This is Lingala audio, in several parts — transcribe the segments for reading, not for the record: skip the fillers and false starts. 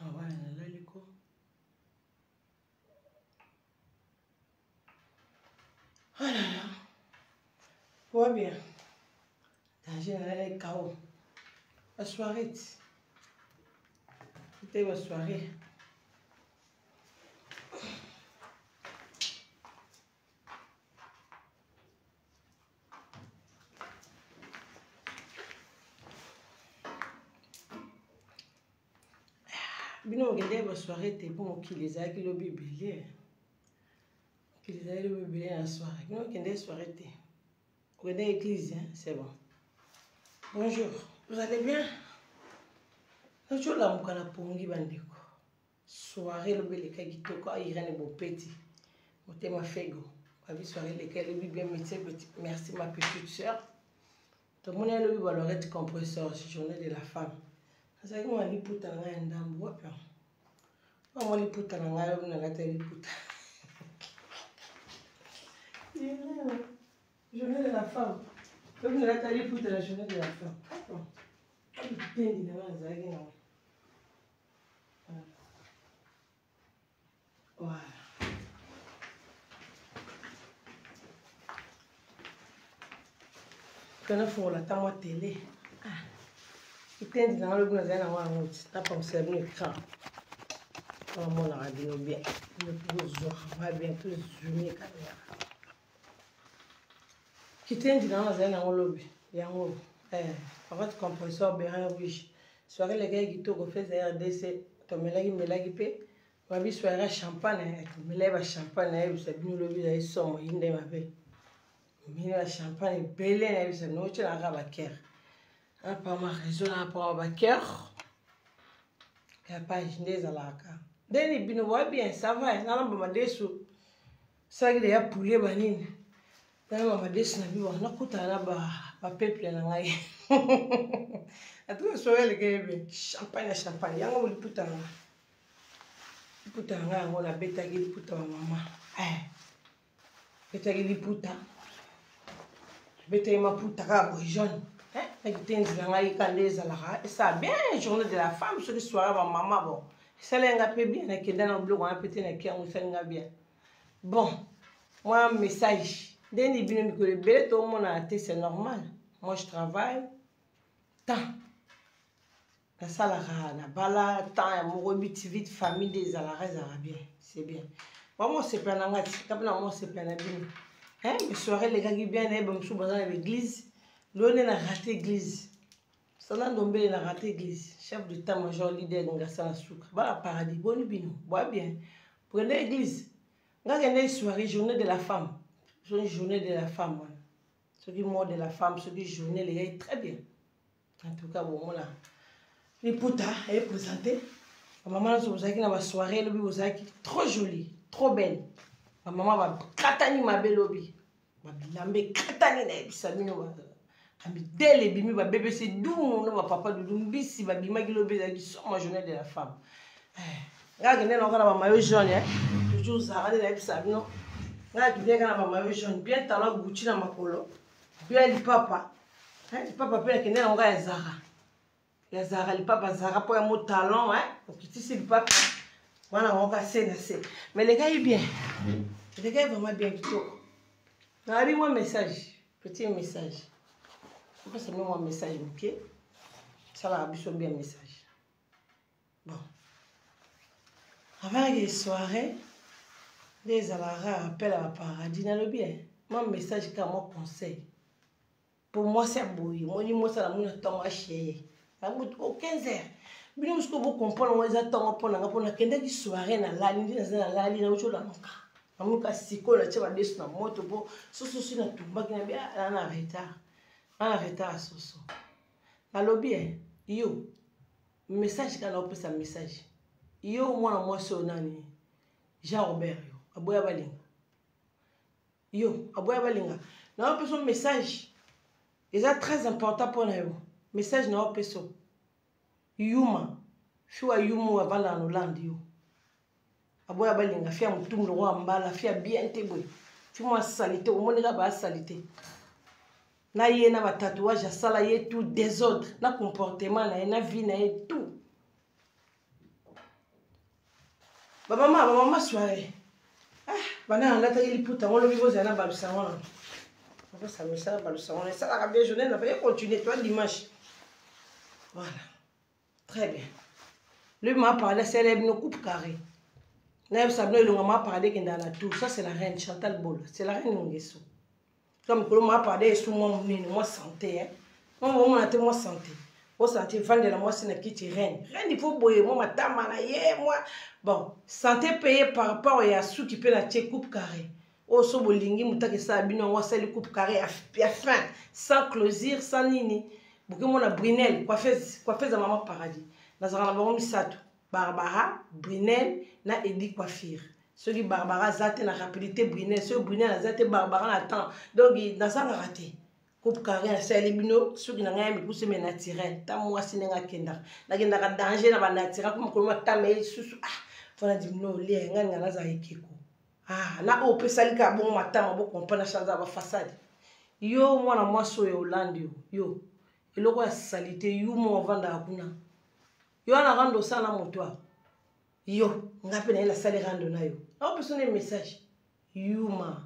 Ah ouais, là, il est quoi? Oh là là. Tout va bien. J'ai un chaos. La soirée. C'était ma soirée. Bino ogende ba soirée te pour qui les a qui le bébé. Qui les a le bébé la soirée. Bino ogende soirée te. Ogende église, hein, c'est bon. Bonjour, vous allez bien? Je la mukana pongi bandeko. Soirée le bébé ka kitoko irene bo petit. Motema fego. Abi soirée le ka le bébé merci ma petite sœur. Tout le monde a le bébé l'oreille compresseur, journée de la femme. Ça moi li puta nga ndambo wapi. Moi li puta nga yo na la télé puta. Journée de la femme. Comme la télé puta la journée de la femme. Attends. Comme tendi na mazaki na. Voilà. Quand on fait la tamo télé. Ah. Il tendi na le buna zana wa ngoti. Tapa msebni écran. On a radio bien. Le plus va bientôt zoomer caméra. Qui tendi na zana wa lobby. Yango. Avec compresseur bien rouge. Soirée les gars qui tout refait RDC. Tomelagi melagi pe. Wabi soirée champagne. Meleba champagne. Vous savez nous lobby là ils sont inde ma be. Meleba champagne belé na vous savez nous tu la rabaker. Un pas ma raison un pas baker. Capage des alaka. Deni bino va bien ça va. Na ba madesu. Ça que ya poulet banine. Na ba madesu na biwa na kutana ba peuple na ngai. Atu soirée les gars champagne yango li putana. Puta nga ngo na beta ki puta wa mama. Beta ki puta. Beta ma puta ka jaune. Na kitenzi na ngai kandeza la. Ça bien journée de la femme ce soir wa mama bon. Ça lenga pe bien na kenda na bloc on pété na kiango ça lenga bien. Bon, moi message. Deni bino mi ko le bele to mona te c'est normal. Moi je travaille tant. La salle na bala tant ya mo biti vite famille des alares arabiens, c'est bien. Moi c'est pas na ngati, kapna moi c'est pas na bino. Hein, mais soirée les gars qui bien na ba msu bazana l'église, l'on na raté église. Sana ndombe na raté église, chef d'état-major leader ngasa na souka. Ba paradis boni bino, bois bien. Prenez église. Ngakende soirée journée de la femme. Journée de la femme. Ce qui mot de la femme, ce qui journée les gars très bien. En tout cas bon là. Les puta est présentée. Ma maman a ma soirée, le bébé trop jolie, trop belle. Ma maman va katani ma belle lobby. Ma lambe katani na bisamino. Ami dès bimi ba bébé c'est doux, no papa de dumbisi ba bima ki lobby za ki so ma journée de la femme. Nga gene na kana ba maillot jaune hein. Toujours ça na bisamino. Nga gene kana ba maillot jaune bien talent Gucci na makolo. Bien li papa. Hein, li papa pe kene na nga Zara. Ya Zara li papa Zara pour un talent hein donc ici c'est le papa voilà on va c'est mais les gars est bien les gars est vraiment bien tout n'arrive moi message petit message pourquoi c'est moi message mon pied ça va abusser bien message bon avant les soirées les alara appel à paradis dans le bien mon message comme mon conseil pour moi c'est beau moi ça la mon temps à chier au 15h. Bino musko bo comprendre moi za tango pona kende ki soirée na lali na lali na ucho la muka. Na muka siko la tsheba desu na moto bo soso na tumba ki na bia na retard. Na retard soso. Na lobby yo message kana opesa message. Yo mwana mwasi onani Jean Robert yo aboya balinga. Yo aboya balinga. Na opesa message. C'est très important pour nous. Message na opeso. Yuma. Fiwa yumu avala no land yo. Aboya balinga fia mutumlo wa mbala fia bien te boy. Fima salité o monika ba salité. Na ye na ba tatouage sala ye tout désordre, na comportement na vie na ye tout. maman soirée. Ah, bana la ta il puta on le vivo zana balusango. On va s'amuser ça balusango. Ça la bien journée, on va continuer toi dimanche. Voilà. Très bien. Lui m'a parlé, c'est les coupe carré. Là, ça m'a parlé qu'il y a la tour. Ça, c'est la reine Chantal Bol. C'est la reine Nguesso. Comme que m'a parlé, c'est moi santé. Moi, moi santé. Moi santé, fan de la moi, c'est une petite reine. Reine, il faut boire. Moi, ma tama, moi. Bon, santé payée par rapport à ceux qui paient la coupe carré. Oh, so bolingi, mouta que ça a bien, moi, c'est le coupe carré à fin. Sans closure, sans nini. Beaucoup mon a Brunel, coiffeuse à maman paradis. Nazarana bango misato. Barbara, Brunel, na Edi coiffure. Ceux qui Barbara zate na rapidité Brunel, ceux Brunel na zate Barbara na temps. Donc nazanga raté. Coupe carré na sali bino, ceux qui n'anga mi pousse mais naturel. Ta moi sinenga kenda. Na kenda ka danger na ba naturel comme ko ma tamé susu. Ah, fona di no le nga nga za ekeko. Ah, na o pe sali ka bon matama bo comprendre chanza ba façade. Yo mwana mwaso yo Hollande yo. Iloko ya salite yumo vanda hakuna. Yo ana rando sana motoa. Yo, ngape na ila sali rando na yo. Au pesone message. Yuma.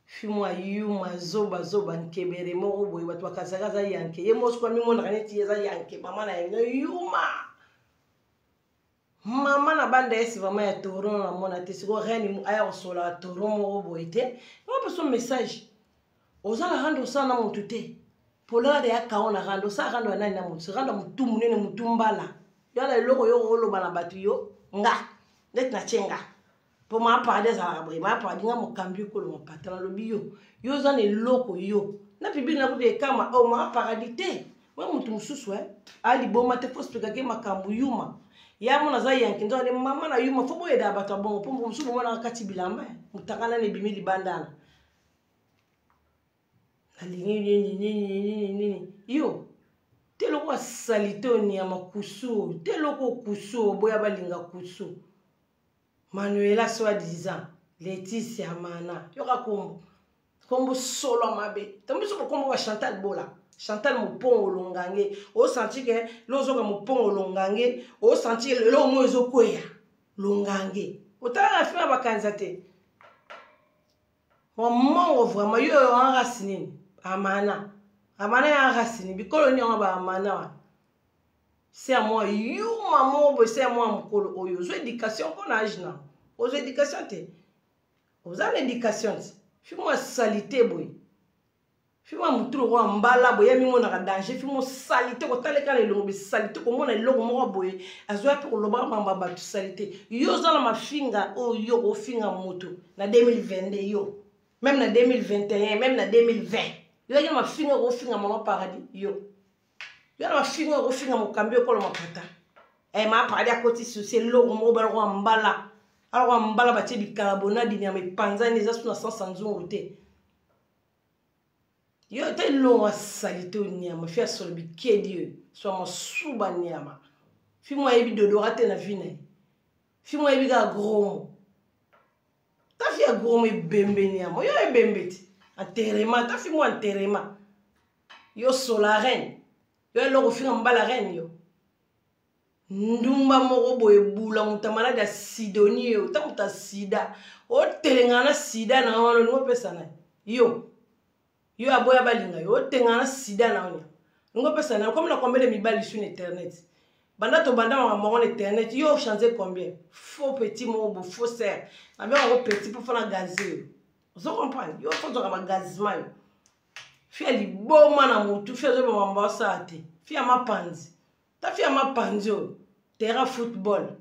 Fimwa yuma zoba nkebere moro boy watu wakazaga yanke. Ye mosko mi mona kaneti yeza yanke. Mama na yuma. Mama na banda esi vama ya toro na mona te siko reni mu aya osola toro moro boy te. Au pesone message. Ozala rando sana motute. Pola de akaona rando sa rando na nani na mutu rando mutu munene mutu mbala yala eloko yo oloba na batu yo nga net na chenga po ma parler za abri ma parler nga mokambi ko lo patala lobi yo za ne loko yo na pibi na kude kama o ma paradité wa mutu mususu ali boma te fo speka ke makambu yuma ya mona za yanki ndo ne mama na yuma fo boye da batu bongo po mususu mona kati bilamba mutakana ne bimi libandana yo teloko salito ni ya makusu teloko kusu boya balinga kusu Manuela soi-disant Laetitia Mana yo ka kombo solo mabe tambiso ko kombo wa Chantal Bola Chantal Mopongo longange o senti que lozo ka Mopongo longange o senti lo mo ezo kweya longange otala fina bakanzate mo vraiment yo enraciner Amana ya racine bikolo ni on ba amana wa c'est à moi you maman bo c'est à moi mukolo oyo zo éducation qu'on a ajna aux éducation te aux éducation fi moi salité boy fi moi muturo wa mbala boy mi mona ka danger fi moi salité ko taleka le longo salité ko mona longo mo boy azo pour lo ba mamba ba salité yo za na mafinga oyo ko finga moto na 2022 yo même na 2021 même na 2020 yo ya ma finga go finga mama paradis yo ma finga go finga mo kambio ko lo mapata ma paradis a côté sur c'est logo mo ba ro mbala alors mbala ba ti bi carbonate ni me panza ni za suna 100 nzungu te yo te lo wa salite ni ma fi asol bi kedi so mo suba ni ama fi mo yebi dodorate na vina fi mo yebi ga gros ta fi a gros me bembe ni ama yo e bembe ti enterrement ta fi mo enterrement yo solaren yo lo finga mbala reine yo ndumba moko boye bula mutamana da sidoni yo tamuta sida o telengana sida na wano ngo pesa na yo aboya balinga yo tengana sida na wano ngo pesa na comme na combien de mibali sur internet banda to banda ma mo internet yo changer combien faux petit mo faux serre avec un petit pour faire la gazer. Vous comprenez? Yo faut que ma gazma yo. Fia li boma na mutu fia zo ba mbasa ate. Fia ma panzi. Ta fia ma panzo. Terra football.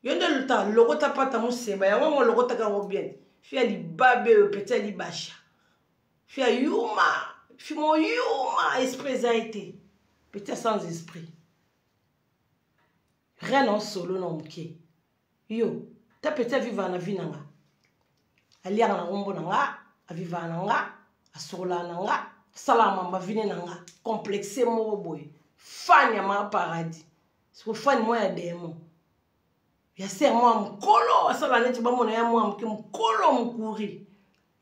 Yo de luta logo ta pata mo seba ya mo logo ta ka bien. Fia li babe petit li basha. Fia yuma. Fia mo yuma esprit zaité. Petit sans esprit. Rien en solo non mke. Yo, ta petit vivre na vie nanga. Aliya na ngombo nanga, aviva nanga, asola nanga, salama mbavine nanga, complexe mo boy. Fanya ma paradis. Siko fanya mo ya demo. Ya ser mo mkolo, asala neti ba mo na ya mo mke mkolo mkuri.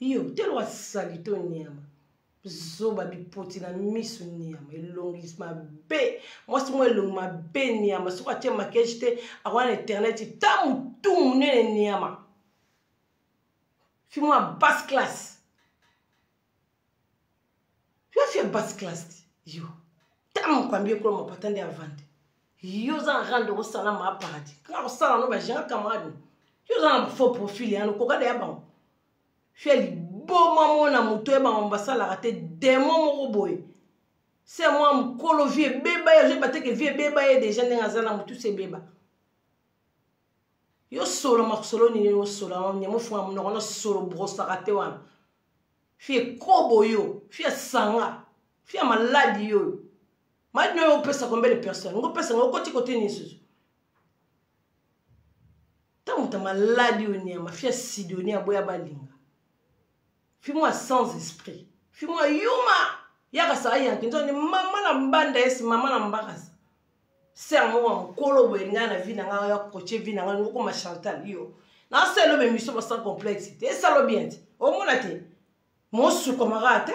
Iyo, telo wa salito nyama. zoba bipoti na misu niama elongis mabe mwasi mwa elongi mabe niama soki atie makiage te akoa na internet ta mutu munene niama fi mwa basse classe fi ya basse classe yo ta mokwambi ekolo mapata nde avande yo za na rande okosala ma paradis kaka kosala no bagenga camarade yo za na faux profil yani okokada ya bango fi ya liboma mona moto yebanga basalaka te demo moko boye se mwa mokolo vie ebeba ye ozoyeba teke vie ebeba ye deja ndenge aza na motu se ebeba yo solo makosolo nini yosola nyama ofunga monoko na solo brosaka te wana fi ekobo yo fi ya sanga fi ya maladi yo maladi noyo opesa combien de personnes ngopesa ngo koti kote ni susu ta moto maladi yo nyama fi ya sidoni aboya balinga fi moi sans esprit fi moi yuma yaka sa yanki nzoni mama na mbanda esi mama na mbakasa sermo wa mkolo boye nga na vie na nga ya coacher vie na nga ngoko ma Chantal yo na selo be miso sans complexité et ça lo bien o mona te mo su komara te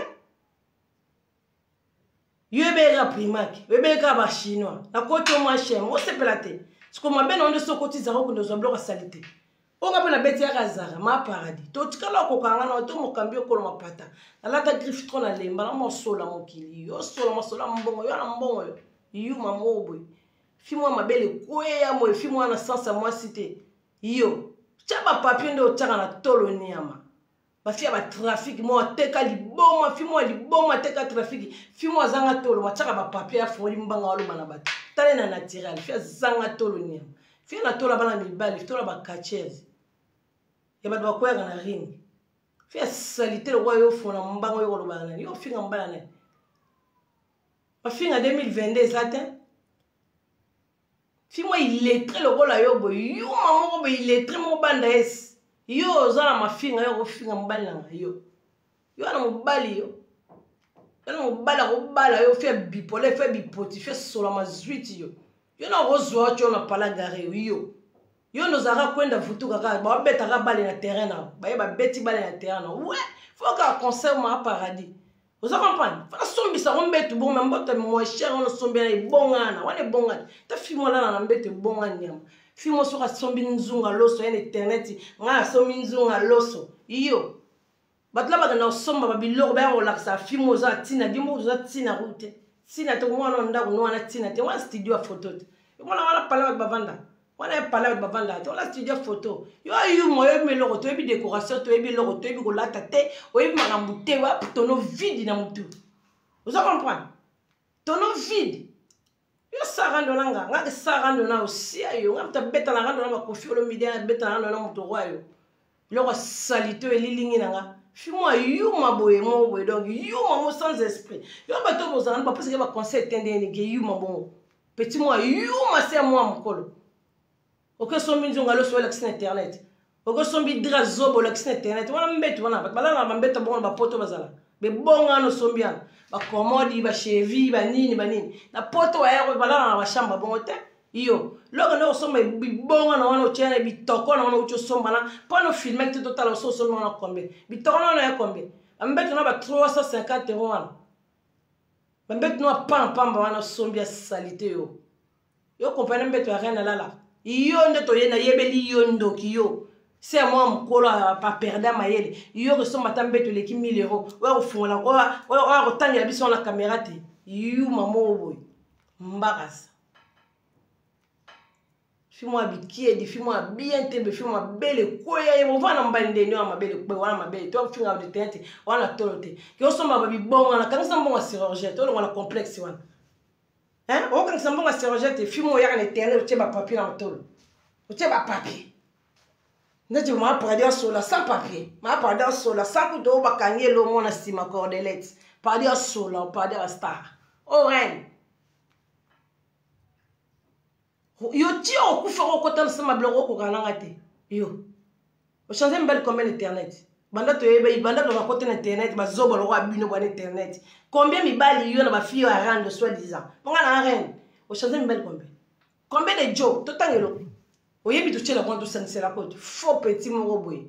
yebe ga primaki yebe ga ba chinois na koto mo chem mo sepela te siko mabe na ndo sokotiza ko ndo zoblo ka salite o nga pena beti ya kazara ma paradis to tikala ko kanga na to mo kambio ko ma pata alata griffe trop na lemba na mo sola mo kili yo sola mo sola mbongo yo na mbongo yo yu mamo boy fi moi mabele kweya mo fi moi na sansa moi cité yo chaba papier ndo tanga na tolo niama ba fi ba trafic mo teka liboma fi moi liboma teka trafic fi moi zanga tolo ma chaka ba papier afoli mbanga walo mana bat tale na naturel fi zanga tolo niama fi na tolo bana mibali fi tolo ba catchers ya ba kweya na ring fi salité le roi yo fona mbango yo lo bana yo finga mbala na ba finga 2022 latin fi moi il est très le rôle yo boy yo maman boy il est très mon banda es yo za ma finga yo finga mbala yo yo na mobali yo na mobala ko bala yo fait bipolaire fait bipoti fait solo ma zuiti yo yo na rozwa cho na pala gare yo yo nozaka kwenda vutu kaka ba betaka bale na terrain na ba beti bale na terrain na ouais faut ka concert ma paradis. Vous avez compris? Fala sombi sa rombetu bon mais mbote moins cher on sombi na bongana wane bongana ta fimo la na mbete bongana nyama fimo soka sombi nzunga loso en internet nga sombi nzunga loso iyo batla ba na somba ba biloko ba o laksa fimo za tina dimo za tina route tina to mwana ndako no na tina te wa studio a photo te mwana wala pala ba bavanda wana pala ba bavanda te wala studio photo yo ayu moyo meloko to ebi décoration to ebi loko to ebi ko lata te o ebi makambu te wa tono vide na mutu. Vous avez compris? Tono vide yo sarando nanga nga ke sarando na aussi ayo nga ta beta na rando na ba kofi lo midi na beta na na mutu royo loko salito elilingi nanga fi moi yu maboye mo boye donc yu mo sans esprit yo ba to bozana ba parce que ba conseil tende ni ke yu mabo petit moi yu ma c'est moi mkolo. Ok, sombi nzunga lo so l'accès internet. Ok, sombi dra zobo l'accès internet. Wana mbetu wana bala na mbeta bongo ba poto bazala. Be bonga no sombiana. Ba commode ba chevi ba nini. Na poto wa yako bala na ba shamba bongo te. Iyo. Logo no somba bi bonga na wana ochene bi toko na wana ucho somba na. Pa no filmer tout total so somba na combien. Bi toko na ya combien. Mbetu na ba 350 € wana. Mbetu no pamba wana sombia salité yo. Yo comprenez mbetu rien na la. Iyo nde to yena yebeli yo ndoki yo c'est moi mkolo pa perda mayele iyo ko somba tambeto leki 1000 € wa ko fungola wa ko tangela biso na caméra te iyo mamo boy mbakasa fimo abikie di fimo bien te be fimo bele koya ye mo vana mbande ni wa mabele kwe wana mabele to finga de tete wana tolote yo somba ba bibonga na kanisa mbonga chirurgien to wana complexe wana. Hein? On quand ça m'a sergé te film ya na terre tu ba papier na tolo. Tu ba papier. Ndati ma parler sur la sans papier. Ma parler sur la sans que do ba kanye lo mona stima cordelette. Parler sur la parler star. Oh reine. Yo ti o ku fero ko tan sama bloko ko kana ngate. Yo. O changer mbel comme internet. Banda to yebe banda to ba côté internet ba zobo lo wa bino ba internet. Combien mi bali yo na ba fille à rendre soi-disant. Ponga na reine. O changer mbel combien? Combien de job to tangelo. O yebi to chela kwa to sense la côte. Faux petit mo boy.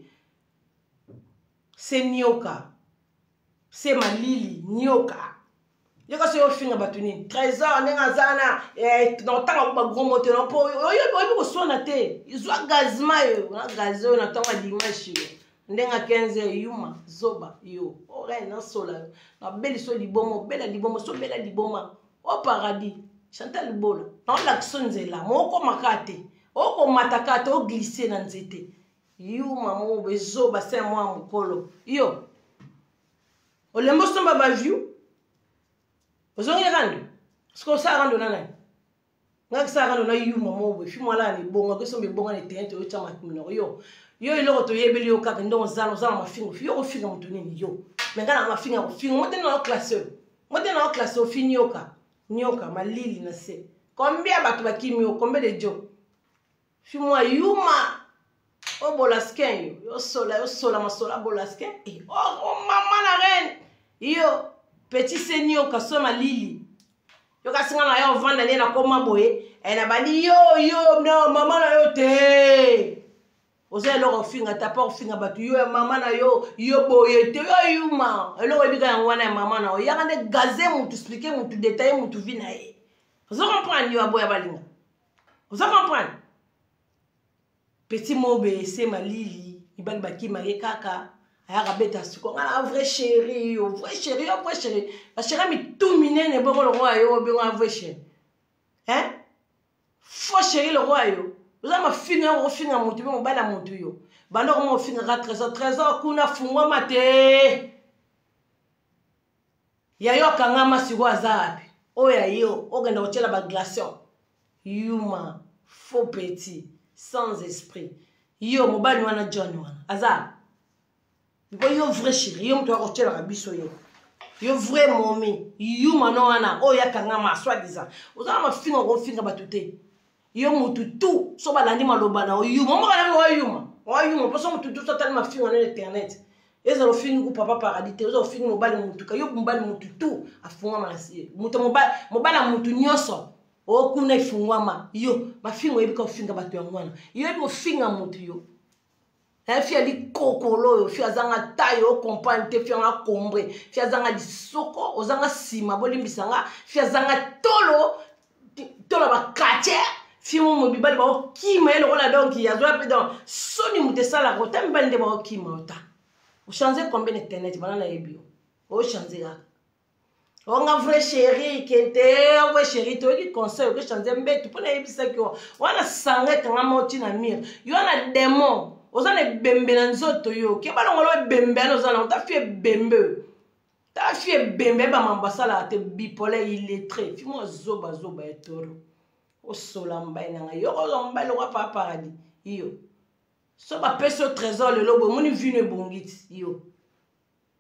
C'est nioka. c'est malili nyoka yoka se ofinga batuni trésor nenga zana dans tanga ba gros moteur no po oyo ko sona te izwa gazma yo na gazo na tanga dimanche ndenga 15 yuma zoba yo ore na sola na beli so libomo bela libomo so bela liboma au paradis Chantal Bola na l'action nzela moko makate oko matakate o glisser na nzete yuma mo bezoba c'est moi mukolo yo olembo somba ba view ozongi rando sko sa rando nana ngak sa rando na yuma mo be fi mwala ni bonga ko sombe bonga ni tente o chama kimino yo iloko to yebeli yo kaka ndo zalo mafingo yo ko finga mutu nini yo mengana mafinga ko finga mote na classe o fini yoka nyoka malili na se combien batu bakimi yo combien de jo fi moi yuma o bolasken yo sola masola bolasken o mama na reine yo petit senio ka so malili yo ka singa na yo vanda le na koma boye na bali yo no mama na yo te oza eloko finga tapa ofinga batu yo ya mama na yo boye te yo yuma eloko ebika yango wana ya mama na yo yaka nde gaze mutu expliquer mutu détailler mutu vi na ye oza comprendre yo aboya balinga oza comprendre petit mobe se malili ibali bakima ye kaka ayaka beta suko ngana vrai chéri yo vrai chéri ba chéri mi tout minene bongo lo roi yo bongo vrai chéri faux chéri le roi yo oza mafinga ngo finga mutu bongo bala mutu yo bando ko mo finga ka trésor kuna fungwa mate ya yo kanga masiko azabi oya yo ogenda ochela ba glaçon yuma faux petit sans esprit yo mobali wana John wana aza yo vrai chéri yo mto ochela ka biso yo vrai momi yuma no wana oya kanga ma soi-disant oza mafinga ngo finga batute yo mutu tu so balandi maloba na yuma mo kana yuma poso mutu tu total mafinga na internet ezalo fingi ku papa paradis te ozo fingi mobali mutu ka yo mobali mutu tu afunga malasi mutu mobali mutu nyoso o kuna ifungwama yo mafingo ebika ofinga batu ya ngwana yo ebi ofinga mutu yo fi ali kokolo yo fi azanga tayo compagne te fi anga kombre fi azanga disoko ozanga sima bolimbisanga fi azanga tolo ba kache fi mo bibali ba okima elo la donc ya zo pe donc soni mutesala ko tambi nde ba okima ota o changer combien internet bana na ebio o changer là on a vrai chéri kente vrai chéri to ki conseil que changer mbetu pona ebisa ko wana sanga kanga moti na mire yo na démon ozana bembe na nzoto yo ke balongolo bembe na ozana ta fie bembe ba mambasala te bipolaire illettré fi mo zoba etoro o solamba nanga yo olomba lo pa paradis yo so ba peso trésor le lobo moni vine bongiti yo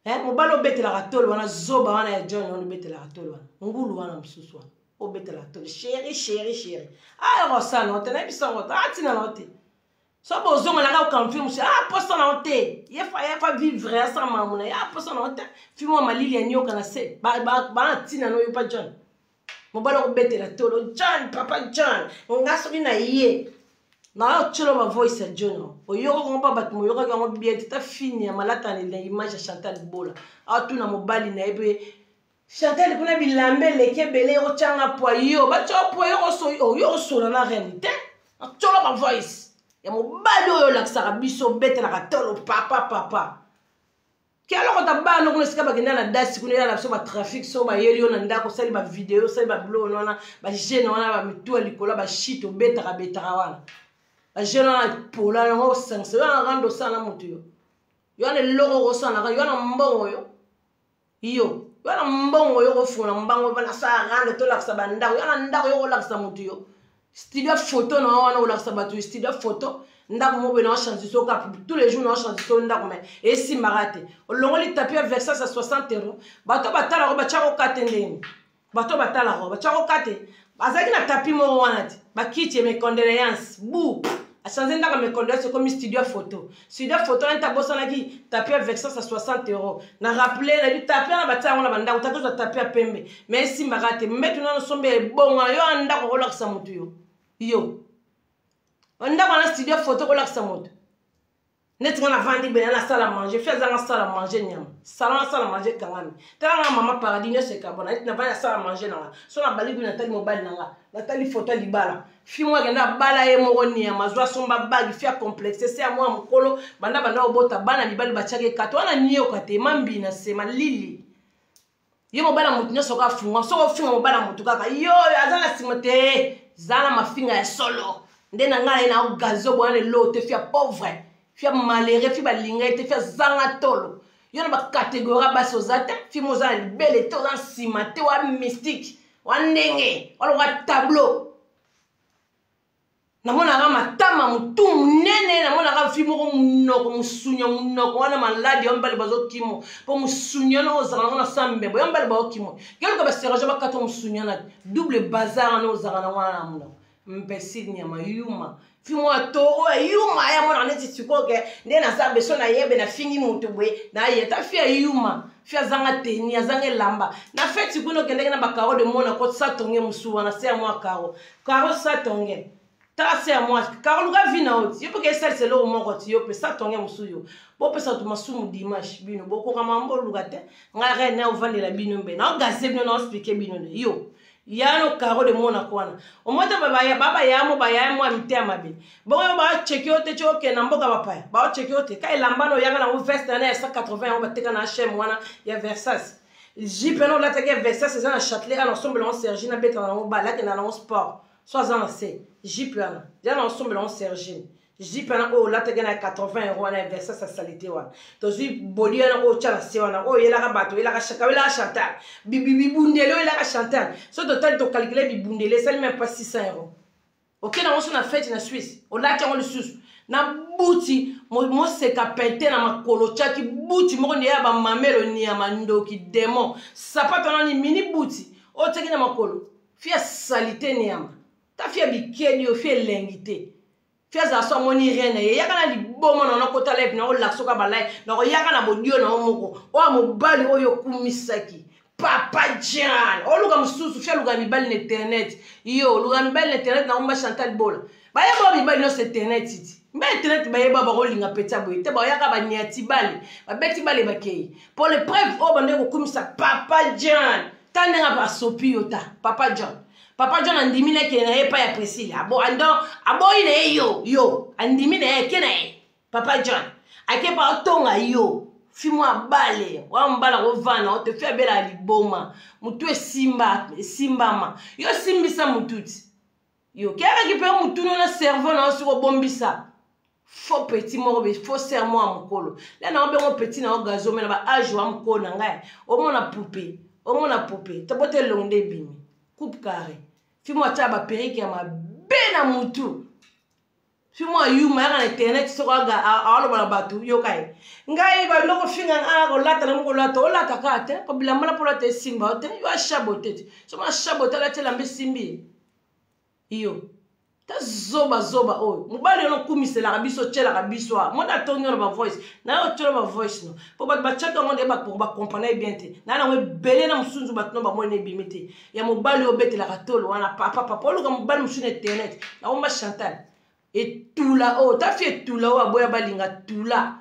mo balo betela ratolo wana zoba wana ya John wana betela ratolo wana ngulu wana msusu wana o betela ratolo chéri ro sana tena bisango atina note so bozonga na ka confirm posto na ote ye fa vivre sa mamuna ya posto na ote fimo malili ya nyoka na se ba tina no yo pa John mo balo betela tolo John papa John ngaso na ye na chelo ma voice ya John o yoko ngomba bat mo yoko ngomba bien ta fini ya malata ni image ya Chantal Bola atuna mobali na ebe Chantal kuna bilambe leke bele o changa po yo ba cho po yo so na réalité chelo ma voice ya mobali oyo lakisaka biso betelaka tolo papa ke aloko ta bana kuna sika bakenda na dasi kuna na biso ba trafic so ba yeli yo na ndako sali ba video sali ba blog wana ba jeune wana ba mitu alikola ba shit betaka wana ba jeune wana pola ngo sense wana rando sana mutu yo yana logo go sana yana mbongo yo yana mbongo yo go funa mbango bana sa rando to lakisa ba ndako yana ndako yo go lakisa mutu yo studio photo na wana olakisa batu studio photo ndako mo be na changer so ka tous les jours na changer so ndako mais et si marate olongoli tapis avec ça 60 €. Bato batala ko bachako katendeni bato batala ko bachako kate bazaki na tapis mo wana ti bakiti mes condoléances bou a changer ndako mes condoléances comme studio photo enta bosana ki tapis avec ça 60 €. Na rappeler na bi tapis na batala na bandako takoza tapis pembe mais si marate metu na sombe bonga yo ndako ko lakisa mutu yo ndako na studio photo ko lakisa mutu net on a vendu ben la salle à manger fais dans la salle à manger nyam salon la salle à manger kangami tala maman paradis ne se kabona net na va la salle à manger nanga so na bali bi Nathalie mobile nanga Nathalie photo libala fi moi genda bala ye moko nyama zwa somba bag fi a complexe c'est à moi mukolo banda obota bana libali bachake kato wana niyo kate mambi na sema lili yo mobala mutu nyo soka funga soko funga mobala mutu kaka yo azala simote zala mafinga ya solo ndena ngala ina gazo bwana lote fi a pauvre fia malheureux fi balinga ete fia zanga tolo yo na ba catégorie ba sozate fi moza libele to dans simate wa mystique wa ndenge wala wa tableau na mona ga matama mutu nene na mona ga fi moko munoko musunya munoko wana maladi yombali bazo kimo po musunya no zanga na sambe bo yombali ba kimo gelo ka ba serage ba kato musunya na double bazar no zanga na wana munoko mpesi nyama yuma fi moi toro yuma ya mona neti sikoke nde na sa beso na yebe na fingi mutu bwe na yeta fi yuma fi azanga teni azanga lamba na feti kuno kende na bakaro de mona ko sa tonge musuwa na se moi karo sa tonge ta se moi karo luga vina oti yo porque ça c'est le moment ko ti yo pe sa tonge musuyo bo pe sa to masumu dimanche bino boko kama mbo luga te ngare na ovandela bino mbe na gaze bino na expliquer bino yo yano karo de mona kwana omota baba yamo bayamo amitema be bongo ba chekio te choke na mboka bapaya ba chekio te kai lambano yanga na veste na 180 on bateka na chem wana ya Versace jipeno la teke Versace za na Châtelet à l'ensemble en Sergi na beta na bala ke na na sport soit za na c jipena ya na ensemble en Sergi jipena o la teke na 80 € na Versace salité wana to zi boli na o chala se wana o yela ka bato yela ka chaka yela chantal bibi bundelo yela ka chantal so total to calculer bibundele ça même pas 600 €. Ok na on a fête na Suisse o la tenge le sous na buti mo se ka pente na makolo chaki buti mo ne ya ba mamelo ni ya mando ki démon sapato na ni mini buti o tenge na makolo fia salité ni ama ta fia bikeli o fia lengité fia za so moni rene ya kana li bomo na kota live na o lakso ka balai na ko ya kana bodio na omoko o mo bali o yo kumisaki Papa Jan o luga mususu fia luga mibali na internet yo luga mibali na internet na umba Chantal Bola ba ya bo mibali no internet titi mba internet ba yeba ba rolinga peta boy te ba ya ka ba niati bali ba beti bali ba kei pour les preuves o bande ko kumisa Papa Jan tanenga ba sopi yota Papa John andimi na kena epa ya Priscilla abo ine yo andimi na kena Papa John ake pa tonga yo fimo abale wa mbala ko vana o te fe bela liboma mutu simbama yo simbisa mututi yo kera ki pe mutu no na cerveau na so ko bombisa faux petit moko be faux serment amukolo la na obe mo petit na o gazo mena ba age wa mukona ngai o mona poupée te bote londe bimi coupe carré fimo acha ba perike ya mabena mutu fimo yuma na internet so ga alo bala batu yo kai ngai ba loko finga ko lata na mo lata o lata ka te ko bila mala pola te simba te yo shabote so ma shabote la te la mbesimbi iyo ta zoba o mobali no kumisela kabiso chela kabiso mo na tonyo ba voice na yo chela ba voice no po ba chaka ngo de ba pour ba comprendre bien te na na we belé na musunzu batno ba mo ne bimite ya mobali obetela katolo wana papa lo ka mobali musune internet na o ma Chantal et tout là oh ta fait tout là o boya balinga tout là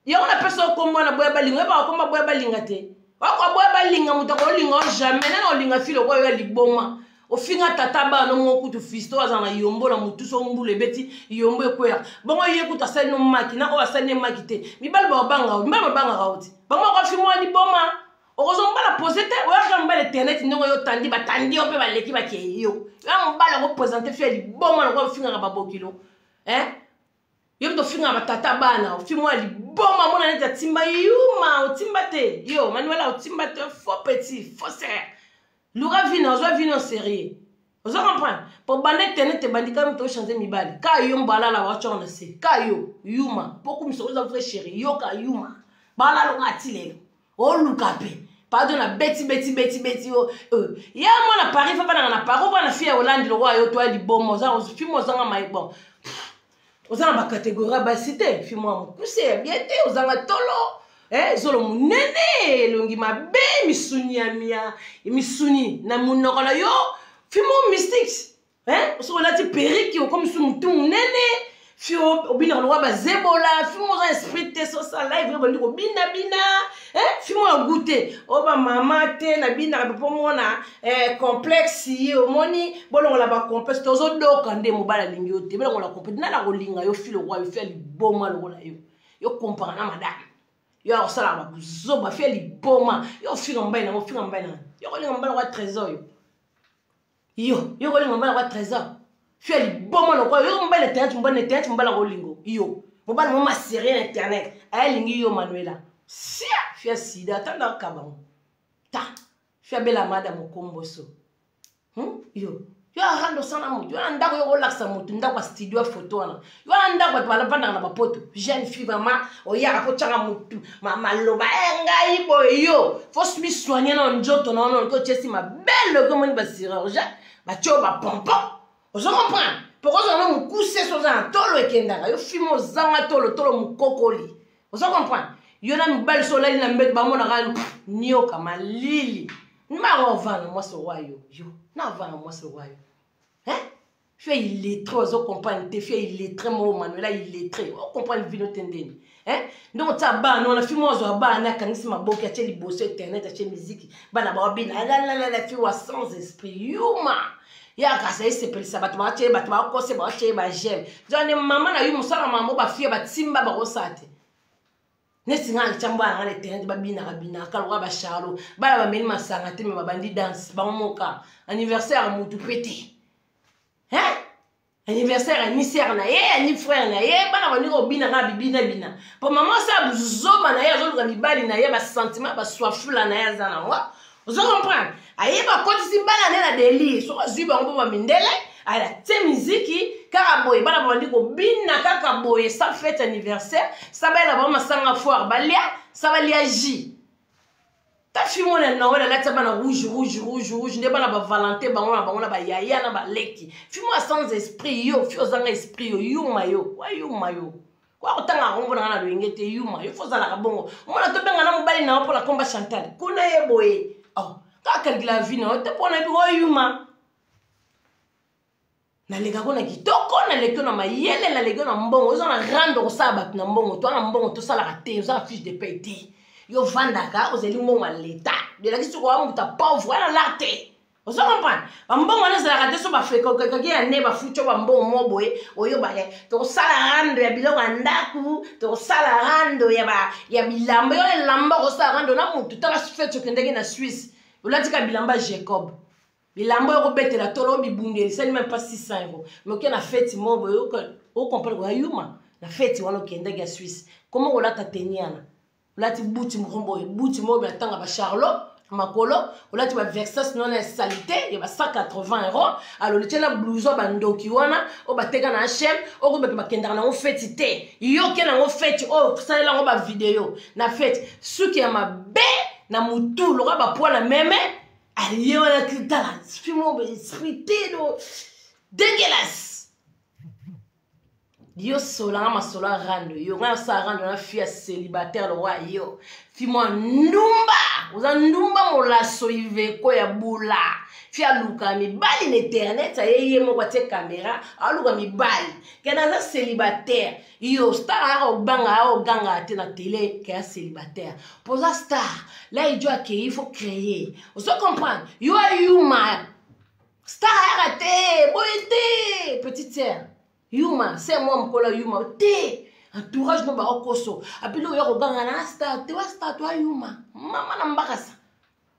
ya on appelle ça comme na boya balinga ba comme boya balinga te ba ko boya balinga mutako linga jamais na linga filo ko yo liboma o finga tata ba no ngoku tu fisto azana yombo na mutu so mbule beti yombo ekwera bongo yekuta sa no makina o asane makite mibali ba banga gauti bongo ko fimo ni boma o ko mbala posete o ya mbala internet ndongo yo tandi batandi o pe baleki ba ke yo ya mbala ko présenter fait li boma ko finga ba bokilo yo ndo finga ba tata bana o fimo li boma mona neta timba yuma o timbate yo manuela o timbate faux petit faux serre Luga vino, ozo vino sérieux. Ozo comprendre. Pour bande tenete bandika mto chanter mibali. Ka yo mbala la wacho on se. Ka yo yuma. Beaucoup miso ozo vrai chéri. Yo ka yuma. Bala lo ngatile. O lukape. Pardon na beti o. Ya mo na Paris fa bana na Paris ba na fia Hollande lo wa yo to ali bon mo za ozo fimo zanga mai bon. Ozo na ba catégorie ba cité fimo mo. Kuse bien te ozanga tolo. Zolo munene longi mabe misuni amia misuni na munokala yo fimo mystics so la ti periki o comme su mutu munene Fi obina ko ba zebola, fi mo za esprit te so sa live ko ndiko bina fi mo goûter o ba mama te na bina ka po mona complexe yi o moni bolongo la ba complexe to zo do kande mo bala lingi o te bolongo la complexe na la ko linga yo fi le roi yo fi li boma lo la yo compare na madame yo a sala ba zo ba fi li boma yo fi ngamba na mo fi ngamba na yo ko linga mbala wa trésor yo ko linga mbala wa trésor fais les bons mots quoi yo mbala théâtre mbala rolingo yo mbala mama série internet ay lingi yo Manuela sia fais sida tanda kabang ta fais bela madame komboso yo arando sana mo yo ndako yo relaxa mo ndako studio photo na yo ndako bala panda na bapoto jeune fille vraiment o ya ko changa mutu mama loba ngai boy yo faut se soigner na njoto non ko chesi ma belle comme une basirage ba choba pompon. Vous comprenez? Pourquoi on a couché sur un tolo et kendanga? Yo fimo zanga tolo mukokoli. Vous comprenez? Yo na mbal soleil na mbet ba mo na ran nio kama lili. Ma ovana moi so wayo. Yo, na ovana moi so wayo. Fait il est trop, vous comprenez? Te fait il est très mo Manuela il est très. Vous comprenez vino tendeni? Donc ta ba non la fimo zo ba na kanisi maboki ache liboso internet ache musique. Ba na ba bina la fi wa sans esprit. Yuma. Ya kasa ese pelisa batu ba kose ba che ba j'aime. Jone mama na yu musala mama ba fia ba timba ba rosate. Nesi nga chamba nga le terrain ba bina kalwa ba charlo. Ba ba meli masanga te me ba bandi dance ba moka. Anniversaire mutu pété. Anniversaire ni sœur na ye ni frère na ye ba na ba ni ko bina nga bina. Po mama sa buzoba na ye zo mi bali na ye ba sentiment ba soifula na ye zana wa. Vous comprenez? Ayeba koti si bana na délire so azuba ngo ba mindele ala te musique karaboy bana ba ndiko bina kaka boye sa fête anniversaire sa bela ba masanga foire balia sa balia ji ta fimo na na wala lata bana rouge nde bana ba valentin ba ba yaya na ba leki fimo sans esprit yo fio zanga esprit yo mayo kwa otanga ngombo na na ngete yuma yo fo zala ka bongo mona to benga na mobali na pola komba Chantal kuna ye boye oh kaka la vie na te pona bi yuma na lega kona kitoko na leko na mayele na lego na mbongo ozo na rando ko saba na mbongo to na mbongo to sala ka te ozo na fiche de paye yo vandaka ozeli mbongo l'état de la kisu ko wa muta pauvre na late ozo comprendre ba mbongo na sala ka te so ba feko kaki ya ne ba fucho ba mbongo mo boye oyo ba to sala rando ya biloko ndaku to sala rando ya bilamba yo lamba ko sala rando na mutu ta fete kendenge na Suisse olatika bilamba Jacob bilamba yo betela tolo bibundeli c'est même pas 600 €. Mais ok na fête mo boyo o comprendre ko yuma na fête wana kendenge ya Suisse comment on l'a teniana olati buti mo ba tanga ba Charlot makolo olati ba Versace non salité ya ba 180 €. Alors le tena blouson ba ndoki wana o bateka na H&M o ko ba kendanga na fête te yo ke na fête o salela ngo ba vidéo na fête suki ya mabe na mutu loka ba poa na meme aliyo na kitala fimo esprit do dégueulasse yo sola ma sola rando yo nga sa rando na fia célibataire lo wa yo fimo ndumba uza ndumba molaso ive ko ya bula fia luka mi bali l'internet ayeye mo kwa te caméra aluka mi bali kena za célibataire yo star o ganga te na télé que célibataire posa star là il doit qu'il faut créer on se comprendre yo yuma star arrêté boyete petite sœur yuma c'est moi mkola yuma te entourage no ba okoso apilo yo ko ganga na star te wa star toi yuma mama na mbakasa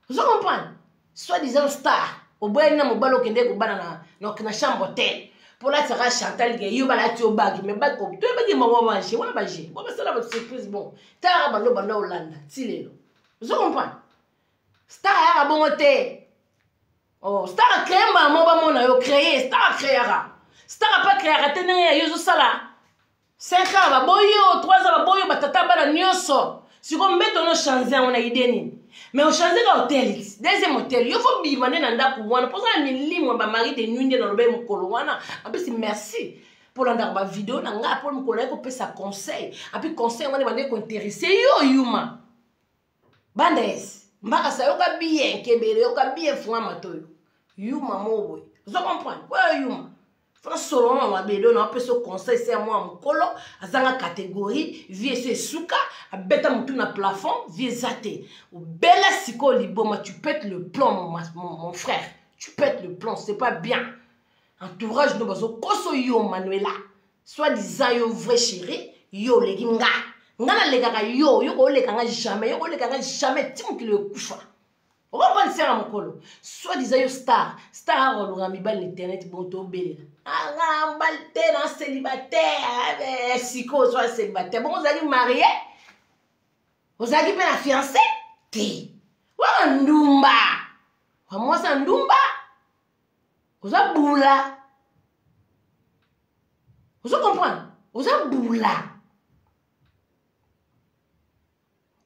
vous comprenez soi-disant star au boy na mobalo kende ko bana na chambre hôtel pour la Sarah Chantal que yo bala ti o bag mais bag ko to bagi maman manger wana baje bon ça la votre surprise bon tara bando Hollande tilelo vous comprenez star ya bon hôtel oh star créer maman ba mona yo créer star créera star pas créera tenir yo zo sala 5 ans ba boyo 3 ans ba boyo batata bana nyoso siko mbeto no changer on a idée ni mais on changer ka hôtel deuxième hôtel yo faut bimane na ndako wana pour ça milimo ba mari de nuit dans le bain mukolo wana apesi merci pour l'andar ba vidéo na nga pour mukolo ko pesa conseil api conseil wana bande ko intéresser yo yuma bandes mbaka sa yo ka bien kebele yo ka bien funga matoyo yuma mobo zo comprendre quoi yuma Fana solo mama bedo na peso conseil c'est moi mkolo azanga catégorie vie c'est suka abeta mutu na plafond vie zate ou bella siko liboma tu pètes le plomb mon frère tu pètes le plomb c'est pas bien entourage no bazo koso yo Manuela soit disant yo vrai chéri yo legi nga na lega yo ko leka nga jamais tim ki le kufa. On va penser à mon colo. Soit disant yo star on aura mis balle internet bon to belle. Ah balte dans célibataire siko soit célibataire. Bon vous allez marier? Vous allez bien la fiancée? Ti. Wa ndumba. Wa moi ça ndumba. Vous a boula. Vous comprenez? Vous a boula.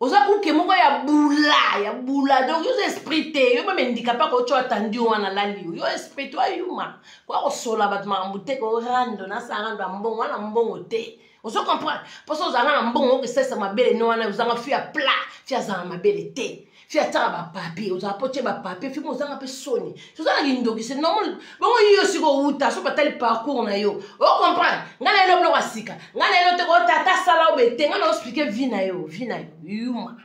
Oza uke moko ya bula donc yo esprit te yo même handicapé ko cho attendu wana lali yo esprit toi yuma kwa ko sola bat ma mbute ko rando na sarando mbongo wana mbongo te ozo comprendre parce que ozanga na mbongo ke sesa mabele no wana ozanga fia plat fia za mabele te fia tara ba papier oza poche ba papier fimo ozanga pe soni ozanga ndoki c'est normal bongo yo siko uta so batali parcours na yo o comprendre ngana elo blo wasika ngana elo te ko tata sala obete ngana expliquer vie na yo yuma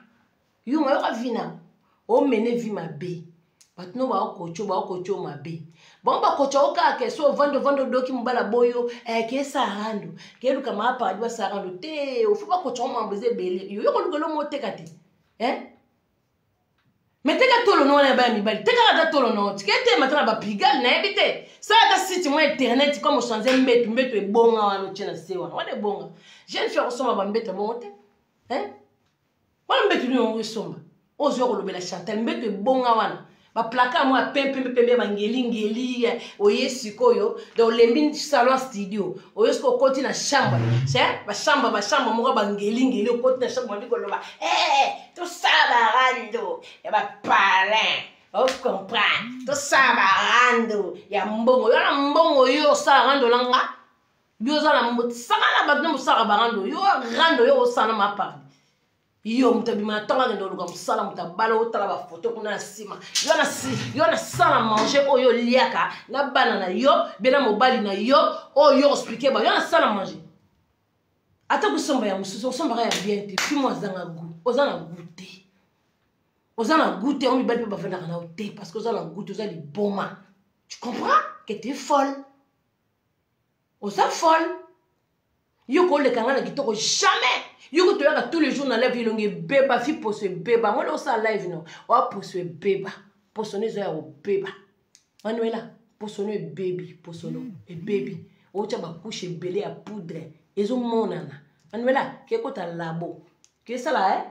yo ka vina o mene vi mabe batno ba okocho mabe bon ba kocho oka ke so vando doki mbala boyo ke sarando ke luka mapa adwa sarando te o fu ba kocho mambuze bele yo ko lugelo moteka te meteka tolo no na ba mi bali teka da tolo no tikete matana ba pigal na ebite ça da site mo internet comme changer mbeto e bonga wana chena sewa wana bonga jeune fille resoma ba mbeto monte wana mbeto ni on resoma ozo ko lobela Chantal mbeto e bonga wana ba plaka mo pempe bangeli oye sikoyo do lembi salon studio oyo sko koti na chambre c'est ba chambre mo bangeli koti na chambre ndiko loba to sabarando ya ba parrain o comprendre to sabarando ya mbongo yo sabarando langa yo za na mbot saka na ba no sabarando yo rando yo sana ma parle yo mutabima tonga ndo luka musala mutabala utala ba photo kuna sima yo na sala manger oyo liaka na banana yo bena mobali na yo oyo expliquer ba yo na sala manger ata kusomba ya mususu somba ya bien te puis moi zanga goût ozana goûter on mi bali ba fenda kana ote parce que ozana goût ozali boma tu comprends que tu es folle oza folle yo ko le kanga na kitoko jamais yo ko toyaka tous les jours na live ilonge beba fi poso beba moi lo sa live no wa poso beba poso ne zo ya beba Manuela poso no baby o cha ba couche belé à poudre ezo monana Manuela ke ko ta labo ke sala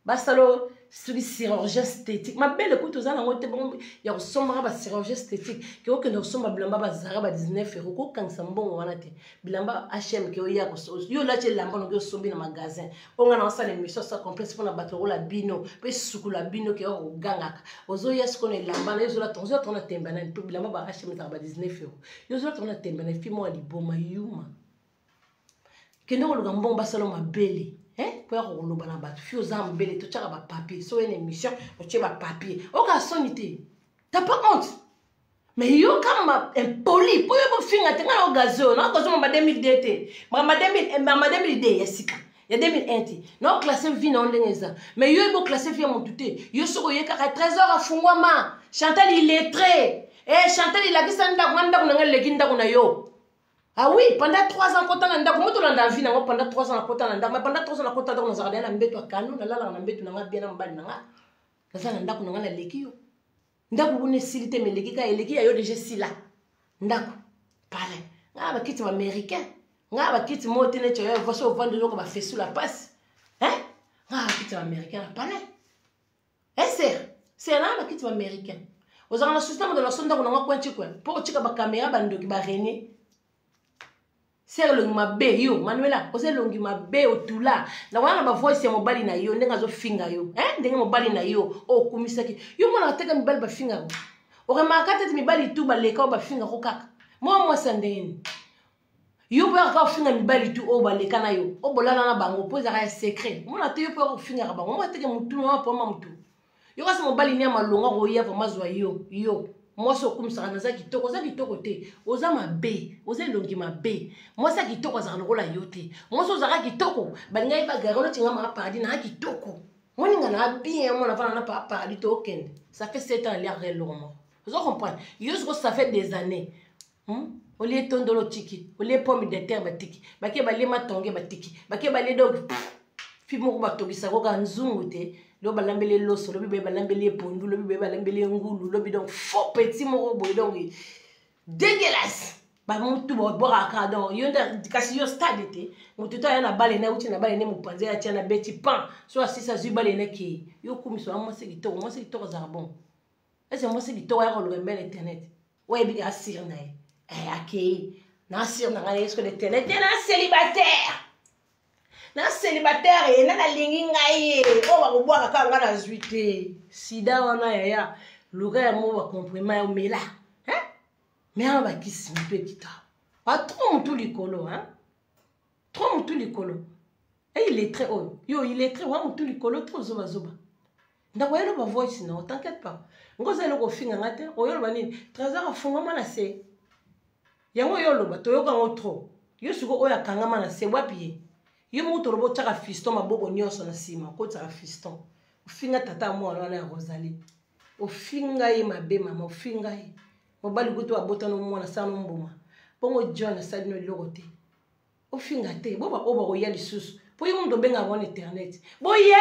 basalo chirurgie esthétique ma belle écoute aux anangote bon ya resomba ba chirurgie esthétique ke okende resomba bilamba bazara ba 19 € ko kanisa mbongo wana te bilamba HM ke oya ko yo la che lamba no ke sombi na magasin onga na sala émission ça complexe pour na batoro la bino pe sukula bino ke o gangaka ozo yes ko ne lamba na yo la tonzo tona temba na pe bilamba ba HM ta ba 19 €. Yo zo tona temba na fimo ali boma yuma ke ndo lo gambon basalo ma belle pour avoir un bateau, fio zambele, tu as un papier, sur une émission, tu as un papier. Aucun sonité. T'as pas honte. Mais yo comme impoli, pour yo finir, tu as un gazon, non, gazon ma 2000 ma 2000 yesika. Il y a 2001. Non, classé vie non l'engeza. Mais yo est classé vie mon touté. Yo so yo ka 13 heures à fungwama. Chantal il est très. Chantal il a dit ça nda kwanda kuna leginda kuna yo. Ah oui, pendant 3 ans, quand on a pendant 3 ans, mais pendant 3 ans, quand on a regardé la mbéto à canon, la la mbéto n'a bien en bas nanga. Ça n'a pas la lekio. Ndaku une silité mais lekika et leki ayo déjà sila. Ndaku. Parle. Nga ba kiti américain. Nga ba kiti motene tu yo voici au vendre ko ba fait sous la passe. Nga ba kiti américain parle. C'est là ba kiti américain. Aux gens le système de la sonde on a pointé quoi. Pour chika ba caméra ba ndoki ba régner. C'est le mabe yo Manuela ose longi mabe otula na wana ba voice ya mobali na yo ndenga zo finga yo ndenga mobali na yo o kumisaki yo mona teka mibali ba finga o remarka tete mibali tu ba leka ba finga ko kaka moi sandeni yo ba ka finga mibali tu o ba leka na yo o bolana na bango poza ka secret mona te yo po finga ba bango mo teke mutu no po ma mutu yo ka se mobali ni malonga ko ya pa mazwa yo Moi so comme ça naza kitoko te. Oza mabe, oza longi mabe. Moi ça kitoko za lokola yote. Moi so za kitoko, balinga ba garolo tinga ma paradis na kitoko. Moi ninga na bien moi na vana na pa paradis to okende. Ça fait 7 ans l'air réellement. Vous comprenez? Ça fait des années. Au lieu de tondolo tiki, au lieu de pomme de terre batiki, baké balé matonge batiki, baké balé donc fimo batoki sa koka nzungu te, lo balambele loso, lo bibe balambele pondu, lo bibe balambele ngulu, lo bi donc faux petit moko boy donc dégueulasse. Ba mutu bo bora ka donc yonda kasi yo stade te, mutu to yana bale na uti na bale ne mupanze ya tia na beti pan, so asisa zu bale na ki, yo kumiso mo se kitoko za bon. Est-ce que moi c'est kitoko ya ko lo mbele internet. Ouais bi asir na e. Ok, Nassir n'a est-ce que l'internet est un célibataire. Un célibataire et n'a la ligne on va boire quand on a zuité. Sida on a ya l'aurait moi va comprimer mais là hein mais on va qui s'y peut quitter. Pas trop tout l'écolo hein. Trop tout l'écolo. Et il est très haut. Yo il est très haut tout l'écolo trop zoba zoba. Ndakoyelo ba voice non t'inquiète pas. Ngoza lo ko finga ngate oyelo banini trésor afunga mana se. Yango yolo ba toyoka ngotro yo suko oya kangama na se wapi yo muto robo tsaka fiston maboko nyoso na sima ko tsaka fiston ufinga tata mwana na Rosalie ufinga ye mabe mama ufinga ye mobali kutu abota no mwana sana mbuma bongo John sadi no lokote ufinga te boba oba ko ya lisusu po yo ndo benga bon internet boye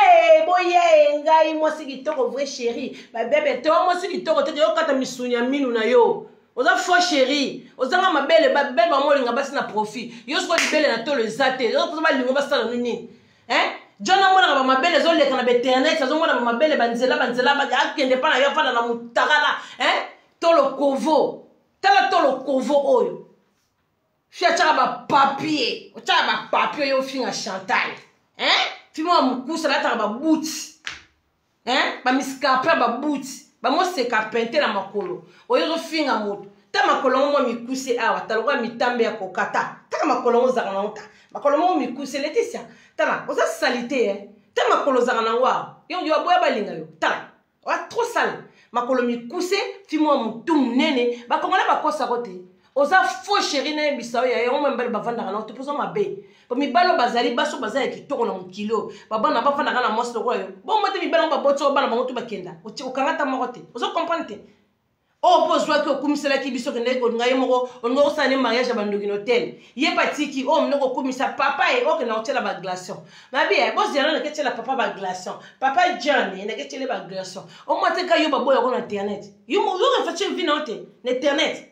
ngai moi siki toko vrai chéri ba bébé to moi siki toko te yo kata misunya minu na yo. Oza faux chéri, oza nga mabele ba belle ba molinga basi na profit. Yo siko libele na to le zate. Yo ko ba lingo basa na nini? Hein? Jona mona ba mabele zo leka na internet, zo mona ba mabele banzela ba akende pa na yo fana na mutakala, hein? To lo kovo. Tala to lo kovo oyo. Fia tshaka ba papier. O tshaka ba papier yo finga Chantal. Hein? Fimo mukusa la tshaka ba boots. Hein? Ba miskapa ba boots. Ba mo se carpenter na makolo oyo finga moto ta makolo mo mikuse awa talwa mitambe ya kokata ta makolo mo zaka na nta makolo mo mikuse Laetitia ta oza salité ta makolo zaka na wa yo aboya balinga yo ta wa trop sale makolo mikuse fimo mutum nene ba kongola ba kosa kote oza faux chéri na bisao ya yo mbele bavanda na to poso mabe ba mibalo bazali baso bazali kitoko na mukilo babana bafanda na mosto ko yo bon mote mibalo ba botso bana ba mutu bakenda ukangata makote ozo comprendre o pozwa ke okumisela ki biso kende ko ngai moko ongo sane mariage ya bandoki hotel ye patiki o mnoko kumisa papa e o ke na hotela ba glaçon mabi e boss yana na ketela papa ba glaçon papa John na ketela ba glaçon o mote ka yo ba boyo ko na internet yo mo yo fa che vina hotel na internet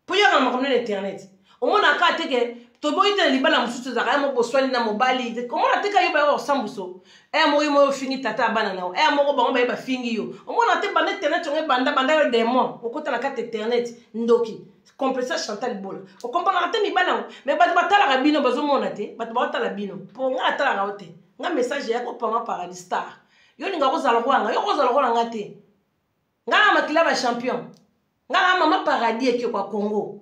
po yo na makono na internet o mona ka teke to boyite libala mususu za kaya mo boswali na mobali ko mona teka yo ba yo sambuso mo fingi tata bana na mo ba ba fingi yo o mona te bana internet on banda yo démon o kota na carte internet ndoki compresseur Chantal Bola o comprendre te mi bana mais ba tala ka bino bazo mona te ba tala bino po nga tala ka ote nga message ya ko pama paradis star yo ninga ko zala ko nga yo ko zala ko nga te nga makila ba champion nga mama paradis e kwa Congo.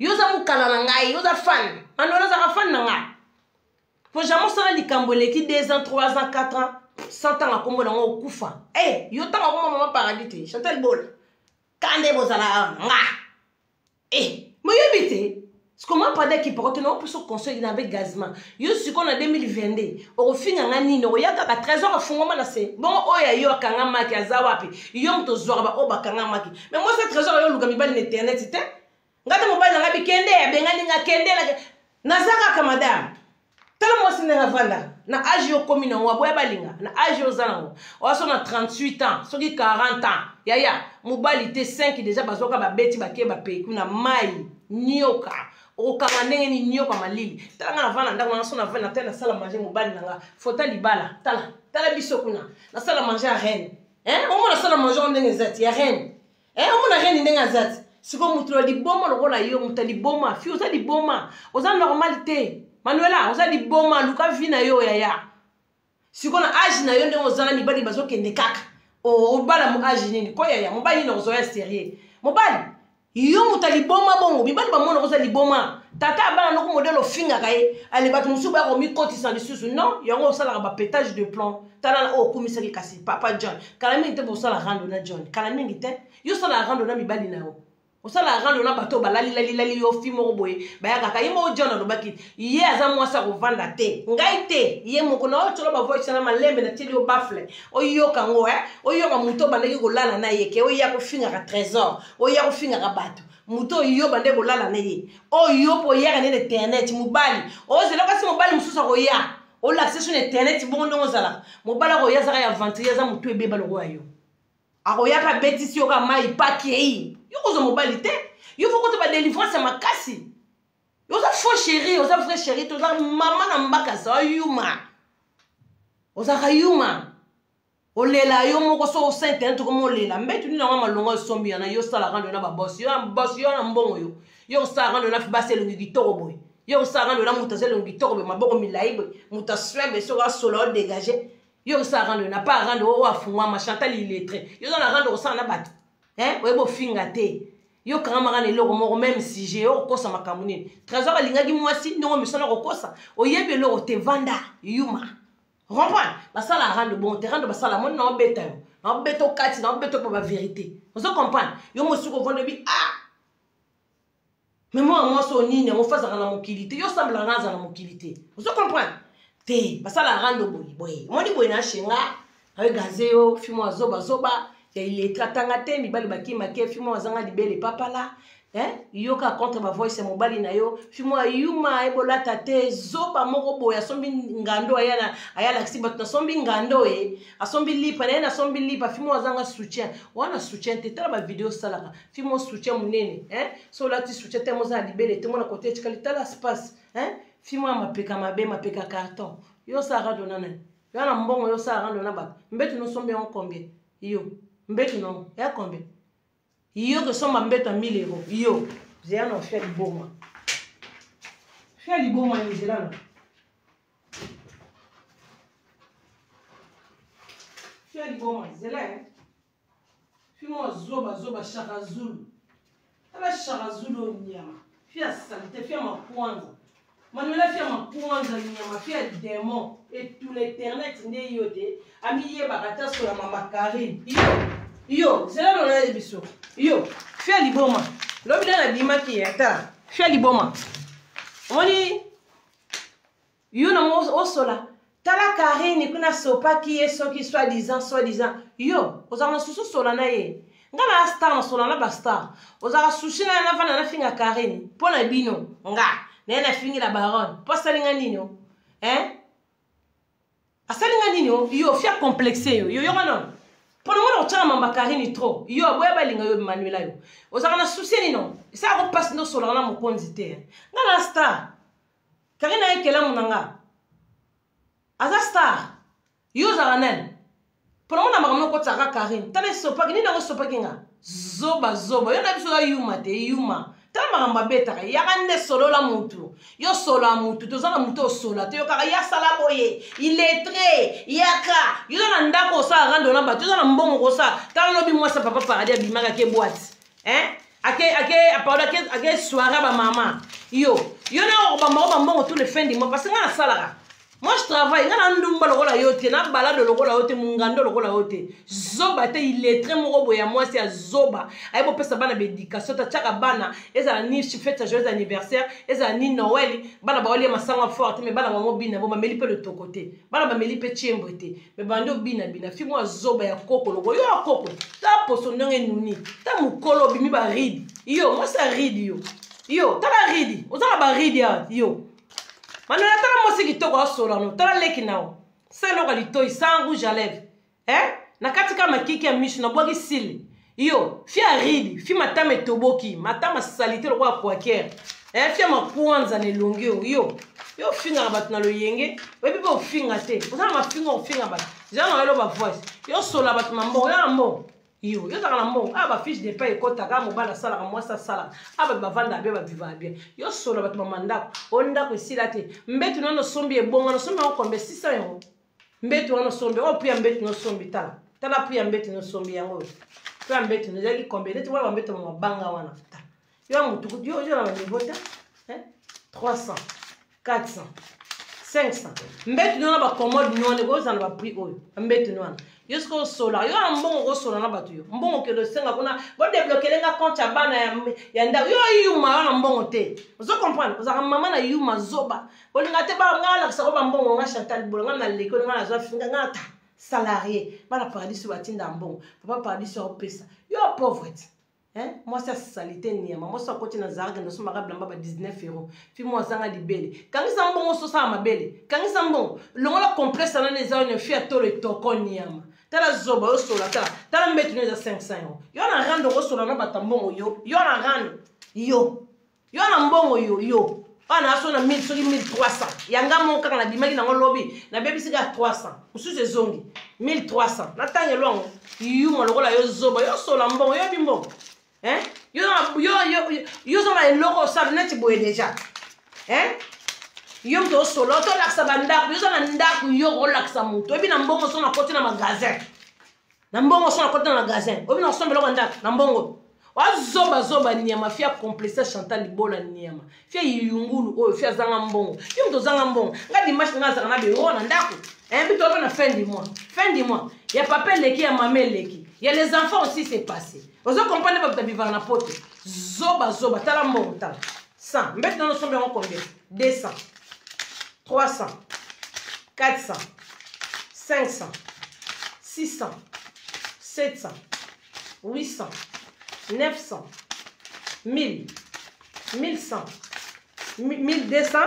Yoza mukala na ngai, yoza fan. Manola za fan na nga. Faut jamais sala likambole ki 2 ans, 3 ans, 4 ans, 100 ans akombo na ngo kufa. Eh, yo tanga ko mama paradis te. Chantal Bola. Kande bozala nga. Eh, mo yebite. Ce comment pas qui porte non pour se conseil avec gazman. Yo siko na 2022. O finga ngani no ya ka trésor afungoma na se. Bon oya yo kanga maki azawapi. Yo mto zwa ba o ba kanga maki. Mais moi ce trésor yo lugami bali internet te. Ngata mobile nga bikende bengani nga kende la nazaka ka madame tala mo singa vanda na âge yo komi na boya balinga na âge yo zanango oso na 38 ans soki 40 ans yaya mobile te 5 déjà bazoka ba beti bake ba pe kuna mai nyoka o kama ndenge ni nyoka malili tala nga vanda ndako na so na vanda tala sala manger mobile nga fota libala tala biso kuna na sala manger à reine o mo na sala manger ndenge zati ya reine o mo na reine ndenge zati. Siko mutlo di boma lokola yo mutali boma fi oza di boma oza normalité Manuela oza di boma luka vina yo yaya siko na âge na yo ndenge ozana mibali bazokende kaka o bala mu âge nini ko yaya mobali na ozoya sérieux mobali yo muta liboma bongo mibali ba mona koza liboma tata bana noko modelo finga kaye ale batu musu ba ko mi kotisa lisusu non yango osala ba pétage de plomb tala o komisa ki kasi papa John kala mingi te bo sala rando na John kala mingi te yo sala rando na mibali na yo osala rando na bato balali yo fimo ko boye bayaka kaye mo John alobaki ye aza mwasa ko vanda te ngai te ye moko na otolo ba voice na malembe na tili o bafle oyo kango oyo ka muto bandeki ko lala na yeke oyo ko finga ka trésor oyo ko finga ka bato muto yo bande ko lala na ye oyo po yaka ne internet mubali ozela kasi mubali mususa ko ya o l'accès sur internet bon ndongo zala mubala ko ya zaka ya vente ya za muto ebeba lo ayo akoya ka betisi yo ka mai pakei yo kozo mobali te yo faut que tu ba délivrance makasi yo za faux chéri yo za vrai chéri to za mama na mbaka sa yuma o za yuma o lela yo moko so sa internet ko mo lela mbetu ni na malongo sombi na yo sala rando na ba boss yo na mbongo yo sala rando na fibase lo ngitoro boy yo sala rando na mutazelo ngitoro be maboko milai boy mutaswebe so ga solo dégager yo sala rando na pas rando o afungwa ma Chantal illettré yo na rando ko sa na bato oyebo finga te yo kanga ne loko moko même si j'ai yo kosa makamuni trésor alingaki mwasi ndongo misona ko kosa oyebe loko te vanda yuma comprendre basala rando bon te rando basala mon na beta yo na beto kati na beto pa vérité on se comprendre yo mosuko vendre bi mais moi so nini on faza na mokilité yo sambla ngaza na mokilité on se comprendre te basala rando boy moni boy na shenga avec gazeo fimo zoba il est tratanga te mibali bakima ke fimo azanga libele papa la yoka contre ma voice mobali na yo fimo yuma ebola tate zoba moko boya sombi ngando ayala kisiba na sombi ngando asombi lipa na sombi lipa fimo azanga soutien wana soutien te tala ba video salaka fimo soutien munene so lati soutien te moza libele te mona côté tikali tala space fimo mapeka mabe mapeka carton yo sara donana yo na mbongo yo sara donana ba mbetu no sombi en combien yo mbetu non ya combien yo que sommes mbetu 1000 euros yo j'ai un fait liboma ni zelana fait liboma zelana fimo zoba sharazulu ala sharazulu nyama fia salite fia makwanza manuela fia makwanza nyama fia démon et tout l'internet ne yote ami ye bakata sur la mama Karine yo c'est là on a des bisous yo fia liboma lobi na bima ki ata fia liboma oni yo na mo osola tala Karine kuna sopa ki est so qui soi-disant yo ozama susu sola na ye ngala star na sola na ba star ozara sushi na vana na finga Karine pona bino nga na fingi la baronne pas salinga nino asalinga nino yo fia complexé yo non pour le moment on tient mamba Karine trop yo boya balinga yo Manuela yo ozara na sushi nino ça ko passe no sola na mo konzité ngala star Karine ayekela munanga aza star yo zara nen pour le moment makamno ko tsaka Karine tala sopa kini na sopa kinga zoba yo na biso yuma te yuma tala makamba beta ya kande solo la mutu yo solo la mutu to zaka mutu solo te yo kaka ya sala boye illettré yaka yo na ndako sa rando na bato yo na mbongo ko sa tala no bi mwasa papa paradis bimaka ke boîte ake soirée ba mama yo na ba mbongo tout le fin du mois parce que na sala moi je travaille ngana ndumba lokola yote na balade lokola yote mungando lokola yote zoba te illettré moko boya moi c'est zoba ayebo pesa bana bédication ta chaka bana eza ni fête joyeux anniversaire eza ni Noël bana ba oli masanga forte mais bana mamo bina bo mameli pe le to côté bana ba meli pe chembo te mais bando bina fi moi zoba ya koko loko yo koko ta poso ndenge nuni ta mukolo bimi ba ridi yo moi c'est ridi yo ta la ridi ozala ba ridi yo Manuela tala mosi kitoko asola no tala leki nao selo kalito sans rouge à lèvres na katika makiki ya mishi na bwaki sili yo fia ridi fi matama toboki matama salite lokwa poaker fia makwanza ne longyo yo finga bat na lo yenge webi bo finga te ozana mafinga ofinga bat jana lo ba voice yo sola bat mambo ya mbo yo zaka mbo ba fiche de paie kota ka mobala sala ka mwasa sala ba vanda be ba viva bien yo solo ba mamanda onda ko silate mbetu no sombi ebonga no sombi ko mbe 600 euro mbetu no sombi o pia mbetu no sombi tala pia mbetu no sombi yango pia mbetu no jaki kombe neti wala mbetu mo banga wana Yo mutu yo na niveau ta. 300, 400, 500. Mbet no na ba commode no ne go za na ba prix oyo. Mbet no na. Yo sko sola, yo na mbongo go sola na batu yo. Mbongo ke do senga kuna bo débloquer lenga compte ya bana ya nda. Yo yuma na mbongo te. Vous comprenez? Vous avez maman na yuma zoba. Bo linga te ba ngala sa ko ba mbongo nga Chantal Bolo nga na leko nga na zo finga nga ta. Salarié, bana paradis sur batinda mbongo. Papa paradis sur pesa. Yo pauvreté. Hein? Moi ça salité niama. Moi ça côté na zarga na suma blamba ba 19 €. Fi moi zanga libele. Kangi sambongo so sa mabele. Kangi sambongo. Longola complexe na les aune fi atole toko niama. Tala zoba o sola tala. Tala mbetu neza 500 €. Yo na rando o sola na batambongo yo. Yo na rando. Yo. Yo na mbongo yo yo. Ana aso na 1000 soki 1300. Yanga mon kaka na dimaki na lobby. Na baby siga 300. Musuze zongi. 1300. Na tanye longo. Yo mo lokola yo zoba yo sola mbongo yo bimbo. Hein? Yo zo na eloko sa net boye déjà. Hein? Yo mto solo to laksa bandaku yo zo na ndaku yo laksa muto. Ebi na mbongo so na côté na magasin. Na mbongo so na côté na magasin. Obi na sombe lo ndaku na mbongo. Wa zoba niama fia complexe Chantal Libola niama. Fia yungulu o fia zanga mbongo. Yo mto zanga mbongo. Nga dimanche nga zanga na biro na ndaku. Hein bito na fin du mois. Fin du mois. Ya papa leki ya mamé leki. Ya les enfants aussi c'est passé. Vous comprenez pas que tu vivre na pote. Zoba tala mbongo tala. 100. Maintenant nous sommes en combien? 200. 300. 400. 500. 600. 700. 800. 900. 1000. 1100. 1200.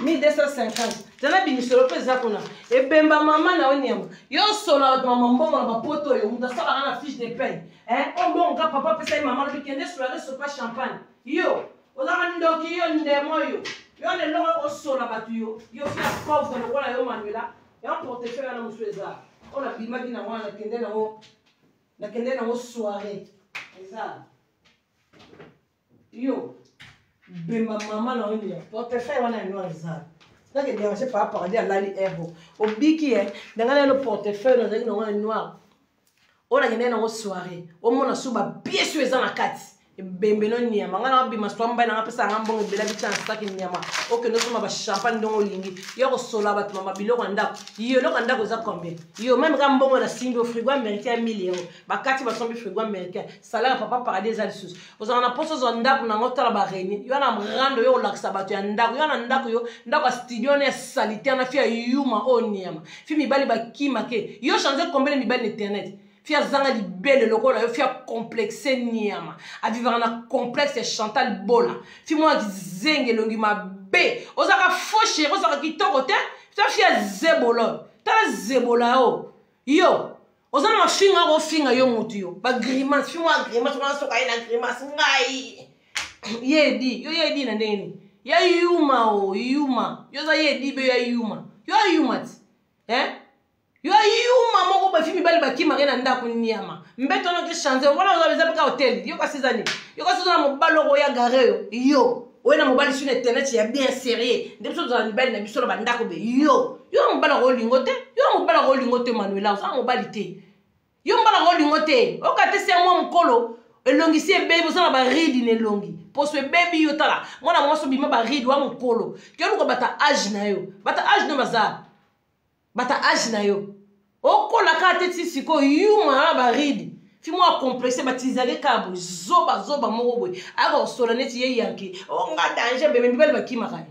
1250. Tana binisolo pesa kuna. E bemba mama na onyama. Yo sola mama mbongo na bapoto yo. Muta sala na fiche de paye. Hein? On bon ka papa pesa maman le weekend soirée so pas champagne. Yo. Oza ndoki yo ndemo yo. Yo ne longa o sola batu yo. Yo fia pauvre na wala yo manuela. Ya portefeuille na musweza. On a bimaki na wana kende na wo. Na kende na wo soirée. Eza. Yo. Bemba mama na onia. Portefeuille wana no eza. Ça que déranger par paradis à l'ali erro. Au biki dans le portefeuille dans un noir. On a gagné dans une soirée. Au moins on a souba bien sûr dans la carte. Bembe non niama. On a bima swamba na ngapesa ngambongo bela bitana staki niama. Ok nous sommes ba champagne dans olingi. Yo sola bat mama biloko ndako. Yo loko ndako za combien? Yo même ngambongo na simbi au frigo américain 1000 €. Ba kati ba sombi frigo américain. Salaire papa paradis za lisusu. Oza na poso zo ndako na ngota la ba reni. Yo na mrando yo laksa batu ya ndako. Yo na ndako yo ndako studio na salitaire na fia yuma o niama. Fi mibali ba kimake. Yo changer combien mibali internet. Fia zanga di belle loko la yo fia complexe niama. A vivre na complexe Chantal Bola. Fi moi zenge longi ma be. Ozaka faux chéri, ozaka kitoko te. Fia zebola. Ta zebola o. Yo. Ozana ma finga go finga yo mutu yo. Ba grimace, fi moi grimace, on so ka ina grimace ngai. Yedi, yo yedi na ndeni. Ya yuma o, yuma. Yo za yedi be ya yuma. Yo yuma. Yo yuma moko ba fimi bali bakima rena ndako niama. Mbeto no ke changer wala za beza ka hotel. Yo ka sizani. Yo ka sizana mobalo go ya gare yo. Yo. Wena mobali sur internet ya bien sérieux. Ndepso za bali na biso ba ndako be. Yo. Yo mobala go lingote. Yo mobala go lingote Manuela. Za mobali te. Yo mobala go lingote. O ka te se mo mkolo. Elongisi baby zo na ba ridi ne longi. Poso baby yo tala. Mwana mwaso bima ba ridi wa mkolo. Kyo ko bata age na yo. Bata age no bazar. Bata age na yo. Oko la ka teti siko yuma na baridi. Fi moi complexe batizage kabo zoba moko boy. Aka sola neti ye yanki. O nga danger bebe mbele bakima kani.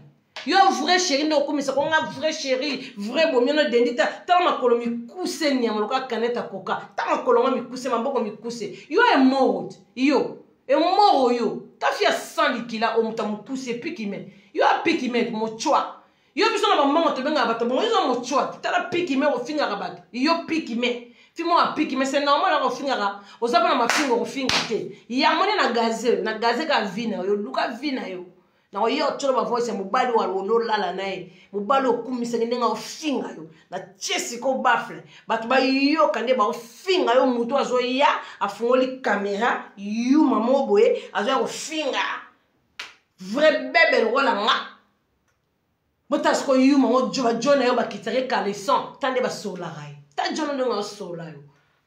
Yo vrai chéri ndo komisa ko nga vrai chéri, vrai bomio no dendita. Tala makolo mi kuse nyama loka kaneta koka. Tala makolo mi kuse maboko mi kuse. Yo e mort. Yo. E mort yo. Ta fia 100 kila o muta mukuse pikime. Yo a pikime mo chwa. Yo biso na maman to benga bato bon yo mo chwa tala piki me o finga rabat yo piki me fi mo a piki me c'est normal na finga ra o zaba na mafinga o finga te ya mone na gaze ka vina yo luka vina yo na yo tolo ba voice mobali wa lo lala nae mobali o kumisa ndenga o finga yo na chesi ko bafle bato ba yo kande ba o finga yo muto azo ya afungoli camera yo mamo boye azo ya o finga vrai bébé wala nga Botas ko yuma ngo joba jona yo bakitare kaleson tande ba sola rai ta jona ndo ngo sola yo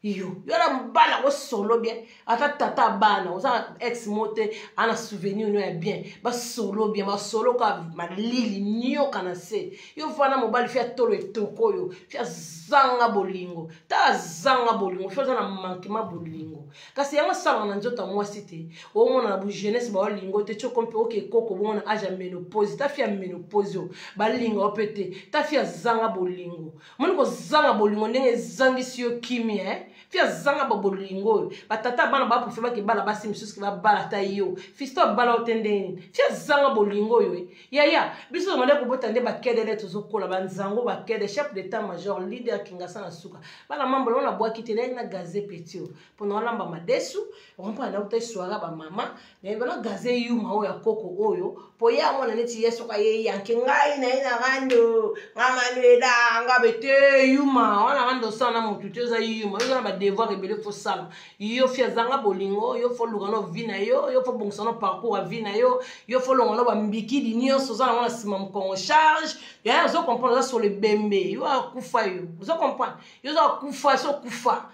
yo na bana ko solo bien ata tata bana oza ex mote ana souvenir no ya bien ba solo bien ba solo ka malili nyo kana se yo fana mobali fia tolo etoko yo fia zanga bolingo ta zanga bolingo fia na manquement bolingo kasi yanga sala na nzota mwasi te o mona na bu jeunesse ba lingo te chokompe oke koko bona age menopause ta fia menopause yo ba lingo opete ta fia zanga bolingo moni ko zanga bolingo ndenge zangisi yo kimia fia zanga bolingo batata bana ba pofe ba ke bala basi misusu ke ba bala ta yo fisto bala otendeni fia zanga bolingo yo ya biso mande ko botande ba kedele tozokola banzango ba kede chef d'état major leader kingasa na suka bana mambo na boa kitele na gaze petio pona lamba madesu rompa na uta soara ba mama ne bana gaze yuma o ya koko oyo po ya mona neti yeso ka ye yanke ngai na ina rando mama neda ngabete yuma ona rando sana mutu za yuma yo na devoir rebelle fo sala yo fia zanga bolingo yo fo lugano vina yo fo bongsono parcours a vina yo fo longano ba mbiki di nyonso za na sima mkongo charge ya zo comprendre ça sur le bembe yo akufa yo zo comprendre yo zo akufa so kufa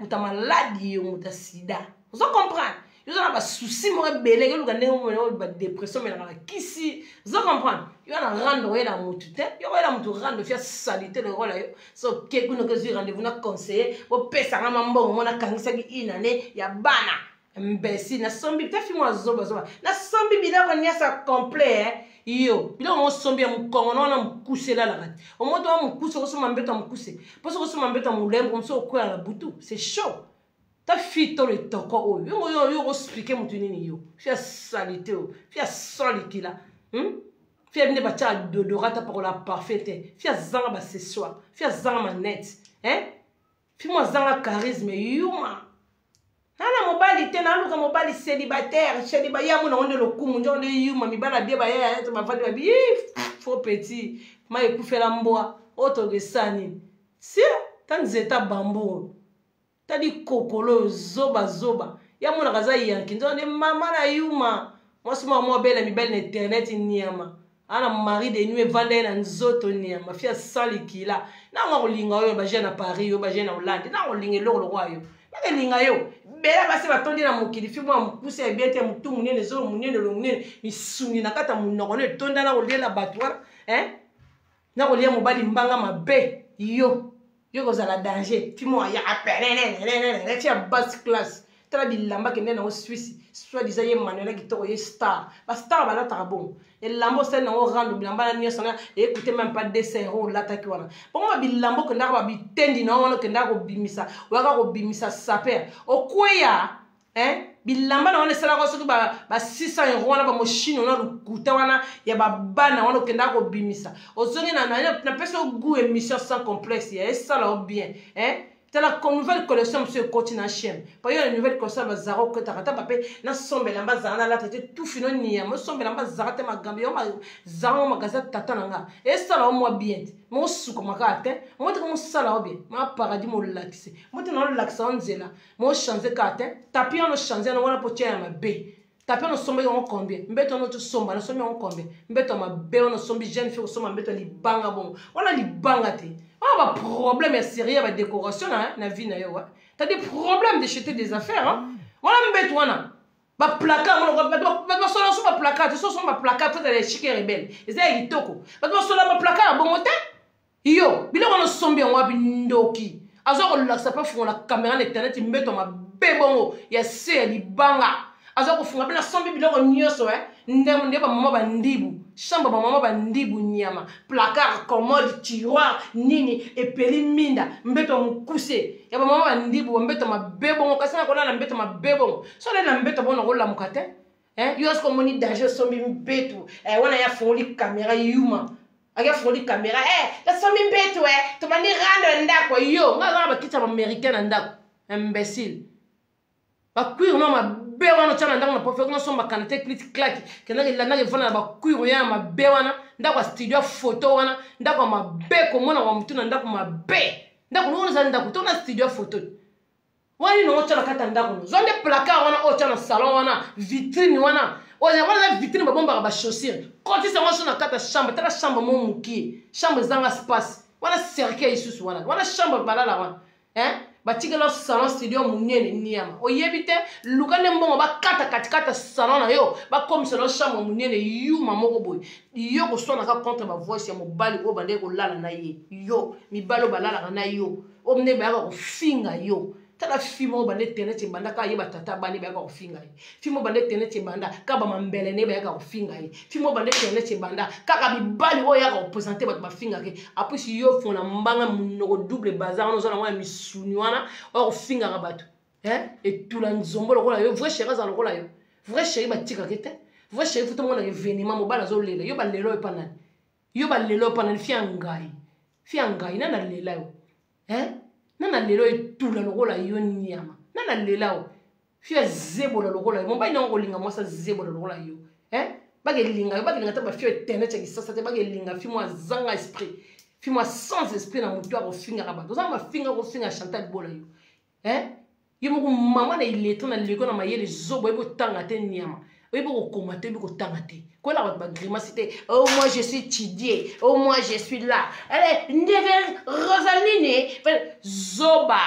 uta maladi yo muta sida zo comprendre yo zo na ba souci mo rebelle yo lugane mo ba dépression mais na kisi zo comprendre yo na rendre yo na mutu te yo na mutu rendre fia salité le rôle yo so ke kuno ke zi rendez-vous na conseiller o pesa nga mambo mo na kangisa ki inane ya bana mbesi na sombi ta fi mo zoba na sombi bila ko nyasa complet yo bila mo sombi am kongo na mkusela la rat o moto am mkuse ko so mambeta mkuse poso ko so mambeta mulembo mso ko na butu c'est chaud ta fi to le toko yo ko expliquer mutu nini yo fia salité o fia solikila fia bine bacha dorata pour la parfaite fia zanga ba ce soir fia zanga manette fi mo zanga charisme yuma nana mobali te na luka mobali célibataire ya mona onde lokumu njonde yuma mibala bie ba ya to bavandi ba bi faux petit ma ekufela mboa otogesani si tanzeta bambo tadi kokolo zoba ya mona kaza yanki njonde mama na yuma mwasuma mo bela mibali na internet niama ana mari de nuit vande na nzoto niama fia salikila na ngolinga yo ba jeune na Paris yo ba jeune na Hollande na ngolinga lo yo ba linga yo bela basi batondi na mokili fi mwa mukuse ya biete mutu munene zo munene lo munene misuni na kata munoko ne tonda na kolela batwa na kolia mobali mbanga mabe yo kozala danger fi mwa ya apelele ya basse classe tala bilamba kende na Suisse soit disant ye manuela kitoko ye star ba star ba la tabon et lambo c'est na rendre bilamba na nyonso na écoutez même pas dessin ro la taki wana bon ma bilambo kenda ba bitendi na wana kenda ko bimisa waka ko bimisa saper okweya bilamba na wana sala ko soki ba 600 € wana ba moshino na lukuta wana ya ba bana wana kenda ko bimisa ozongi na peso goût émission sans complexe ya ça là bien c'est la nouvelle collection monsieur continent chien pas une nouvelle collection ba zaro que takata papé na sombe lamba zana la tete tout fino nia mo sombe lamba zarate magambi yo ma zaro magaza tata nanga et ça là moi bien mo suko makate mo te mo sala bien ma paradis mo laxé mo te no laxé onzela mo changer kate tapi on changer na wana potia ma be tapi on sombe on combien mbeto no to somba na sombe on combien mbeto ma be on sombe jeune fille somba mbeto li banga bon wala li banga te ba problème est sérieux ba décoration na vie na yo t'as des problèmes de jeter des affaires wala mbeto wana ba placard ba solo so ba placard so ba placard peut aller chic rebelle eza itoko ba solo ba placard bon moté yo bila wana sombi ngwa bindoki azo ko laksa pa fon la caméra na internet mbeto ma bebongo ya se li banga azo ko funga bila sombi bila ko nyoso ndem ba mama ba ndibu chambre ba mama ba ndibu nyama placard commode tiroir nini epeli minda mbeto mukuse ya ba mama ba ndibu mbeto mabebo kasi na kona mbeto mabebo so le na mbeto bona ko la mukate yo asko moni danger sombi mbeto wana ya foli caméra yuma aga foli caméra la sombi mbeto to mani rando ndako yo nga ba kitaba américain ndako imbécile ba kuir no ma bewana chana ndako na professeur na somba kanate click clack kena la na vana ba kuir ya ma bewana ndako studio photo wana ndako ma be ko mona wa mutuna ndako ma be ndako no za ndako to na studio photo wani no chana kata ndako no zonde placard wana o chana salon wana vitrine wana wana vitrine ba bomba ba chaussure quand ils sont na kata chambre ta chambre mo muki chambre zanga espace wana cercueil isusu wana chambre balala wana batikela salon studio munene niama oyebite lukane mbongo bakata katikata salon na yo bakomisa lo chambre munene yuma moko boy yo ko sona ka contre ma voice ya mobali o bande ko lala na ye yo mibalo balala na yo omne ba ko finga yo tala fimo bande tenete banda ka yeba tata bani ba ko finga ye fimo bande tenete banda ka ba mambele ne ba ko finga ye fimo bande tenete banda ka bibali o ya ko présenter ba finga ke après si yo fona mbanga mnogo double bazar no zona wa misuni wana o finga ka bato et tout la nzombo lokola yo vrai chéri za lokola yo vrai chéri batika kete vrai chéri futo mona événement mobala zo lela yo ba lelo e panani yo ba lelo panani fiangai nana lela yo nana lelo etula lokola yo nyama nana lela o fia zebo la lokola yo mobali na ngolinga mwasa zebo la lokola yo bagelinga ta ba fia tenete ki sasa te bagelinga fi moi zanga esprit fi moi sans esprit na mutu ko finga ka bato za ma finga ko finga Chantal bola yo yo mo mama na ileto na leko na mayele zobo ebo tanga te nyama ebo ko komate ebo ko tanga te ko la ba grimace te oh moi je suis Tidier oh moi je suis là allez ndeve Rosaline zoba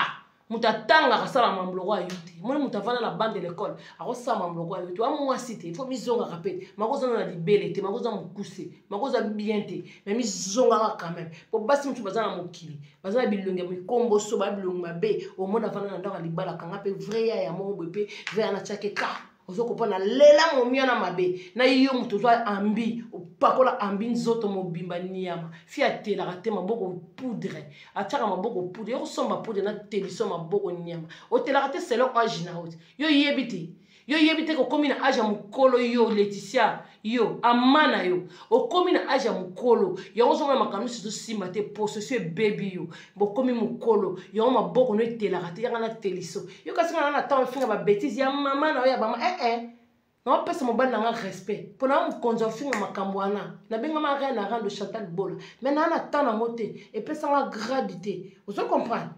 mutatanga kasala mambloko ayuti mona mutavana la bande de l'école akosa mambloko ayuti wa moi cité il faut mizonga kapete makoza na libele te makoza mukuse makoza bien te mais mizonga quand même po basi mutu bazana mokili bazana bilonge mikombo so ba bilonge mabe o mona vana na ndaka libala kanga pe vrai ya mo bepe vrai na chake ka ozo kopana lela momia na mabe na yo mutu zo ambi pakola ambi nzoto mobimba niama fi atela kate maboko poudre ataka maboko poudre yo somba poudre na teliso maboko niama otela kate selon âge na haute yo yebite ko komina âge mukolo yo Laetitia yo amana yo o komina âge mukolo yo ozonga makanu sizo simba te possession baby yo bo komi mukolo yo maboko no etela kate yanga na teliso yo kasinga na tawo finga ba bêtise ya mama na yo ya bama non pesa mobali na nga respect pona mkonzo finga makambo wana na benga ma reine na rando Chantal bola mais na na tana mote et pesa nga gradité vous comprenez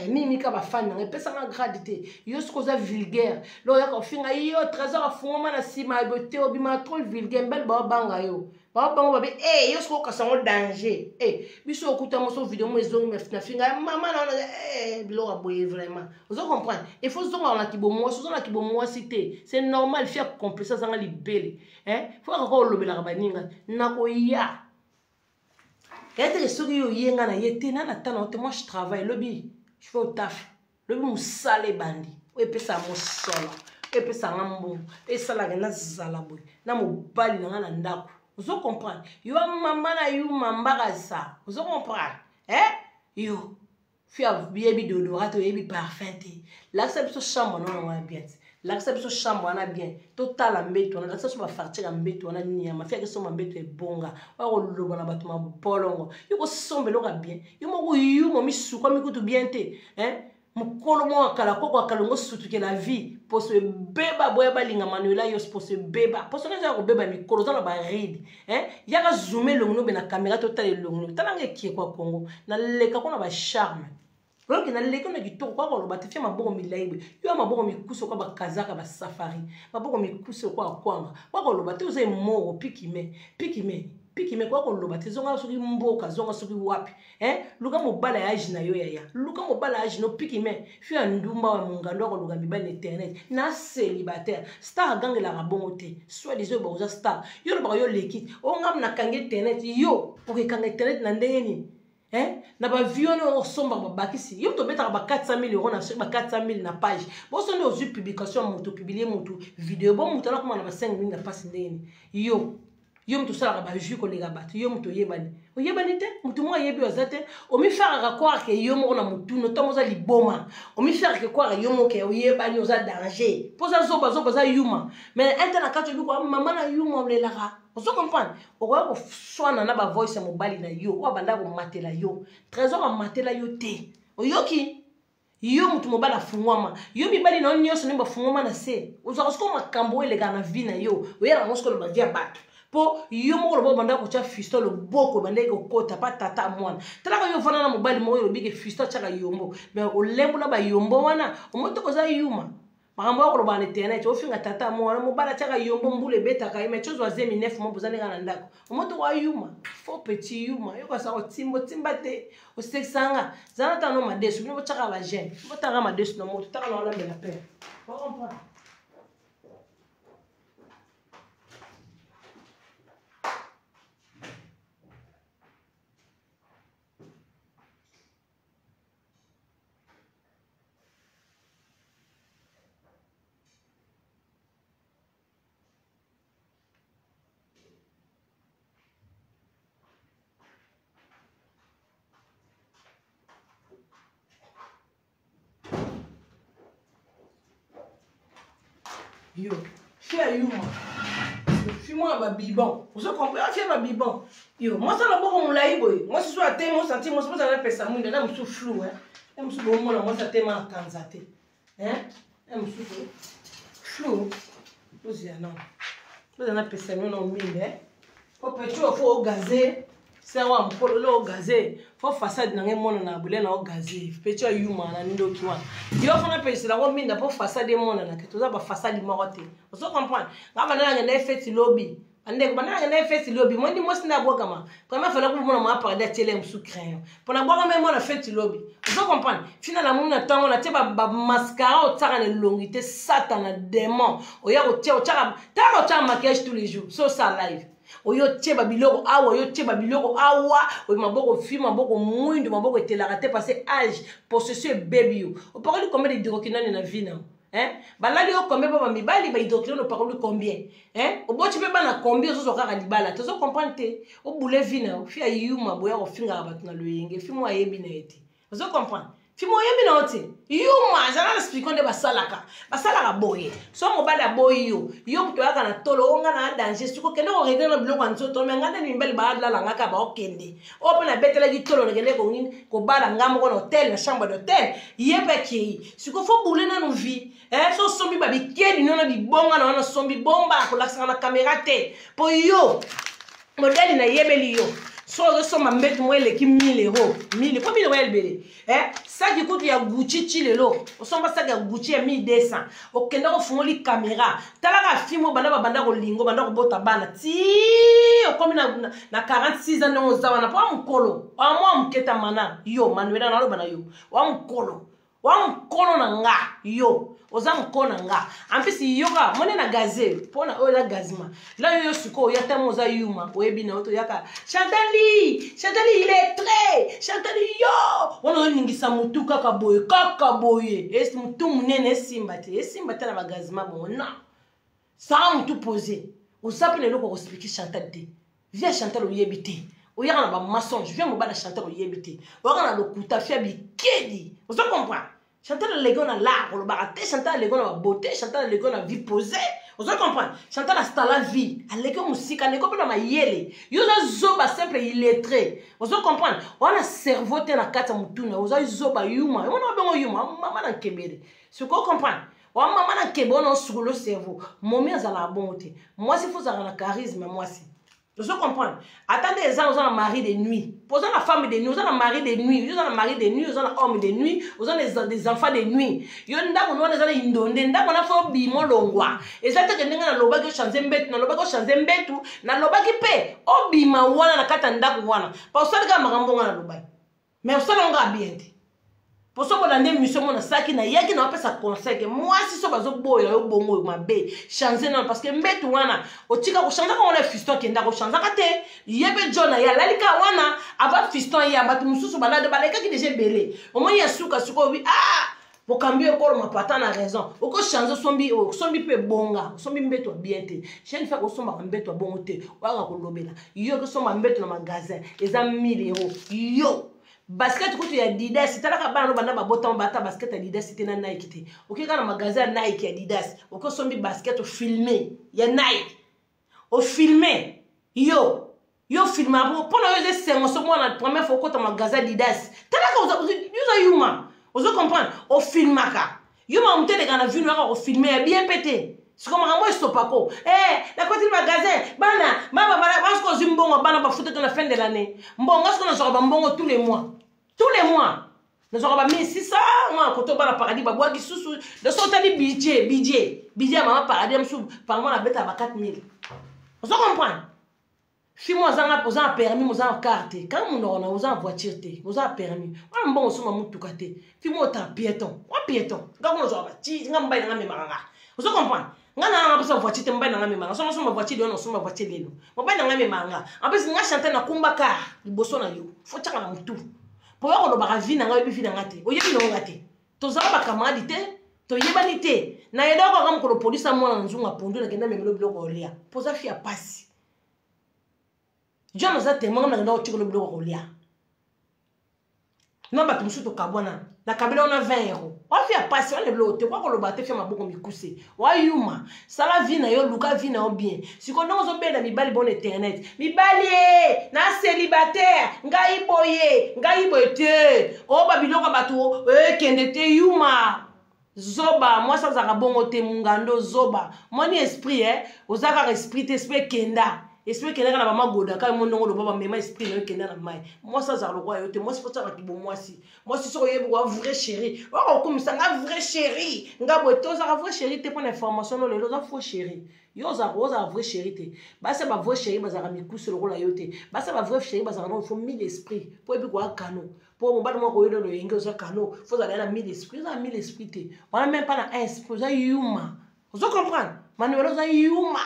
mimi ka ba fan na pesa nga gradité yo skoza vulgaire lo ya ko finga yo trésor afuma na sima beauté obima trop vulgaire bel ba banga yo ba bango babe yo sko ka sango danger biso okuta mo so vidéo mo ezongi na finga mama na bilo ka boye vraiment vous comprenez il faut zonga na kibo mo so na kibo mo cité c'est normal faire complice ça nga libele faut ka lobela ka baninga nako ya être soki yo yenga na yete na na tana moi je travaille lobby je fais au taf lobby musale bandi o epesa mo solo epesa ngambo esala na zala boy na mobali na na ndako vous comprenez yo mama na yo mambaka ça vous comprenez yo fia biebi deodorant yebi parfum te l'accepte chambre non on bien l'accepte chambre on a bien total mbeto on l'accepte ba fartir mbeto on a niama fia que so mbeto e bonga wa ko lobo na batuma bolongo yo ko sombelo ka bien yo mo yo mo misuko mi kutu bien te mukolo mo akala ko akalongo sutu ke la vie pour se beba boya balinga manuela yo pour se beba pour se na ko beba mikolo za na ba ride yaka zoomer longo be na caméra total longo talanga ki kwa Congo na leka ko na ba charme donc na leka na kitoko kwa ko batifia maboko milaibe yo maboko mikuso kwa ba kazaka ba safari maboko mikuso kwa kwanga kwa ko lobate uze moro pikime kwa ko lobate zonga soki mboka zonga soki wapi luka mobala ya age na yo ya luka mobala age no pikime fi andumba wa mungando ko luka mibali internet na célibataire star gangela rabongo te soit des ba uza star yo ba yo leki o ngam na kange internet yo pour que kange internet na ndeni na ba violon o somba ba bakisi yo to beta ba 400 000 € na sur ba 400 000 na page bo so ndo zu publication moto publier moto vidéo bo moto na ko na ba 5 000 na passe ndeni yo mtu sala ba ju ko lega bat yo mtu yebani o yebani te mtu mo yebi ozate o mi fara kwa ke yo mo na mtu no to mo za liboma o mi fara ke kwa yo mo ke o yebani o za danger poza zoba za yuma mais internet ka to bi ko mama na yuma le la vous comprenez o ko swana na ba voice mobile na yo o banda ko matela yo trésor a matela yo te o yoki yo mutu mobala fungwama yo mibali na nyonso ne ba fungwama na se uza ko makambo ele kana vie na yo o yela ngo skolo ba via bato po yo mo lo banda ko cha fisto lo boko banda ko kota pa tata mwana tala yo fana na mobali mo yo bige fisto chaka yombo mais o lembo na ba yombo wana o moto ko za yuma makambo akoloba na internet ofinga tata mwana mobala tiaka yombo mbula ebetaka ye mais chose azemi 9 mois bozaleka na ndako omoto wa yuma faux petit yuma yokosa otimba te osekisanga zana tano madesu bino botiaka bagene botanga madesu na moto taka na olambela pere okomprendre. Yo, fais yuma. Fais-moi ma bibon. Vous comprenez? Fais ma bibon. Yo, moi ça la boire mon laïboy. Moi ce soit thé, moi senti, moi c'est pas ça pèse ça mouille, là me sou flou hein. Là me sou bon moi ça thé ma kanzate. Hein? Là me sou flou. Vous y non. Vous en pèse ça non mine hein. Faut petit faut gazer. C'est wa mpolo lo gazer. Faut façade na ngemo na bule na gazer. Petit yuma na ndo kiwa. Yo fona pèse la mine na pour façade mona na que toza ba façade morote. Vous comprenez? Ngaba na ngene fait lobby. Ande ko bana ngene fait lobby. Moi ndi mo sinda boka ma. Comment fallait que mo na parler de télé sous crayon. Pour na boka même na fait lobby. Vous comprenez? Finalement mon temps on a teba mascara o tsaka na longité satan démon. Oya o tia o tsaka ta o tsaka maquillage tous les jours. So ça live. Oyo teba biloko awa oyo teba biloko awa oyo maboko film maboko mwindo maboko etelaka te passer âge possession baby yo. O parole combien de hydroquinone na vie na hein balali o combien ba mibali ba hydroquinone o parole combien hein o boti pe bana combien zo kaka libala to zo comprendre te o boule vie na fi ayuma boya ko finga batuna loyenge fi mo ayebi na ete zo comprendre Fimo yemi na oti. Yuma jana expliquons de basalaka. Basalaka boye. So mobala boye yo. Yo mto yaka na tolo onga na danger. Suko kende ko régler na biloko nzoto me ngana ni mbeli ba la ngaka ba okende. Opo na betela gi tolo ngene ko ngini ko bala ngamo ko hotel na chambre d'hôtel. Yebe ki. Suko fo boule na no vie. So sombi ba bi kedi no na bi bonga na sombi bomba ko laksa na caméra te. Po yo modeli na yebeli yo. So ma mbet mo ele ki 1000 euros 1000 ko 1000 euros elbele ça qui coûte ya Gucci chilelo o somba ça ya Gucci ya 1200 o kenda ko fungoli caméra talaka film banda ko lingo banda ko bota bana ti o komi na 46 ans no zawa na pa mkolo wa mo mketa mana yo manuela na lo bana yo wa mkolo na nga yo oza mkona nga ampisi yoka mone na gaze pona ola gazima la yo suko ya tamo za yuma oyebi na oto yaka Chantali il est très Chantali yo wono ningisa mutu kaka boye esi mutu munene simba te na bagazima bona sa mutu poser osapene loko ko expliquer Chantal te via Chantal oyebi te oyaka na ba mensonge via mobala Chantal oyebi te oyaka na lokuta fia bikedi ozo comprendre Chantal Legon a l'art, le baraté, Chantal Legon a la beauté, Chantal Legon a la vie posée. Vous comprenez? Chantal a sta la vie. Elle est comme musique, elle est comme la maïele. Yo na zoba simple illettré. Vous comprenez? On a cerveau te na kata mutuna. Vous avez zoba yuma. On a bon yuma. Maman na kebere. Ce qu'on comprend. On maman na kebere on sur le cerveau. Momi a la bonté. Moi si faut avoir un charisme moi si. Vous comprenez? Attendez les gens, vous avez un mari de nuit. Vous avez la femme de nuit, vous avez un mari de nuit, vous avez un mari de nuit, vous avez un homme de nuit, vous avez des enfants de nuit. Vous avez des indondés, vous avez un faux bimo longwa. Et ça, c'est que vous avez loba qui change mbet, na loba qui change mbetu, na loba qui paie. O bima wana na katanda wana. Parce que vous avez un marambo na loba. Mais vous avez un bien. Pour ça, vous avez un mission na saki na yaki na pesa conseil que moi si so bazo boya yo bongo mabe changer non parce que mbetu wana otika ko changer ko na fiston kenda ko changer kate yebe jona ya lalika wana aba fiston ya batu mususu balade baleka ki déjà belé au moins ya suka wi pour cambier ko mapata na raison oko changer sombi pe bonga sombi mbetu bien te chaîne fait ko somba mbetu bongo te waka ko lobela yo ko somba mbetu na magasin eza 1000 euros yo basket kutu ya Adidas talaka bana no banda babota mbata basket ya Adidas c'était na Nike te okika na magasin Nike ya Adidas oko sombi basket o filmer ya Nike o filmer yo filmer bon pona yo ze sengo so mona première fois ko ta magasin Adidas talaka uza yuma ozo comprendre o filmaka yuma mutele kana vinu aka o filmer bien pété. C'est comme un mot stopako. La côté du magasin, bana, parce qu'on zimbongo bana ba foutre à la fin de l'année. Mbongo, est-ce qu'on a sorti mbongo tous les mois? Tous les mois. Nous avons mis 600 quand on va à paradis, bah, bois qui sous, de sortir budget, maman paradis, par mois la bête à 4000. Vous comprenez? Si moi, vous avez permis, vous avez carte, quand vous avez voiture, vous avez permis, vous avez bon, vous avez tout caté. Si moi, vous avez piéton, quand vous avez bâti, vous avez un maranga. Vous comprenez? Vous avez une voiture, vous avez un maranga. Vous avez une voiture, vous avez une voiture. Vous avez un maranga. En plus, vous avez chanté dans Kumbaka, le bosson à you. Faut que vous ayez tout. Pour vous, vous avez vie, vous avez vie, vous avez vie. Vous avez vie. Vous avez une camarade, vous avez vie. Na yedo ko kam ko lo police amwa nzunga pondu na kenda memelo bloko olia poza fi ya pasi John za temo na kenda otiko lo bloko olia no ba tumsu to kabona na kabila ona 20 euros wa fi ya pasi on le bloko te ko lo ba te fi maboko mikuse wa yuma sala vie na yo luka vie na yo bien siko ndongo zo bela mibali bon internet mibali na célibataire ngai boye te o ba biloko batu kende te yuma Zoba, moi ça zaka bongo te mungando zoba. Moi ni esprit ozaka esprit kenda. Esprit kenda na mama goda ka mo ndongo lo baba mema esprit no kenda na mai. Moi ça zaka lo kwa yote, moi c'est pas ça ki bo moi si. Moi si so yebo wa vrai chéri. Wa ko komisa nga vrai chéri. Nga boto zaka vrai chéri te pour information no lelo za faux chéri. Yo za vrai chéri te. Ba c'est ba vrai chéri ba zaka mikusu lo la yote. Ba c'est ba vrai chéri ba zaka no faut 1000 esprit. Pour ebi kwa kano. Pour mon bal moi ko yelo yenge za kano. Faut aller na 1000 esprit, za 1000 esprit te. On même pas na un esprit, za yuma. Vous comprenez? Manuel za yuma.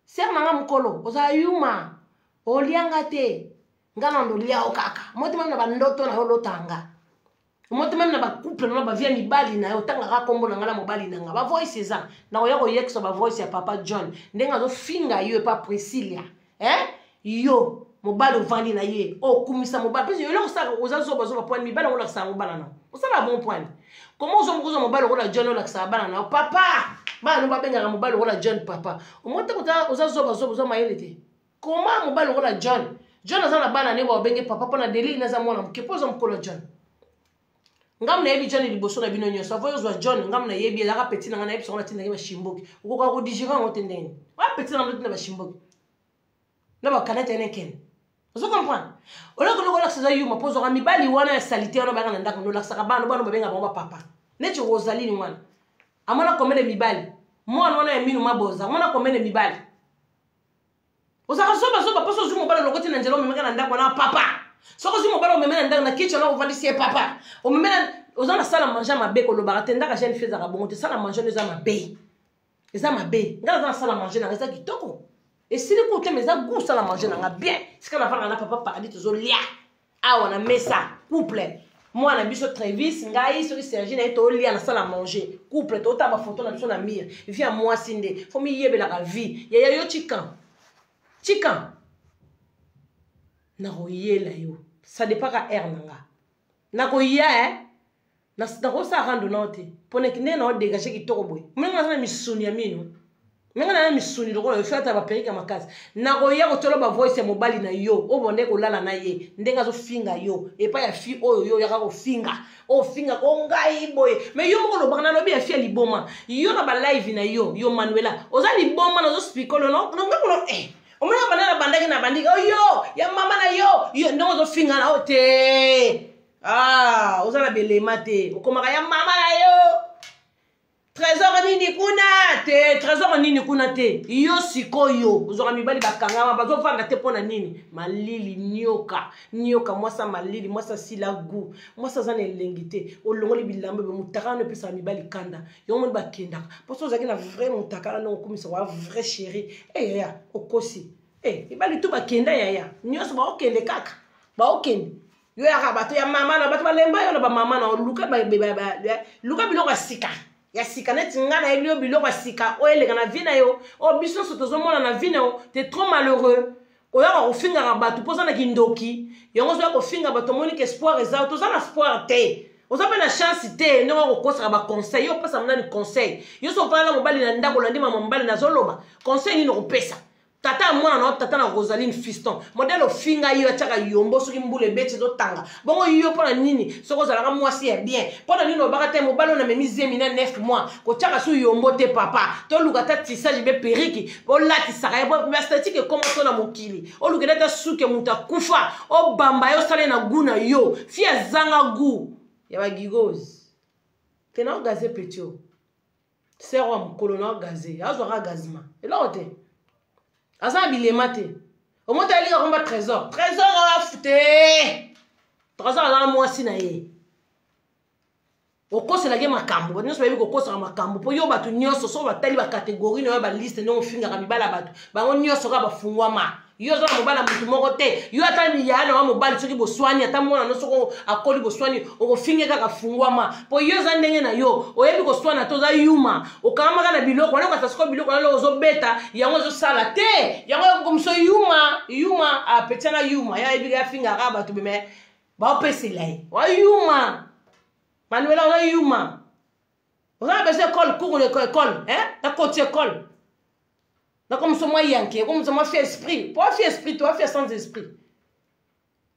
Ser nanga mukolo, oza yuma. Olianga te. Ngana ndo lia okaka. Moti même na bandoto na olotanga. Moti même na ba couple na ba via mibali na yo tanga ka kombo na ngala mobali na nga. Ba voice eza. Na oya ko yekso ba voice ya papa John. Ndenga zo finga yo pa Priscilla. Yo mobali ovandi na ye. O kumisa mobali. Parce que yo sa oza zoba point mibali o la sa mobali na. O sa la bon point. Comment zo mobali o la John o la sa bana na. Papa ba no ba benga mobile ko la John papa o monte ko ta oza zoba mayele te comment mobile ko la John azana bana ne ba benge papa pona deli na za mwana ke poza mkola John ngam na yebi John liboso na bino nyoso voyo zo John ngam na yebi la petit na ngana yebi so na tinda ba shimboki ko ko digera ngote ndeni wa petit na ndina ba shimboki na ba kanete neken ozo comprendre o lo ko la sa yuma pozo ga mibali wana ya salite ona ba ngana ndaka no la saka bana ba benga ba papa ne ti Rosaline wana amona komene mibali mwana wana ya minu maboza mwana komene mibali osaka soba poso zumo bala lokoti na njelo memeka na ndako na papa soko zumo bala memena ndako na kitchen na ovandisi e papa o memena ozana sala manger mabe ko lo barate ndaka jeune fille za bongo te sala manger eza mabe ngala za sala manger na eza kitoko et si le côté mais za goût sala manger na bien sika na fanga na papa paradis tozo lia awa na mesa couple moi na biso Travis ngai so Serge na to lia na sala manger couple to ta ba photo na biso na mire via moi sinde faut mi yebela ka vie ya yo chikan na royela yo ça dépend ka air nanga na ko ya na ko sa rando note pone kine na o dégager ki toko boy menga na misuni ya mino menga na misuni lokolo yo fata ba perika makasi na ko ya ko tolo ba voice ya mobali na yo o bonde ko lala na ye ndenga zo finga yo e pa ya fi oyo yo ya ka ko finga o finga ko ngai boy mais yo mo lo bana no bi ya fi liboma yo na ba live na yo Manuela oza liboma na zo speak lo no ngakolo omona banana bandaki na bandiki yo ya mama na yo ndongo zo finga na ote oza na belema te okomaka ya mama na yo trésor nini kuna te yo sikoyo ozoka mibali bakangama bazofanda te pona nini malili nyoka mwasa malili mwasa sila gu mwasa zana elengi te olongoli bilambe be mutaka no pesa mibali kanda yo moni bakendaka poso zaki na vrai mutaka na okomisa wa vrai chéri ya okosi ibali tu bakenda ya nyoso ba okende kaka ba okende yo ya bato ya mama na bato balemba yo na ba mama na luka luka biloko sika ya sika neti ngana elio biloko sika o elega na vie na yo o biso so tozomona na vie na yo t'es trop malheureux o ya ko finga bato poza na kindoki yongo so ya ko finga bato moni ke espoir eza toza na espoir te oza pe na chance te ndongo ko kosa ba conseil yo pesa mna ni conseil yo so pala mobali na ndako landi mama mobali na zoloba conseil ni no pesa tata mwana na tata na Rosaline fiston modelo finga yo ataka yombo soki mbule beti zo tanga bongo yo pona nini soko zalaka mwasi ya bien pona nini obaka te mobalo na memize mina 9 mois ko taka su yombo te papa to luka ta tissage be periki po lati saka bo mastatike comment to na mokili o luka ta suke muta kufa o bamba yo sale na guna yo fia zanga gu ya ba gigose ke na gazé petio sero am colonel gazé azora gazma elote asa bilema te au moins ali ka komba trésor a fute trésor la mwasi na ye okoselaki makambo nyonso bayebi kokosaka makambo mpo yo bato nyonso so batali bakategori na yo baliste ndenge ofingaka mibala bato bango nyonso kaka bafungwama yo oza na mobala motu moko te yo ata ya na wa mobali soki boswani ata mwana no soko akoli boswani okofinge kaka fungwama mpo yo oza ndenge na yo oyebi koswana te oza yuma okamamaka na biloko wana okata soko biloko wana ozobeta yango ezosala te yango ekomiso yuma apeti na yuma ya yebi afingaka bato beme baopesela ye wa yuma Manuela, on a humain. On a besoin d'école, cours de l'école, hein? La côte école. Là, comme ça, moi, Yankee, comme ça, moi, fait esprit. Pourquoi faire esprit, toi, faire sans esprit?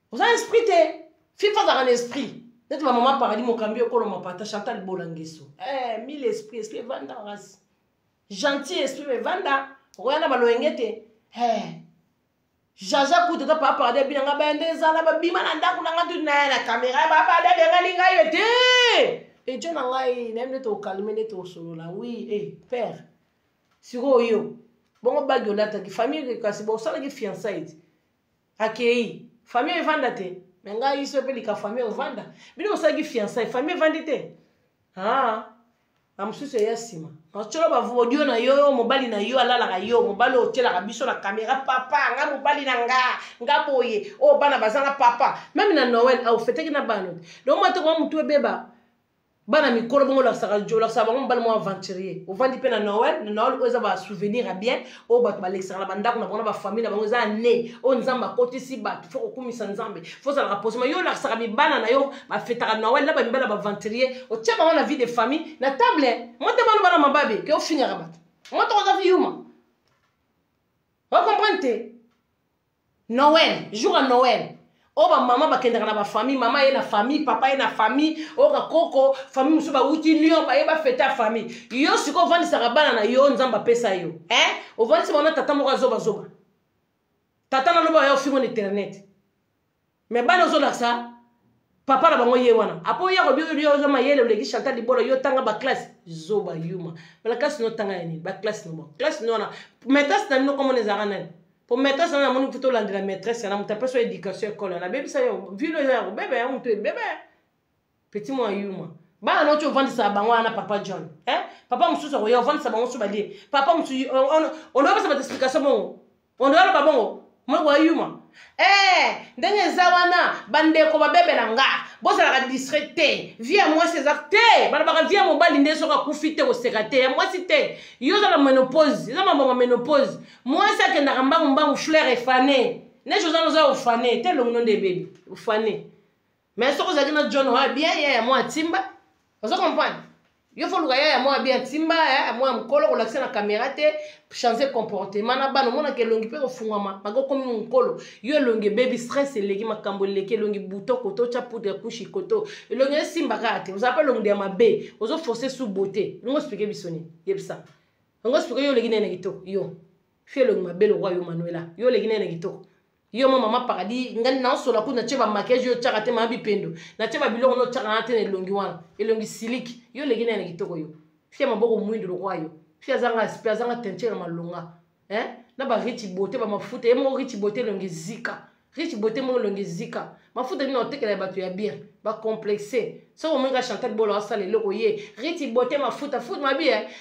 Vous avez esprit, t'es. Fais pas un esprit. Dès que ma maman parlait, mon cambio, quand on m'a parlé, Chantal Bolanguesso. Eh, mille esprits, esprit, vanda, race. Gentil esprit, mais vanda. Regarde, ma loengete. Eh. Jaja kuta ta papa de bien nga bende zala ba bima na ndaku na ngatu na la caméra papa de bien nga linga yete et Dieu na ngai n'aime to calmer ne to solo la oui père siro yo bongo bagyo lata ki famille ka si bo sala ki fiançailles akei famille vanda te mais nga iso pe lika famille vanda bino sala ki fiançailles famille vandite amususu ya sima acholo ba vodio na yo mobali na yo alala yo mobali otela ka biso na caméra papa nga mobali na nga boye o bana bazanga papa même na Noël au fete ki na bano donc moi to ko mutu beba bana mikolo bongo la saka jola sa bango mobali mo aventurier o vandi pe na Noël oza ba souvenir bien o ba ba lexer la banda kuna bona ba famille na bango za ne o nzamba kotisi ba fo ko kumisa nzambe fo za la posema yo la saka mi bana na yo ba feta na Noël la ba mbela ba aventurier o tia bango na vie de famille na table moi te bana mababe ke o finira bat moi to za fi yuma o comprendre Noël jour à Noël oh ba maman ba kendaka na ba famille maman ye na famille papa ye na famille o ka koko famille musu ba uti lion ba ye ba fêter famille yo siko vandi saka bana na yo nzamba pesa yo o vandi sima na tata moko zoba tata na loba yo fingo internet mais bana zo laksa papa na bango ye wana apo ya ko bio zo mayele le ki Chantal Libolo yo tanga ba classe zoba yuma bala classe no tanga ni ba classe no classe no na maîtresse na no comme les arana pour maîtresse na moni plutôt la de la maîtresse na mutape so éducation école na bébé ça yo vilo ya bébé ya mutu bébé petit moi yuma ba no tu vendre ça bango na papa John papa mususu ko yo vendre ça bango so bali papa mususu on doit pas explication bon on doit pas bon moi wa yuma ndenge zawana bandeko ba bébé na nga bosala ka distraité via moi ces actes bana ba via mobali ndeso ka kufite ko sekate moi cité yo za la ménopause za mama ménopause moi ça que na mbangu fleur efané ne chose nous a ofané tel le nom de bébé ofané mais ce que ça na John wa bien ya moi timba vous comprenez yo faut luka ya moi bien timba ya moi mkolo ko lakisa na caméra te changer comportement na bana mona ke longi pe ko fungama mako komi mkolo yo longi baby stress eleki makambo leki longi buto koto cha poudre kushi koto longi simba kate vous appelle longi de mabe ozo forcer sous beauté ngo expliquer bisoni yebisa ngo expliquer yo leki nene kito yo fie longi mabe lo roi yo Manuela yo leki nene kito yo mama paradis ngani na sola ku na cheba maquillage yo chaka te mabi pendo na cheba biloko no chaka na te ne longi wana elongi siliki yo legi na kitoko yo fia maboko mwindu lo kwayo fia zanga teinture malonga na ba richi beauté ba mafuta emo richi beauté longi zika richi beauté mo longi zika mafuta ni no tekela bato ya bien ba complexé so o menga Chantal Bolo asale loko ye richi beauté mafuta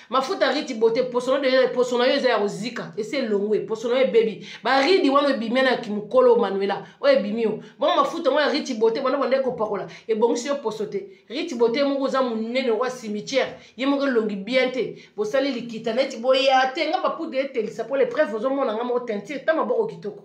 mafuta richi beauté posono yo za ya zika ese longwe posono yo baby ba ridi wana bimena kimukolo Manuela o ebimio bon mafuta mo richi beauté bana bande ko pakola e bongisi yo posote richi beauté mo za munene wa cimetière ye mo longi bien te bo sali likita neti boya te nga ba poudre etelisa pour les preuves zo mona nga mo teinture ta maboko kitoko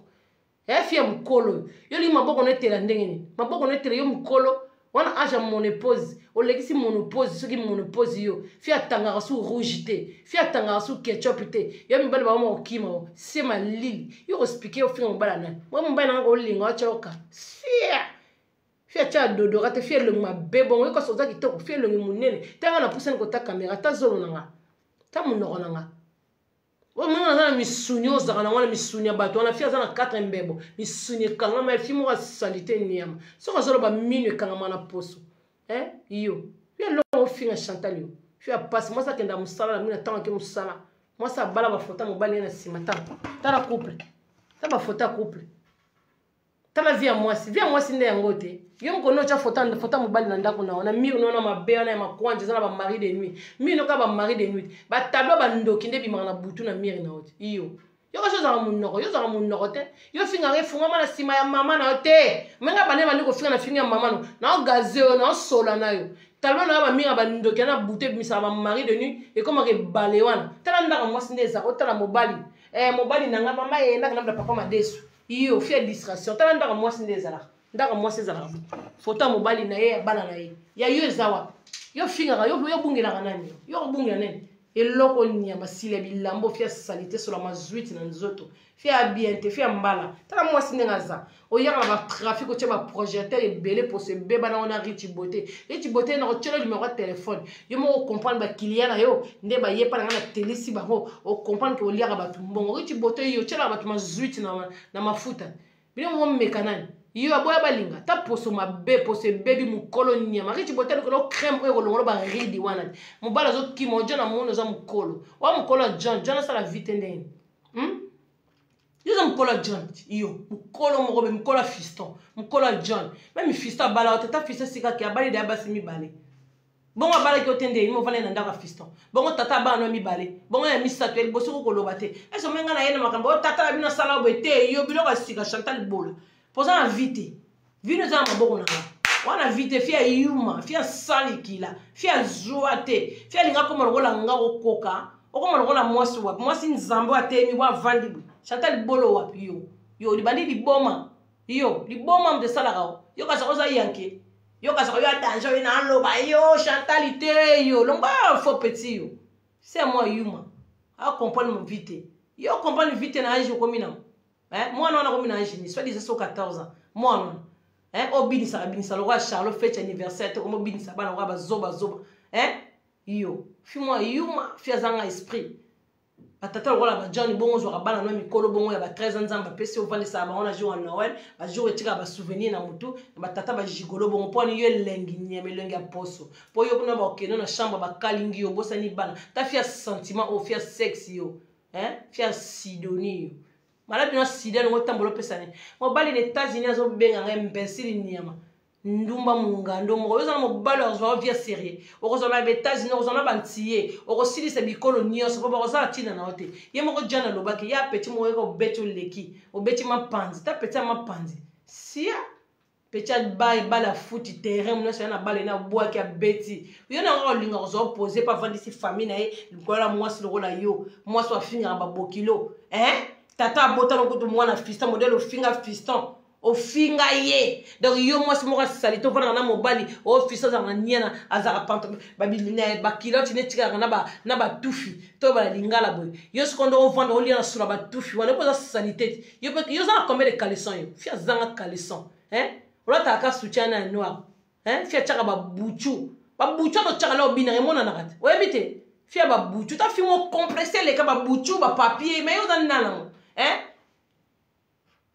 fia mukolo yo li maboko netela ndenge ni maboko netela yo mukolo wana aja monopause o legisi monopause soki monopause yo fia tanga su rouge te fia tanga su ketchup te yo mi bale ba mo kima c'est ma lili yo expliquer au fin mbala na moi mbala na ko linga choka fia cha dodo rate fia le mabe bon yo ko soza kitoko fia le munene tanga na pousse ko ta caméra ta zolo nanga ta munoko nanga mwana na misunyo zakana wana misunya bato wana fia zana 4 mbebo misunye kanga ma fimo ka salite niyama soko zolo ba minwe kanga mana poso hein yo ya longo finga Chantal yo fi a passe moi ça kenda musala na mina tanga ke musala moi ça bala ba photo mobali na sima ta couple ta ba photo couple ta la vie à moi si nde yango te yo mkono cha photo mobali na ndako na ona mire no na mabe na makwanje za na ba mari de nuit mire no ka ba mari de nuit ba tableau ba ndoki nde bi na butu na mire na ote yo chose za munoko yo za munoko te yo finga refunga na sima ya mama na te menga bane bani ko finga na finga ya mama no na gazeo na sola na yo tableau na ba mire ba ndoki na butu bisa ba mari de nuit et comme ke balewana tala ndaka mwasi nde za ko tala mobali mobali na nga mama yenda kana papa madesu iyo fia distraction tala ndaka mwasi nde za ndaka mwasi za photo mobali na ye bana na ye ya yo zawa yo finga yo bungela kanani yo bungela nene eloko nyama sile bilambo fia salité sur la mazuite na nzoto fia bien te fia mbala tala mwasi nde ngaza oyaka ba trafic o tsheba projecteur ebele pour se beba na ona Rich Beauté na ko tshela numéro de téléphone yo mo comprendre ba client na yo nde ba yepa na télé si bango o comprendre que o liaka ba tumbongo Rich Beauté yo tshela ba mazuite na mafuta bino mo mekanani yo aboya balinga ta poso mabe poso baby mukolo nyama Rich Beauté ko crème ko longolo ba ridi wana mobala zo kimo jona mono za mukolo wa mukolo John sala vite ndeni yo mukolo John yo mukolo mo be mukolo fiston mukolo John même fiston bala ta fiston sika ki abali da basi mi bale bongo abala ki otende mo vale na ndaka fiston bongo tata ba no mi bale bongo ya misato el boso ko loba te eso menga na yena makambo tata bino sala obete yo bilo ka sika Chantal Bola posa na vite vino za maboko na wana vite fia yuma fia sali kila fia zoate fia linga ko malola nga okoka okoma lokola mwasi wapi mwasi nzambo atemi wa vandi Chantal Bolo wapi yo libandi liboma yo liboma mtesala kao yo kasa koza yanke yo kasa ko ya danger yo na loba yo Chantal te yo lomba faux petit yo c'est moi yuma a comprendre vite yo comprendre vite na age komina moi non na komina age ni soit 14 ans moi non obinisa le roi Charles fête anniversaire te comme obinisa bana roi zoba yo fi moi yuma fi azanga esprit batata rola ba John bongo zo bana no mikolo bongo ya ba 13 ans nzamba pesi ovali sa ba ona jour en Noël ba jour etika ba souvenir na mutu batata ba jigolo bongo poni yo lengi nyame lengi ya poso po yo kuna ba okeno na chambre ba kalingi yo bosani bana ta fi sentiment o fi sexe yo fi sidonie yo malade no sidane ngo tambolo pesane mo bali les États-Unis azo benga nga imbécile nyama ndumba mungando mo yo mo balo zo via sérieux o ko zo na États-Unis o zo na bantiye o ko sili se bikolo nyonso ko ba ko za tina na hote ye mo ko jana lobaki ya petit mo ko betu leki o beti mapanzi ta petit mapanzi sia petit bala futi terrain mo na bala na boa ki a beti yo na ngo linga zo poser pas vendre si famille na ye likola mwasi lokola yo mwasi wa finga ba bokilo tata bota lokutu mwana fiston modèle o finga fiston o finga ye donc yo mwasi moko sali to vana na mobali o fiston za nyana azaka panto babiline bakilo tine tika na ba tufi to ba lingala boy yo sekondo o vendre o lia sur ba tufi wana poza sanité yo za combien de caleçon yo fia zanga caleçon ola ta ka soutien na noir fia chaka ba buchu no chaka la obina remona na kat o ebite fia ba buchu ta fi mo compresser les ka ba buchu ba papier mais yo za nana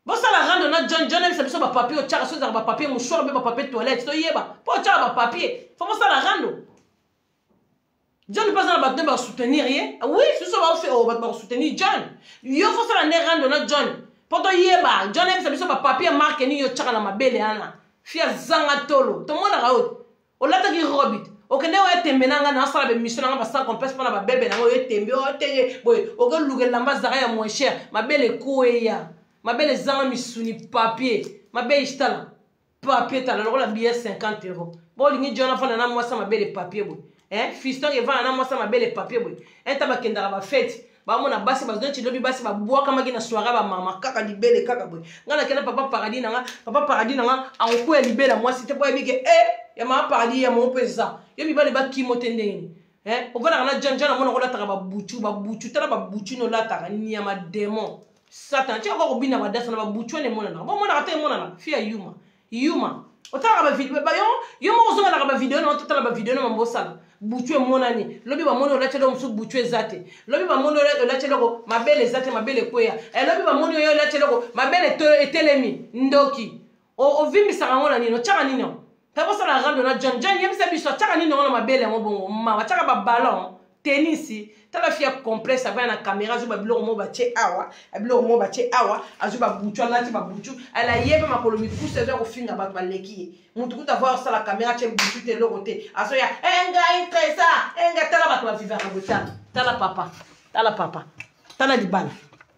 bon ça la rendre na John aime ça ba papier o chaka so za ba papier mouchoir be ba papier toilette to yeba po chaka ba papier faut ça la rendre John pas na ba soutenir ye oui c'est ça va faire ba soutenir John yo faut ça la rendre na John po to yeba John aime ça ba papier marque ni yo chaka na mabele ana fia zanga tolo to mona raot o lata ki robit o kende o etembe nanga na sala be mission nanga ba 50 pesos para ba bebe na o etembe o tege boy o go lugela mbazaka ya moins cher mabele koya mabele zanga misuni papier mabele istala papier tala lokola billet 50 €. Bo lingi John afana na mwasa mabele papier boy fiston e va na mwasa mabele papier boy taba kenda ba fête ba mona basi ba zonti lobi basi ba boaka maki na soirée ba mama kaka libele kaka boy ngana kena papa paradis nanga anko ya libela mwasi te boy bige ya ma paradis ya mo pesa yo bibale ba kimo tendeni o vana na John mona ko lataka ba buchu tala ba buchu no lataka ni ma démon Satan tu ko bina ba dasa na ba buchu ne mona na bo mona ata mona na fia yuma o tala ba video ba yo mo zo na ba video no tala ba video no mbo sala buchu mona ni lobi ba mona la chelo msu buchu ezate lobi ba mona la chelo ko mabele ezate mabele koya lobi ba mona yo la chelo ko mabele to etelemi ndoki o vimisa ngona ni no chaka ni no T'as pas ça la rendre na John John, yem sa biso tchaka ni non ma belle mo bongo ma tchaka ba ballon tennis t'as la fille complexe avec la caméra zo ba bilo mo ba che awa bilo mo ba che awa azu ba buchu la ti ba buchu ala yebe ma kolomi pousse zo ko finga ba leki mutu kuta voir ça la caméra che buchu te lo côté aso ya enga intresa enga tala ba to vivre en boutan tala papa tala di bala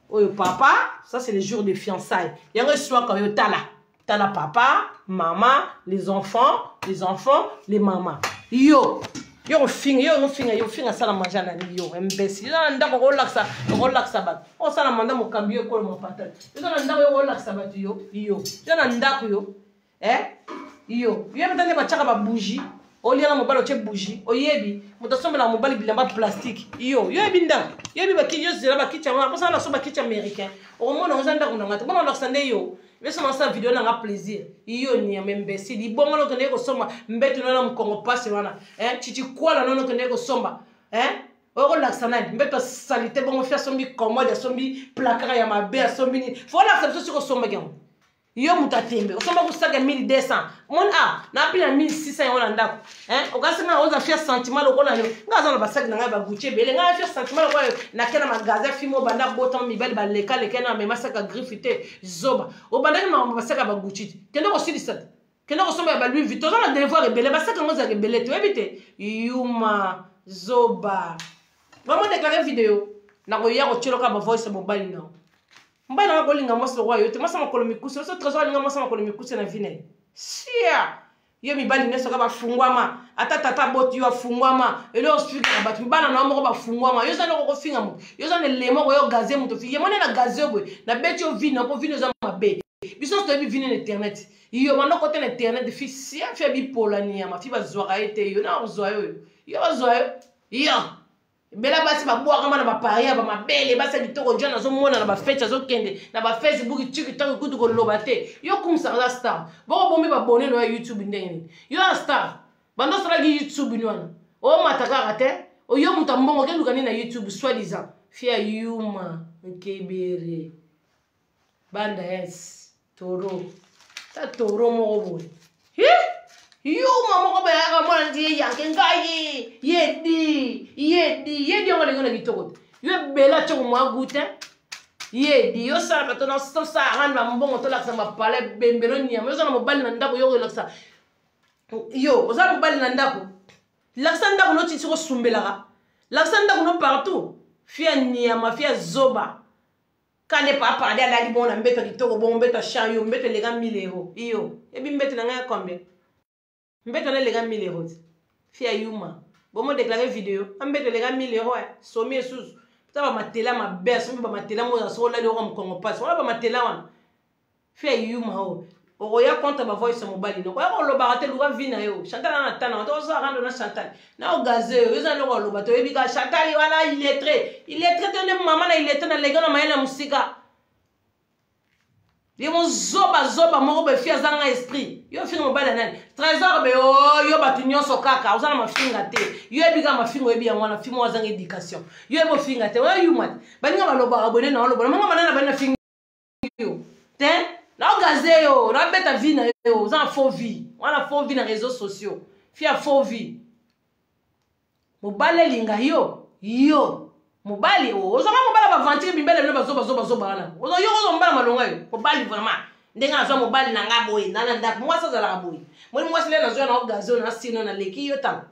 oyo papa ça c'est les jours de fiançailles yango soir quand yo tala papa maman les enfants les mamans yo finga sala majana yo imbécile na ndako ko laksa bat o sala manda mo kambio ko mo patal yo na ndako yo laksa bat yo na ndako yo yo mtande ba chaka ba bougie o liana mobalo che bougie o yebi mutasomela mobali bilamba plastique yo yebi nda yebi ba ki yo zela ba kicha ma posa na so ba kicha américain o mona o zanda ko ngata bona laksande yo Laisse moi ça vidéo n'a plaisir. Iyo ni imbécile. Di bongo lo kene ko somba mbetu na mkongo passe wana. Chichi kwa la nono kene ko somba. Oko laksana mbetu salite bongo fia sombi commode sombi placard ya mabe sombi ni. Faut la faire sur ko somba gyan. Iyo mutatembe. O somba ko saga 1200. Mon na pila 1600 wana ndako. Okasanga oza fia sentiment lo kona yo. Ngaza na basaki na ba guche bele nga fia sentiment lo na kena magasin fimo banda botam mi bel ba leka na me masaka griffité zoba. O banda ma basaka ba guche. Kendo ko sidi sat. Kendo ko somba ba Louis Vuitton na devoir rebelle basaka ngoza rebelle to ebite. Yuma zoba. Vraiment déclarer vidéo. Na ko ya ko chiloka ba voice mobile na. Mbana na kolinga moso wa yo te masa makolo mikuse so trésor linga masa makolo mikuse na vine sia yo mibali neso ka bafungwama ata tata boti yo afungwama ele osfika batu mbana na moko bafungwama yo zana ko finga mo yo zana lemo ko yo gaze muto fi yemone na gaze bwe na beti yo vine ko vine za mabe biso to bi vine na internet yo mano ko te na internet fi sia fi bi polani ya ma fi bazwa ete yo na ozwa yo bazwa yo bela basi babwa kama na baparia ba mabele basi bitoko jana zo mona na ba fecha zo kende na ba Facebook TikTok kutu ko loba te yo kumsa la star boko bombi ba bonne no YouTube ndenge yo a star bando sala gi YouTube ni wana o mataka kate o yo mutambongo ke lukani na YouTube soi-disant fia yuma nkebere banda yes toro ta toro mo bo yo mama ko ba ga mo ndi yanke ngai yedi ngole ngone kitoko yo bela choko mo agute yedi yo sala bato na so sa handa mbongo to laksa mapale bembero nyama yo na mobali na ndako yo laksa yo oza mobali na ndako laksa ndako no tisi ko sumbelaka laksa ndako no partout fia nyama fia zoba kane papa ali ala libona mbeto kitoko bon mbeto chanyo mbeto lega 1000 € iyo ebi mbeto na ngaya combien mbeto na lega 1000 € fia yuma bomo déclarer vidéo mbeto lega 1000 € somi esusu taba matela mabes mba matela mo za sola le rom kongo pass wala ba matela wana fia yuma o ya konta ba voice mobile no ko loba te luka vina yo Chantal na tana to so rando na Chantal na o gaze yo za no loba to ebi ka Chantal wala illettré to ne mama na illettré na lega na mayela musika Yo zoba moko be fia zanga esprit. Yo finga mobile nani. Trésor be yo batu nyonso kaka. Ozana mafinga te. Yo ebiga mafingo ebi yango fimo wazanga éducation. Yo ebo finga te. Wa yumat. Baninga baloba abonné na loba. Manga manana bana finga yo. Te na gaze yo, na beta vie na yo. Ozana faux vie. Wana faux vie na réseaux sociaux. Fia faux vie. Mobile linga yo. Mobali ozanga mobala ba vantire bimbele ne bazoba wana ozo yo ozo mbala malonga yo mobali vraiment ndenga azo mobali na ngaboyi nana ndak mwasa za la boyi mwali mwasi le na zo na gazo na sino na leki yo tala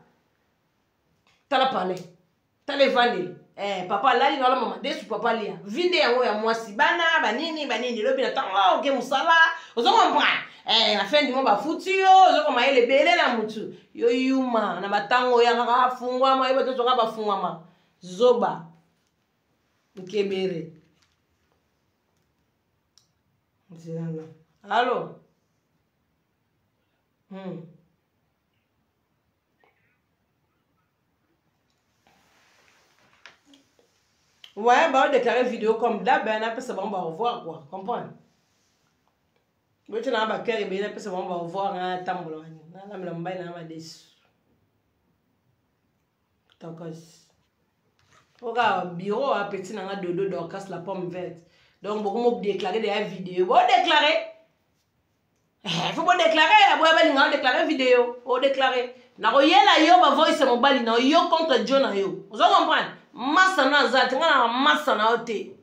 parler tala vande papa lali na mama desu papa lia vinde yango ya mwasi bana banini lobi na tango ke musala ozo kompra na fin du mois ba futu yo ozo koma ele bele na mutu yo yuma na batango ya ka fungwa ma ibo to ka ba fungwa ma zoba Nkebere. Allô? Ouais, bah on déclare vidéo comme d'hab, ben après ça va on va revoir quoi, comprendre? Oui, tu n'as pas cœur et bien après ça on va revoir un tambour. Na la mbaye na ma des. Tokos. Oga bureau a petit nanga dodo d'orcas la pomme verte. Donc beaucoup m'ont déclaré des vidéos. Bon déclaré. faut pas déclarer après balinga déclarer vidéo o déclarer na ko yela yo ba voice mobile na yo contre John na yo vous comprenez massa na zati ngana massa na ote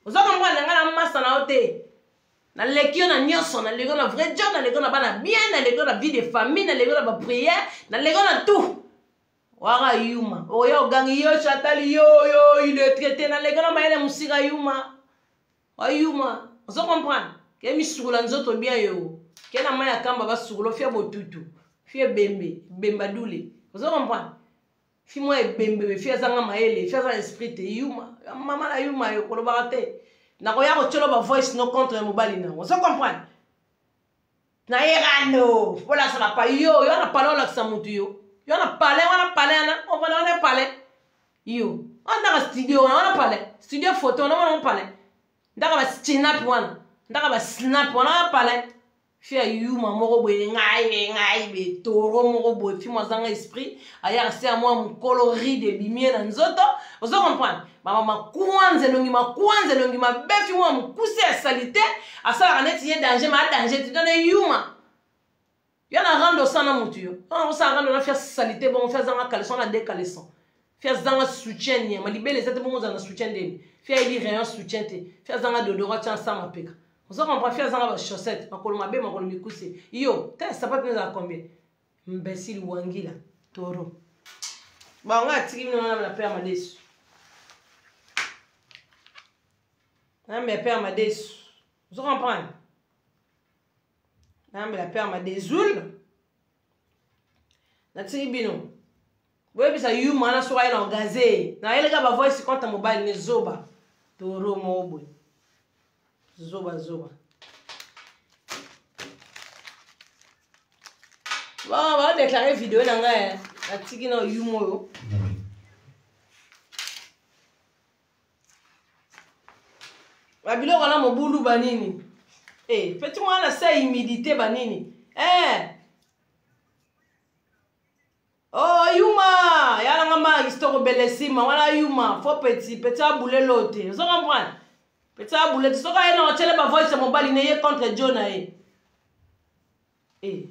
vous comprenez ngana massa na ote na lekio na nyoso na lego na vrai John na lego na bana bien na lego na vie de famille na lego na ba prière na lego na tout wara yuma oyo gangi yo chatali yo il est traité na lego na maele musika yuma wa yuma vous comprenez ke mi sugula nzoto bien yo ke na maya kamba ba sugulo fia botutu fia bemba dule vous comprenez fi moi bembe fia zanga maele fia za esprit yuma mama la yuma yo ko barate na ko ya ko cholo ba voice no contre mobile na vous comprenez na yerano voilà ça va pas yo na parole avec sa mutu yo na parler on va parler yo on na studio on na parler studio photo on va parler ndaka ba snap wana ndaka ba snap wana parler fi yuma moko boye ngai be toro moko boye fi mwazanga esprit aya c'est à moi mon coloris de lumière na nzoto vous comprenez mama kuanze longi mabefi moi mukuse ya salité asala kaneti ye danger ma danger tu donne yuma yana rando sana mutu yo on sa rando na faire salité bon faire zanga caleçon na décaleçon faire zanga soutien ni ma libele zate bon zanga soutien de faire ili rien soutien te faire zanga dodorat tient ça ma peka vous comprenez faire zanga ba chaussette makolo mabe makolo mikuse yo ta sapato na combien imbécile wangila toro ba nga tiki na la père madesu na me père madesu vous comprenez na me la père madesul na tiki bino we bisa yuma na so na gaze na ele ga ba voice contre mobile ne zoba toro mobo zoba va déclarer vidéo na nga na tiki na yumo yo babilo kana mobulu banini petit moi na sa humidité banini oh yuma yala ngama histoire belesima wala yuma fo petit aboule lote vous comprenez petit aboule to soka na chele ba voice mobile ne contre John na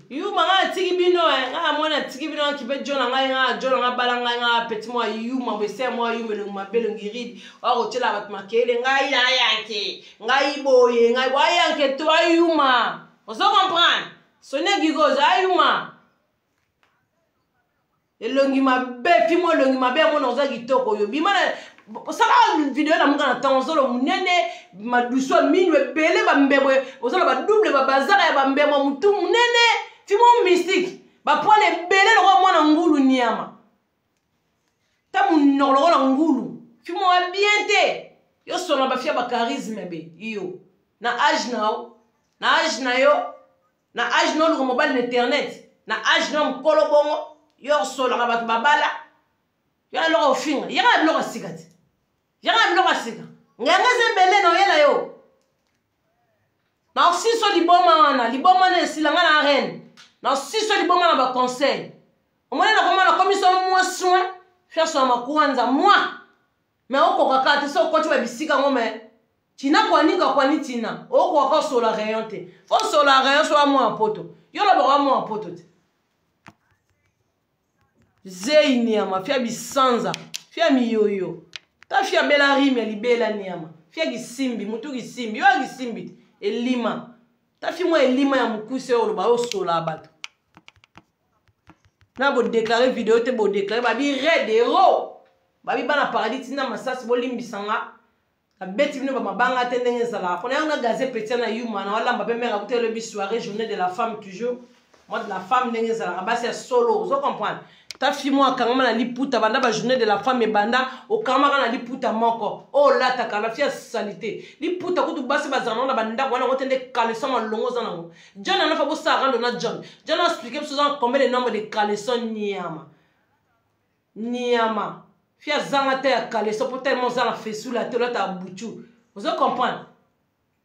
yuma nga tiki bino nga mona tiki bino ki be John nga John nga balanga nga petit moi yuma be se moi yuma le mabelo ngiridi wa ko chela bat makele nga yanke nga iboye nga wa yanke to yuma vous comprenez sonne gigozo ayuma elongi mabe fimo elongi mabe mona oza kitoko yo bimana sala video na munga na tanzolo munene maduso minwe bele ba mbebo ozala ba double ba bazara ya ba mbebo mutu munene fimo mystique ba poile bele lo mwana ngulu niama ta munolo la ngulu fimo ambiente yo sona ba fia ba charisme be yo na age na yo na age no lo mobile internet na age no mkolo bongo yo solo ka battu babala yo lo ofinga yaka lo sikati yaka lo sika nganga zembele no yela yo na siso liboma na silanga na reine na siso liboma na ba conseil omona na koma na commission moi soin faire so makuanza moi mais oko kakati so ko twa bisika ngome tina kwa ni tina oko ka so la rayon te fo so la rayon so moi poto yo lo ba moi poto te zei niama fia bisanza fia miyoyo ta fia bela rime libela niama fia gisimbi mutu gisimbi yo gisimbi elima ta fi mo elima ya mukuse olo ba osola bato na bo déclarer vidéo te bo déclarer ba bi red hero ba bi bana paradis na masasi bo limbisanga ka beti bino ba mabanga te ndenge sala ko na gaze petit na yuma na wala mba pe mera kuté le bi soirée journée de la femme toujours moi de la femme ndenge sala ba c'est solo vous comprenez ta fi mo akanga na liputa banda ba journée de la femme e banda o kama na liputa moko o lata kana fia salité liputa ko tu basi bazana na banda ko na ko tende caleçon malongo za nango John na fa bo sa rando na John a expliqué combien le nombre de caleçon niama fia zanga te ya caleçon pour tellement za na fesu la te ta buchu vous comprenez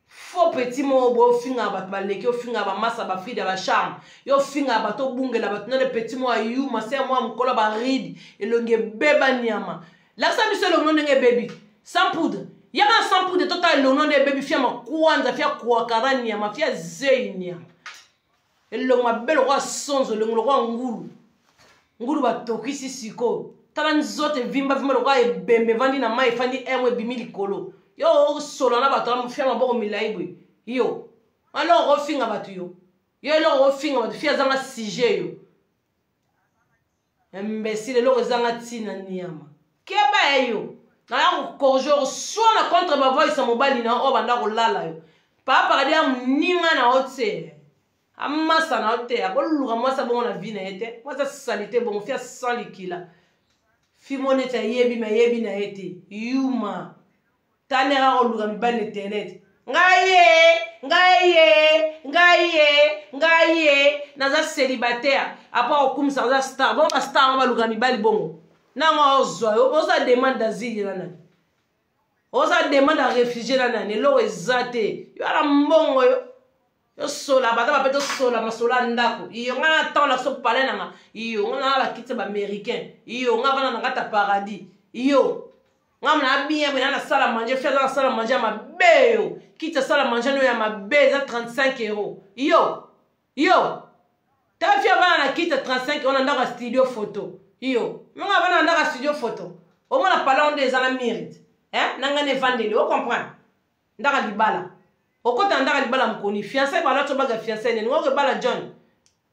faux petit mo bo finga ba baleki o finga ba massa ba fide ba charme yo finga ba to bungela ba tuna petit mo ayu mase mo mkola ba ridi elonge beba niama la sa biso lo nonge baby sans poudre yaka sans poudre total lo nonge baby fia ma kwanza fia kwa karani ya mafia zei niama elongo mabe lokwa sonzo elongo lokwa ngulu batokisi sikoyo tala nzoto evimba lokwa ebembe vandi na mai efandi emwe ebimi likolo yo osola na bato amofia maboko milai boye yo aloko ofinga bato yo eloko ofinga bato fia azanga sujet yo imbécile eloko ezanga ntina niama keba yo naya kokorge soit na contre bavoice ya mobali na oyo banda kolala yo paapakadi ya moninga na yo te amasa na yo te akoluka mwasi bongo na vi na ye te mwasi asalite bongo fi asan likila fi mo neti ayebi me ayebi na ye te yuma taneka koluka mibali na internet ngai ye naza célibataire apa okumisa oza star bongo bastar ngo baluka mibali bongo nango ozwa yo oza demande d'asile na nani oza demande ya réfugié na nani eloko eza te yo ala mbongo yo sola bata bape tosola masola ndako iyo nga na ntango na so pale nanga iyo nga na bakiti baaméricain iyo nga vana na ngata paradis iyo nga mna bien bena na sala manger fi aza na sala manger ya mabe yo kiti ya sala manger no ya mabe eza 35 €. Yo ta fi avana na kiti ya 35 € na ndako ya studio photo iyo nga avana na ndako ya studio photo omona pala onde eza na mérite nanga ne vandeli o comprendre ndaka libala okota ndaka libala mkoni fiancé bala to baga fiancé neni ngoko bala John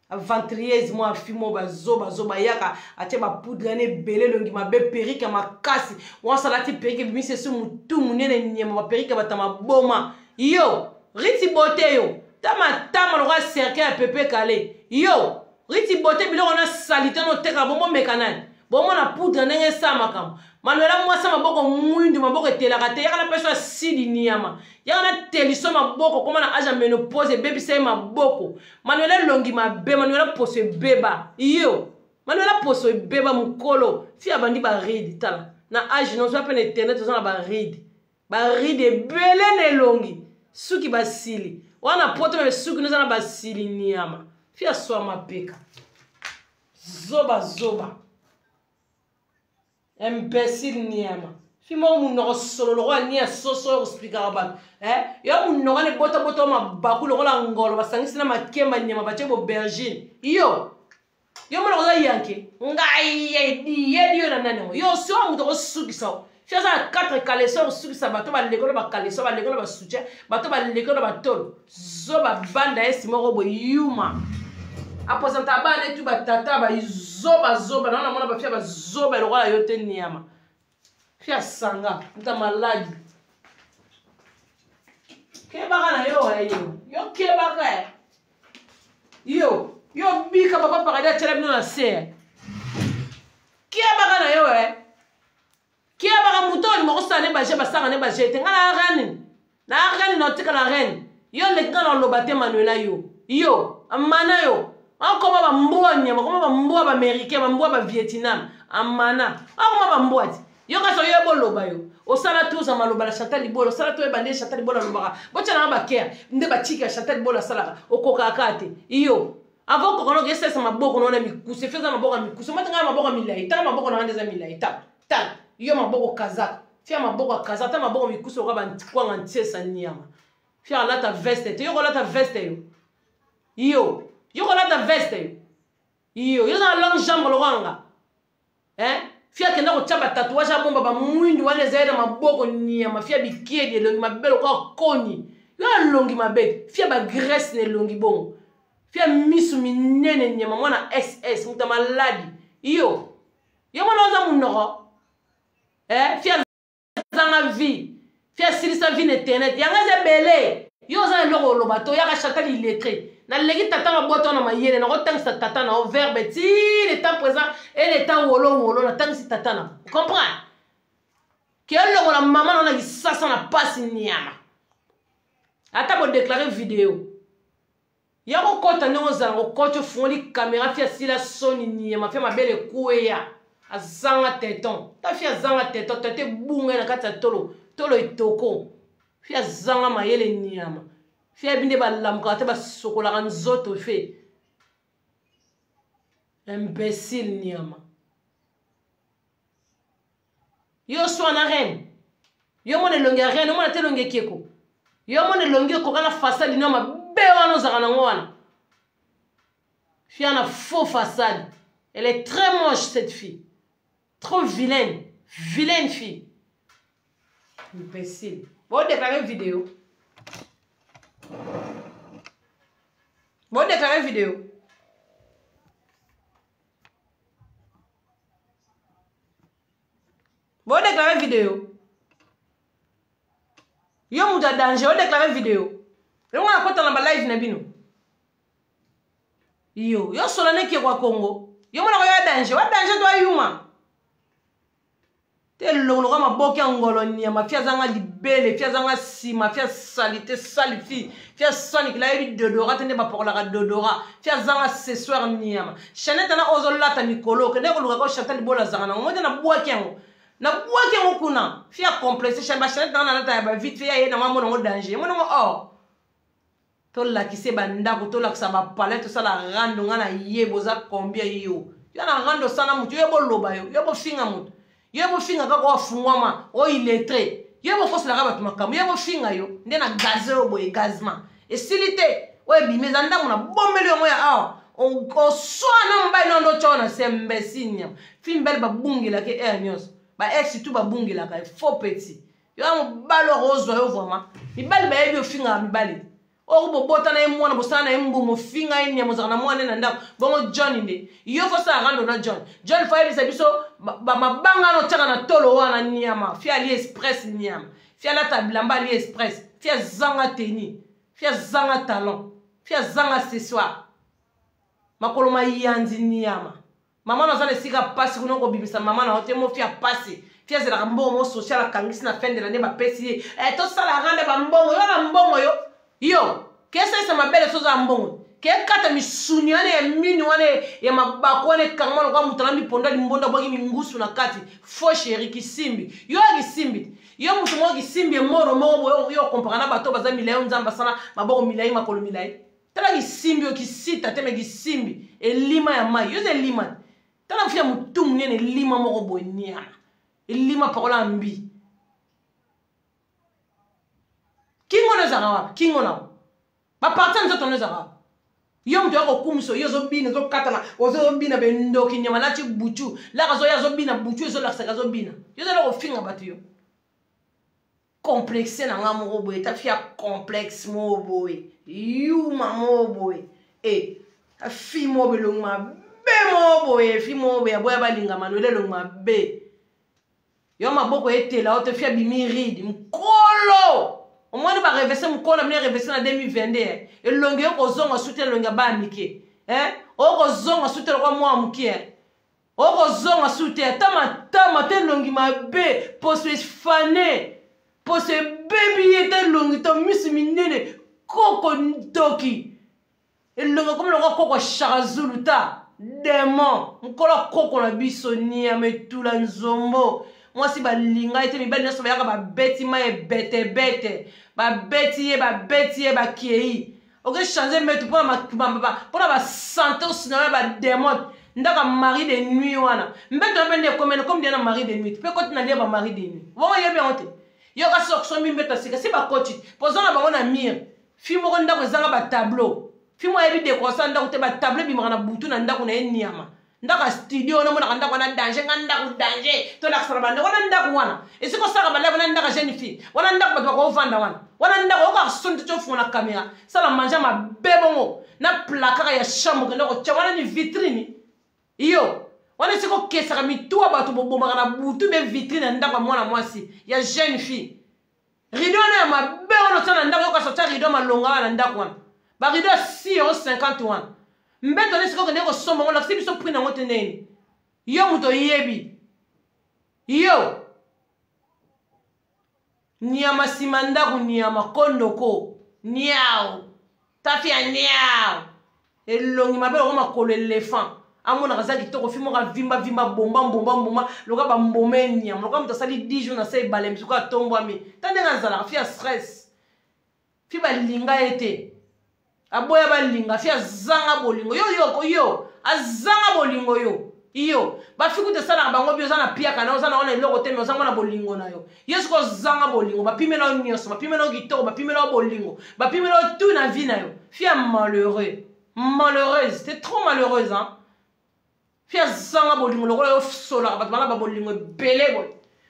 aventrieuse mo afimo bazoba yaka atie ba poudre ne belé longi mabe perike makasi wa salati perike bimise su mutu munene nyema ba perike batama boma yo riti bote yo tama lo cercle ya pepe kale yo riti bote biloko na salite no teka bomo mekanani bomo na poudre ndenge sama kam manuela mwasa maboko mwindu maboko etelaka te yaka na peso asili niyama yaka na teliso maboko koma na age ya menopause ebebisa ye maboko manuela elongi mabe manuela poso ebeba iyo manuela poso ebeba mokolo fi abandi baridi tala na age nyonso ape na internet oza na baridi ebele na elongi suki basili wana poto mebe suki noza na basili niyama fi aswa mapeka zoba imbécile niama fimo munoko solo lokola ni ya soso yo kosplikaka bato yo munoko ne botoboto mabaku lokola ngolo basangisi na makemba nyama batie bobergine yo mona koza yanke ngai yedi yo na nani yo si wa mutu okosukisa fi aza na 4 kaleso okosukisa bato balekolo bakaleso balekolo basutien bato balekolo batolo zo babanda esi moko boye yuma aposanta bana etu batata bazoba na mona bafia bazoba lokola yo te niama fia sanga nta maladi kebaka na yo kebaka yo bika papa paradis atela bino na se kebaka na yo kebaka muto oli mokosala ne baje basanga ne baje te nga na reni na otika na reni yo lekinga na oloba te manuela yo amana yo akoma bambwa nyama koma bambwa baaméricain bambwa bavietnam amana akoma bambwa ti yo kaso yo boloba yo osala tuza maloba la Chantal Libola osala to ebande Chantal Libola lobaka botyana na bakea nde batiki ya Chantal Libola asalaka okokaka te iyo avant kokono kesesa maboko nona mikuse feza maboko mikuse matinga maboko milai tanga maboko na ndeza milai ta yo maboko kazaka fia maboko kazaka ta maboko mikuse okaba ntikwanga ntiesa nyama fia lata veste te yo kolata veste yo kolata veste yo na long jambe lokanga fia kenda kotyaba tatouage ya bomba bamwindu wana ezali na maboko nyama fia bikedi elongi mabe lokola koni yo alongi mabe fia bagrese na elongi bongo fia misu minene nyama mwana ss muta maladi yo mwana oza munoko fia zanga vi fia silisa vi na internet yanga eza ebele yo oza eloko oloba to yaka Chantal illettré na legi tata na boto na mayele na kotangisa tata na verbe ti le temps présent et le temps wolo na tangisi tata na comprendre ke eloko na mama na lisasa na pasi nyama ata bo déclarer vidéo ya kokota ndenge ozala kokoti ofungoli caméra fia sila soni nyama fia mabele kueya azanga teton ta fia azanga teton tete bunga na kati ya tolo etoko fia azanga mayele nyama fia binde balamuka te basokolaka nzoto fe imbécile nyama yo so na reine yo mona elongi ya reine omona te elongi ekeko yo mona elongi ekoka na fasali no mabe wana ozaka nango wana Fille en a faux façade. Elle est très moche, cette fille. Trop vilaine. Vilaine fille. Imbécile. Bon, déclarer vidéo. Bon, déclarer vidéo. Bon, déclarer vidéo. Yo, mouja danger. Bon, déclarer vidéo. Et on a quoi dans la live nebino. Yo solane ki kwa Congo. Yo mwana kwa danger. Wa danger to ayuma. Te lolo kama boke ngolo nyama fia zanga libele fia zanga sima fia salite salifi fia soni kila yebi dodora tende ba pokola ka dodora fia zanga ce soir nyama chaneta na ozolata mikolo ke ndeko luka ko chanter bola zanga na ngoja na boke ngo na boke ngo kuna fia complexe chaneta na nata ya ba vite fia ye na mama ngo danger mwana ngo oh to la kise banda ko to la kisa ba palette ça la rando ngana yeboza combien yo yana rando sana mutu yebo loba yo bo finga mutu yebo finga kako wafungwama o iletre yebo fosi la raba tumakamu yebo finga yo ndena gazeo boye gazma esilite o ebimeza ndamu na bombeli yo moya awa o swana mbai nondo chona sembesinya fimbele babungila ke nyos ba ex tout babungila ka faux petit yo am balo rose yo vraiment mibali ba yebi finga mibali o bo bota na emwana bosana embu mo finga enya mo zakana mwana na ndako bongo John inde yo fo sa rando na John fa yebisa biso ba mabanga no tshaka na tolo wana nyama fi ali express nyama fi ala tablamba ali express fi zanga teni fi zanga talon fi zanga ce soir makolo mayanzi nyama mama no zale sika pasi kuno ko bibisa mama na hote mo fi pasi fi zela mbongo social kangisi na fin de l'année ba pesi to sala rande ba mbongo yo na mbongo yo kesa ma belle chose a mbongo ke kata misuni ane ya mini wane ya mabako ane kangmano kwa mutana mi ponda limbonda bogi mi ngusu na kati fo chéri kisimbi yo kisimbi yo mutu mo kisimbi moro mo yo kompara na bato baza milai nzamba sana maboko milai makolo milai tala kisimbi yo kisita teme kisimbi elima ya mai yo ze lima tala fia mutu munene lima moko bonia elima parola mbi kingo na zarawa kingo na ba partant nzoto na zarawa yo mtu yako kumso yo zo bina zo katana ozo bina bendo kinyama na chi buchu la kazo ya zo bina buchu zo la kazo bina yo za lo finga batu yo complexe na ngamo robo eta fia complexe mo boy you mamo boy a fi mo be lo ma be mo boy fi mo be aboya balinga manole lo ma be yo maboko etela o te fia bimiridi mkolo au moins ba revêtir mon corps na revêtir na 2022 et longue ko zonga soutenir longa ba mike o ko zonga soutenir ko moi mukie o ko zonga soutenir tama te longi ma be poste fané poste baby te longi to miss minene koko ndoki et longa comme le koko charazuluta démon mkolo koko na biso ni ametula nzombo moi si ba linga ete mi belle nso ba yaka ba beti ma e bete ba beti ba kiei oke changer mettre pour ba santé sinon ba démon ndaka mari de nuit wana mbeto bende comme dia na mari de nuit pe koti na dia ba mari de nuit wo yebe honte yo ka so mi mbeta sika si ba koti pozona ba na mire fi mo ndako zanga ba tableau fi mo yebi de ko sa ndako te ba tableau bi mara butu na ndako na enyama ndaka studio na mona ndako na danger ndako danger to la sarabande wana ndako wana esiko saka bala wana ndaka jeune fille wana ndako ba ko vanda wana ndako ko sunti to fona camera sala manja ma bebongo na placard ya chambre ndako wana ni vitrine iyo wana siko kesa mi to ba to bomba na butu be vitrine ndako mwana mwasi ya jeune fille rideau na ma beono tana ndako ko sortir rideau malonga wana ndako wana ba rideau 6,50 mbeto ne siko ko somba ngona sibi so prina ngote neni yo muto yebi yo nyama simanda ku nyama kondoko nyao tafia nyao elongi mabelo ko makolo elephant amona kaza kitoko fimo ka vimba bomba loka ba mbome nyama loka muto sali 10 jours na sai balem suka tombo ami tandenga zala fia stress fi ba linga ete aboya balinga fi azanga bolingo yo azanga bolingo yo ba fiku te sala bango bi ozana pia kana ozana ona eloko te me ozanga na bolingo na yo yesu ko zanga bolingo ba pimela nyoso ba pimela gitoko ba pimela bolingo ba pimela tout na vie na yo fi malheureux Malheureuse, t'es trop malheureuse, hein. Fia zanga bolingo lokola yo sola bat bana ba bolingo belé boy.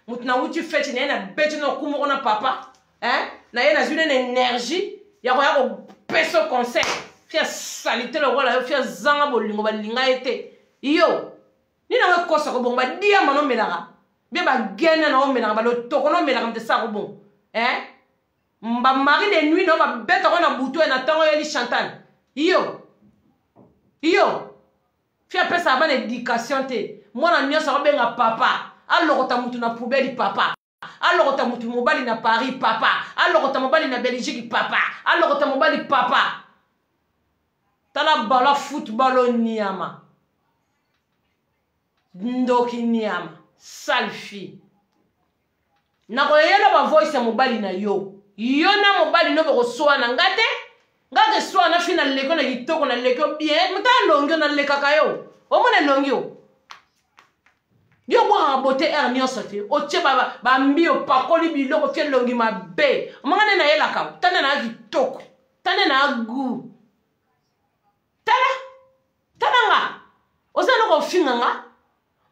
Mutna uti feti na beti no kumo na papa, hein? Na yena zune na énergie, ya ko peso conseil. Fia salité lokola fia zanga bolingo ba linga ete. Yo. Ni na kosa ko bon ba dia mano melaka. Be ba gena na o melaka ba lo tokono melaka mte sa ko bon. Hein? Mba mari de nuit no ba beta ko na butu na tango yeli Chantal. Yo. Yo. Fia pesa abana éducation te. Mwana nyoso ko benga papa. Alokota mutu na poubelle papa. Alokota mutu mobali na Paris papa. Alokota mobali na Belgique papa. Alokota mobali papa. Tala bala football niama. Ndoki niama. Sale fille. Nako yela ba voice ya mobali na yo. Yo na mobali no boko soana ngate. Ngate soana fina leko na kitoko na leko bien. Muta longyo na lekaka yo. Omona longyo. Yo kwa bote er nyonso te. O tie ba mbio pakoli biloko fie longi mabe. Omangane na yela ka. Tane na kitoko. Tane na gu. Tana nga. Ozana ko finga nga.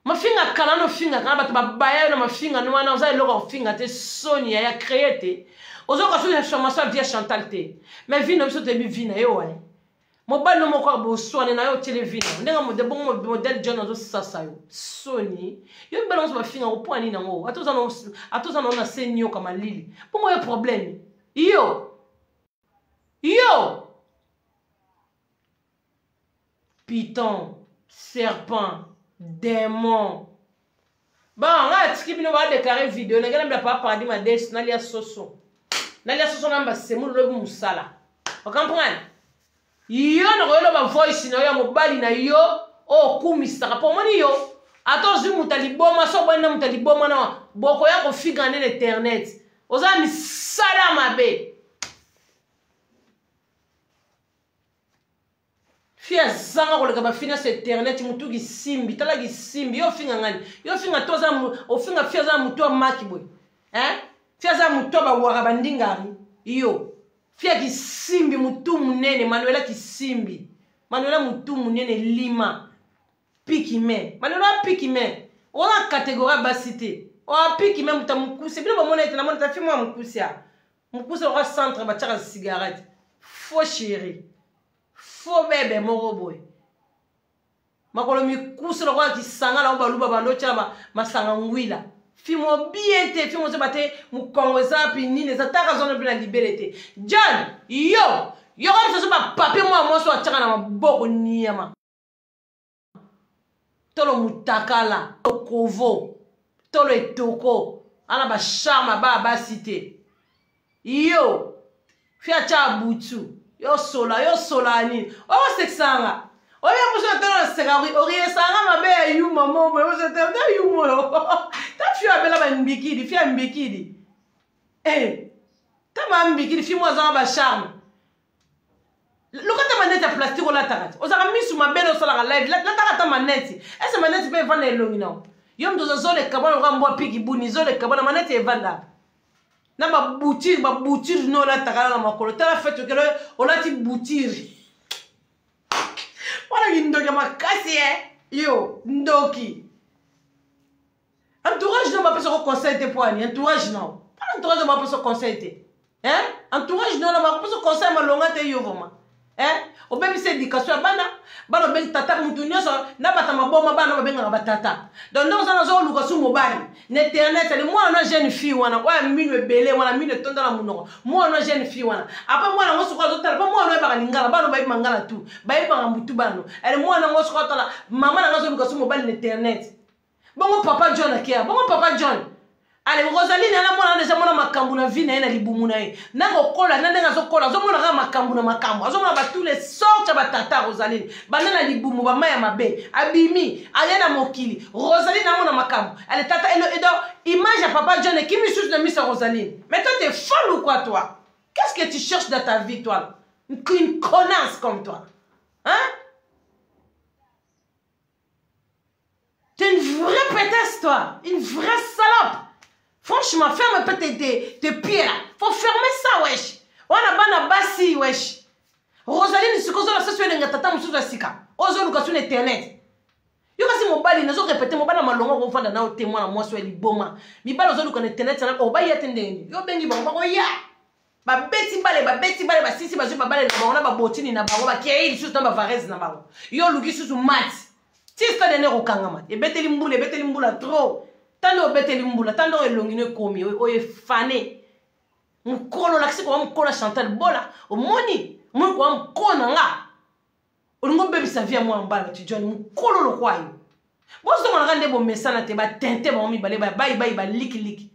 Mafinga kala no finga kana batu babaya na mafinga no wana oza eloko finga te Sonia ya créé te. Ozo ka so formation via Chantal te. Mais vino biso te bi vina yo wa. Mobali no moko bo soane na yo televina. Ndenga mo de bon modèle John ozo sasa yo. Soni. Yo balance mafinga au point ni nango. Atoza no na senyo kama lili. Pour yo problème. Yo. Python, serpent, démon. Bon, là, tu peux pas déclarer vidéo. N'a pas pas paradigme à des nalia soso. Nalia soso namba c'est mon logo musala. Vous comprenez? Yo na ko ba voice na yo mobali na yo o kumisa pour moni yo. Attention mutaliboma so bwana mutaliboma na boko ya ko figa na internet. Oza mi sala mabe. Fia zanga ko le ba finance internet mutu ki simbi tala ki simbi yo finga ngani yo finga toza o finga fia za mutu maki boy hein fia za mutu ba wara bandingari yo fia ki simbi mutu munene Manuela ki simbi Manuela mutu munene lima pikime Manuela pikime ona catégorie basité o pikime mutamukuse bilo ba mona ete na mona ta fima mukusia mukuse o centre ba tchaka cigarette faux chéri. Faux bébé moro boy. Makolo mi kuselo kwa kisanga la oba luba bando chama masanga ngwila. Fimo biente fimo se bate mu kongweza pi nini za taka zone bila liberté. John, yo kwa so ba papier mo so ataka na maboko niyama. Tolo mutakala, kovo. Tolo etoko. Ana ba charme ba cité. Yo fia cha butu. Yo sola ni. O sexanga. O ya muso tolo segari. O rie sanga mabe yu mamo. O se te yu mo. Ta fio abela ba mbikidi, fia mbikidi. Ta ma mbikidi fi mo zanga ba charme. Lokata manette ya plastique la takati. O saka misu mabelo sola ga live. La takata manette. Ese manette pe vana elongi na. Yo mdozo zole kabana ngambwa piki buni zole kabana manette evanda. Na ba boutir no la takala na makolo tala fait que on a ti boutir wala ndoki makasi yo ndoki entourage no ba peso conseil te poani entourage no pas entourage ba peso conseil te entourage no ba peso conseil malonga te yo vraiment o bebi se éducation bana ben tata mutu nyoso na bata maboma bana babenga batata donc non ça zo luka su mobali internet le moi na jeune fille wana wa minwe belé wana minwe tonda na munoko moi na jeune fille wana apa moi na ngoso kwa tala pa moi na ba lingala bana ba mangala tu ba ba mutu bano ele moi na ngoso kwa tala mama na ngoso luka su mobali internet bongo papa John akia bongo papa John. Allez, Rosaline, elle a déjà mon makambu na vie na libumuna e. Na kokola na ndenga zokola, zo mona ga makambu na makambu. Zo mona ba tous les sorts ya batata Rosaline. Bana na libumu ba maya mabe. Abimi, ayena mokili. Rosaline na mona makambu. Elle tata et donc image à papa John qui me suce de Miss Rosaline. Mais toi t'es folle ou quoi toi? Qu'est-ce que tu cherches dans ta vie toi? Une connasse comme toi. Hein? T'es une vraie pétasse toi, une vraie salope. Franchement, ferme pas tes pieds là. Faut fermer ça, wesh. On a bana basi, wesh. Rosaline sikozo la seswe lenga tata mususu asika ozo luka sur internet yo kasi mobali nazo répéter mobali malongo ko fanda na témoin na moi so liboma mibali ozo luka na internet na ko ba yete ndeni yo bengi bango ko ya ba beti bale ba sisi ba zo ba bale na bango na ba botini na bango ba kei susu na ba varese na bango yo luki susu mat ti sta de ne ko kangama e beteli mbula trop tando beteli mbula tando elongine komi o e fane mukolo la kisi ko mukolo Chantal Bola o moni mun ko mkona nga olingo bebisa via mwa mbala ti John mukolo lo kwayo bozo mwana ngande bo mesana te ba tente ba mi bale ba liki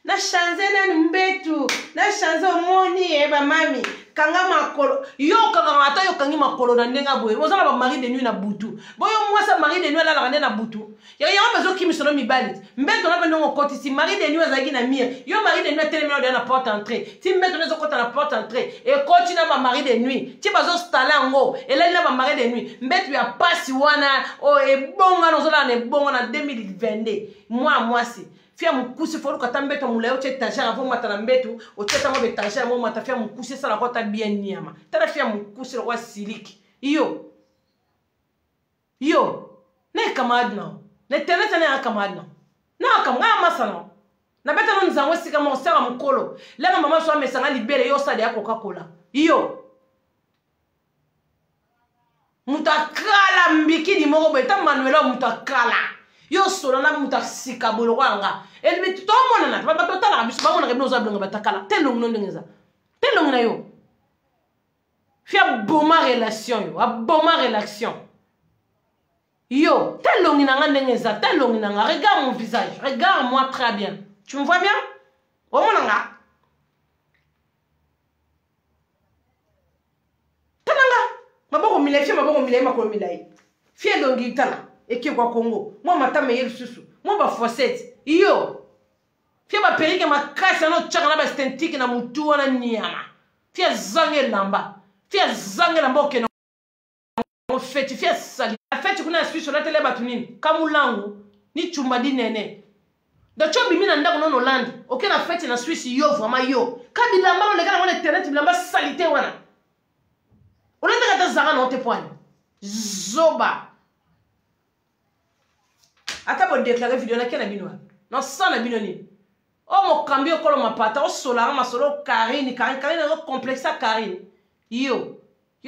na chanze na mbetu na chanze moni ba mami kanga makolo yo kanga ata yo kangi makolo na ndenga boye bozo na ba mari de nuit na butu boyo mwasa mari de nuit la la na butu ya bezo kimi solo mi balit mbeto na beno koti si mari de nuit azaki na mire yo mari de nuit tellement na porte entrée ti mbeto na zo kota na porte entrée et koti na ba mari de nuit ti bazo stala ngo elali na ba mari de nuit mbeto ya pasi wana o e bonga no zo la ne bonga na 2022 moi si fia mukusi folu katambeto mulayo che tagera vo matana mbetu o teta mo betagera mo mata fia mukusi sala kota bien niama tara fia mukusi lo wa siliki iyo ne kamadna ne tenete ne kamadna na kamga masana na beta no nzango sika mo sera mukolo lenga mama so amesanga libere yo sala ya Coca-Cola iyo mutakala mbikini moko beta Manuela mutakala yo solo na mutasika bolo wanga elbi to mona na ba to tala biso ba mona ke noza blonga batakala telong no ndengeza telong na yo fia boma relation yo aboma relation yo telong na nga ndengeza telong na nga regarde mon visage regarde moi très bien tu me vois bien o mona nga tananga maboko milai fia maboko milai makolo milai fia dongi tala eke kwa Congo moi matame yel susu moi ba fossette iyo fia ba perike makasi no chaka na ba stentiki na mutu wana nyama fia zange lamba oke no feti fia sali feti kuna Suisse na tele batunini kamulangu ni chumba di nene da chobi mina ndako no Hollande oke na feti na Suisse yo vraiment yo kabila mbalo le kana wana internet bilamba salite wana onenda kata zanga no te point zoba ata bo déclarer vidéo na kena bino na sana bino ni o mo cambio kolo mapata o sola ma solo Karine na complexe Karine yo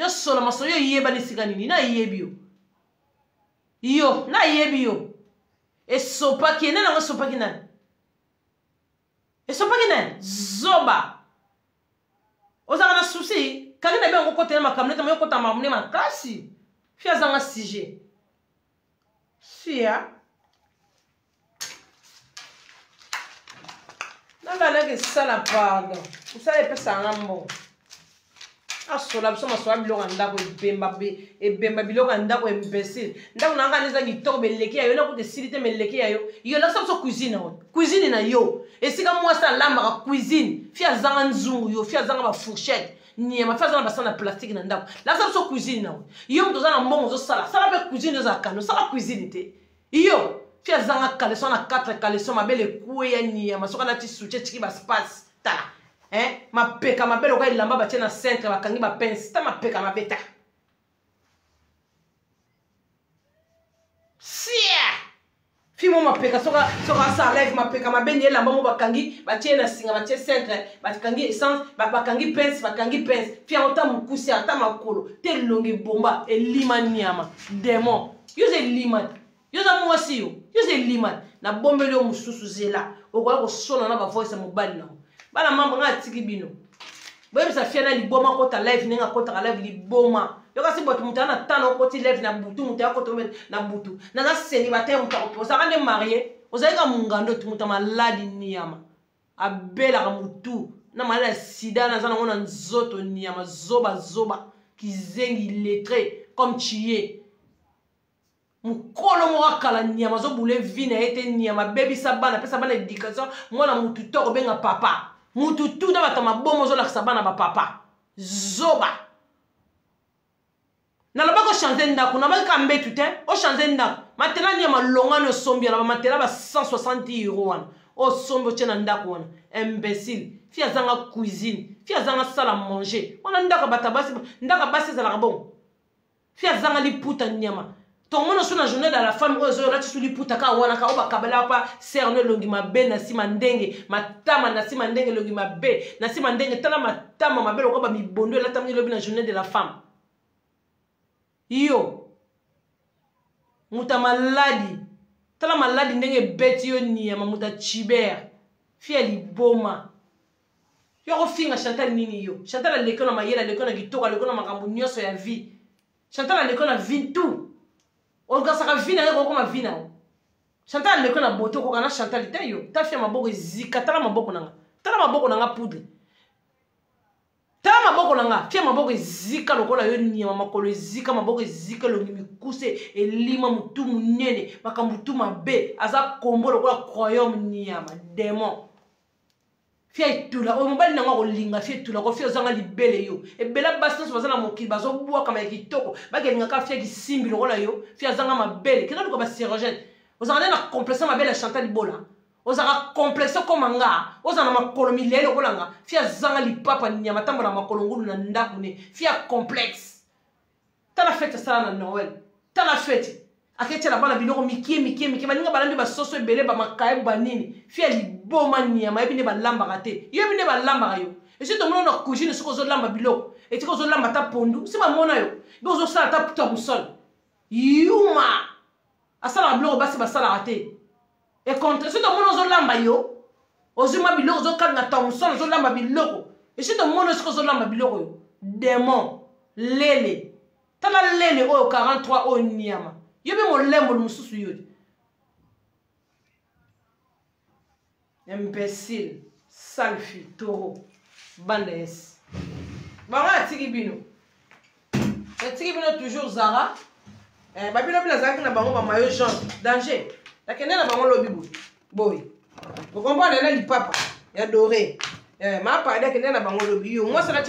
sola ma solo yeba ni sigani ni na yebio na yebio e sopa ki na sopa ki na e sopa ki na zoba oza na souci Karine be ngoko tena makamleta mo yokota mamune makasi fia zanga sujet fia nanga que sala pardon usala epesa ngambo asola biso masola biloko ndako ebemba biloko ndako imbécile ndako nanga neza kitoko beleki yayo na silite meleki yayo yo la so cuisine na yo esika mwasa lamba cuisine fia zanga nzungu yo fia zanga ba fourchette nyama fia zanga basana plastique na ndako la so cuisine na yo mto zana mbongo zo sala pe cuisine za kano sala cuisine te yo fia zanga caleçon na 4 caleçon mabele kuya nyama soka na ti suche chiki ba space tala mapeka mabele kwa ilamba batie na centre bakangi ba pince ta mapeka mabeta sia fimo mapeka soka sa live mapeka mabeni elamba mo bakangi batie na singa batie centre bakangi essence bakangi pince fia ota mukusi ata makolo te longi bomba elima nyama démon yose lima yoza mwasi yo yose lima na bombeli yo mususu zela okola ko sona na ba voice mobile na bana mambo nga tiki bino boye bisa fia na liboma kota live nenga kota live liboma yo kasi botu mutana tano koti live na butu mutaya kota na butu na za célibataire mutako posa kande marié ozaika mungando tumuta maladi niyama abela ka mutu na maladi sida na zana ngona nzoto niyama zoba kizengi lettré comme chier mukolo mo kala nyama zo bule vina ete nyama baby sabana pesa bana éducation mwana mutu to benga papa mutu tu na batama bomo zo la sabana ba papa zoba na lobako changer ndako na ba mbetu te o changer ndako matela nyama longa no sombia na matela ba 160 € wana o sombo tena ndako wana imbécile fi azanga cuisine fi azanga salle à manger wana ndako ndaka basi ezalaka bon fi azanga liputa nyama tomono so na journée de la femme ozo lati su liputa ka wana ka oba kabala pa serno longi mabe na sima ndenge matama na sima ndenge longi mabe na sima ndenge tala matama mabe ko ba mibondo la tamni lobi na journée de la femme yo muta maladi tala maladi ndenge beti yo nyama muta chiber fi ali boma yo finga Chantal nini yo Chantal lekona mayela lekona gitoka lekona makambo nyoso ya vie Chantal lekona vie tout Olga saka vina yako koma vina Chantal lekona boto ko kana Chantal te yo ta fia maboko zika tala maboko nanga poudre tala maboko nanga fia maboko zika lokola yo nyama makolo zika maboko zika longi mikuse elima mutu munene makambutu mabe aza kombo lokola croyant nyama démon fia itula o mobali nanga ko linga fia itula ko fia zanga libele yo e bela basna so bazana mokili bazo bua kama kitoko bakelinga ka fia kisimbi lokola yo fia zanga mabele kina luka ba chirurgien ozanga na complexe mabele Chantal Bola ozanga complexe comme nga ozanga makolo milele lokola nga fia zanga lipapa nyama tambola makolo ngulu na ndaku ne fia complexe tala fête ça na Noël tala fête akete la bana biloko mikie baninga balambi ba soso ebele ba makaye banini fia liboma nyama ebine ba lamba kate yo ebine ba lamba yo et si to mona cuisine soko zo lamba biloko et tiko zo lamba ta pondu si ba mona yo bozo sala ta puta musol yuma asala biloko basi ba sala kate et contre si to mona zo lamba yo ozuma biloko zo kanga ta musol zo lamba biloko et si to mona soko zo lamba biloko yo démon lele tala lele o 43 o nyama yobe mo lembo mususu yodi imbécile salfi toro bandes banga tiki bino toujours Zara babino bina zaki na bango ba maillot jaune danger la kende na bango lobi boy vous comprenez là li papa ya doré ma pa da kende na bango lobi yo moi ça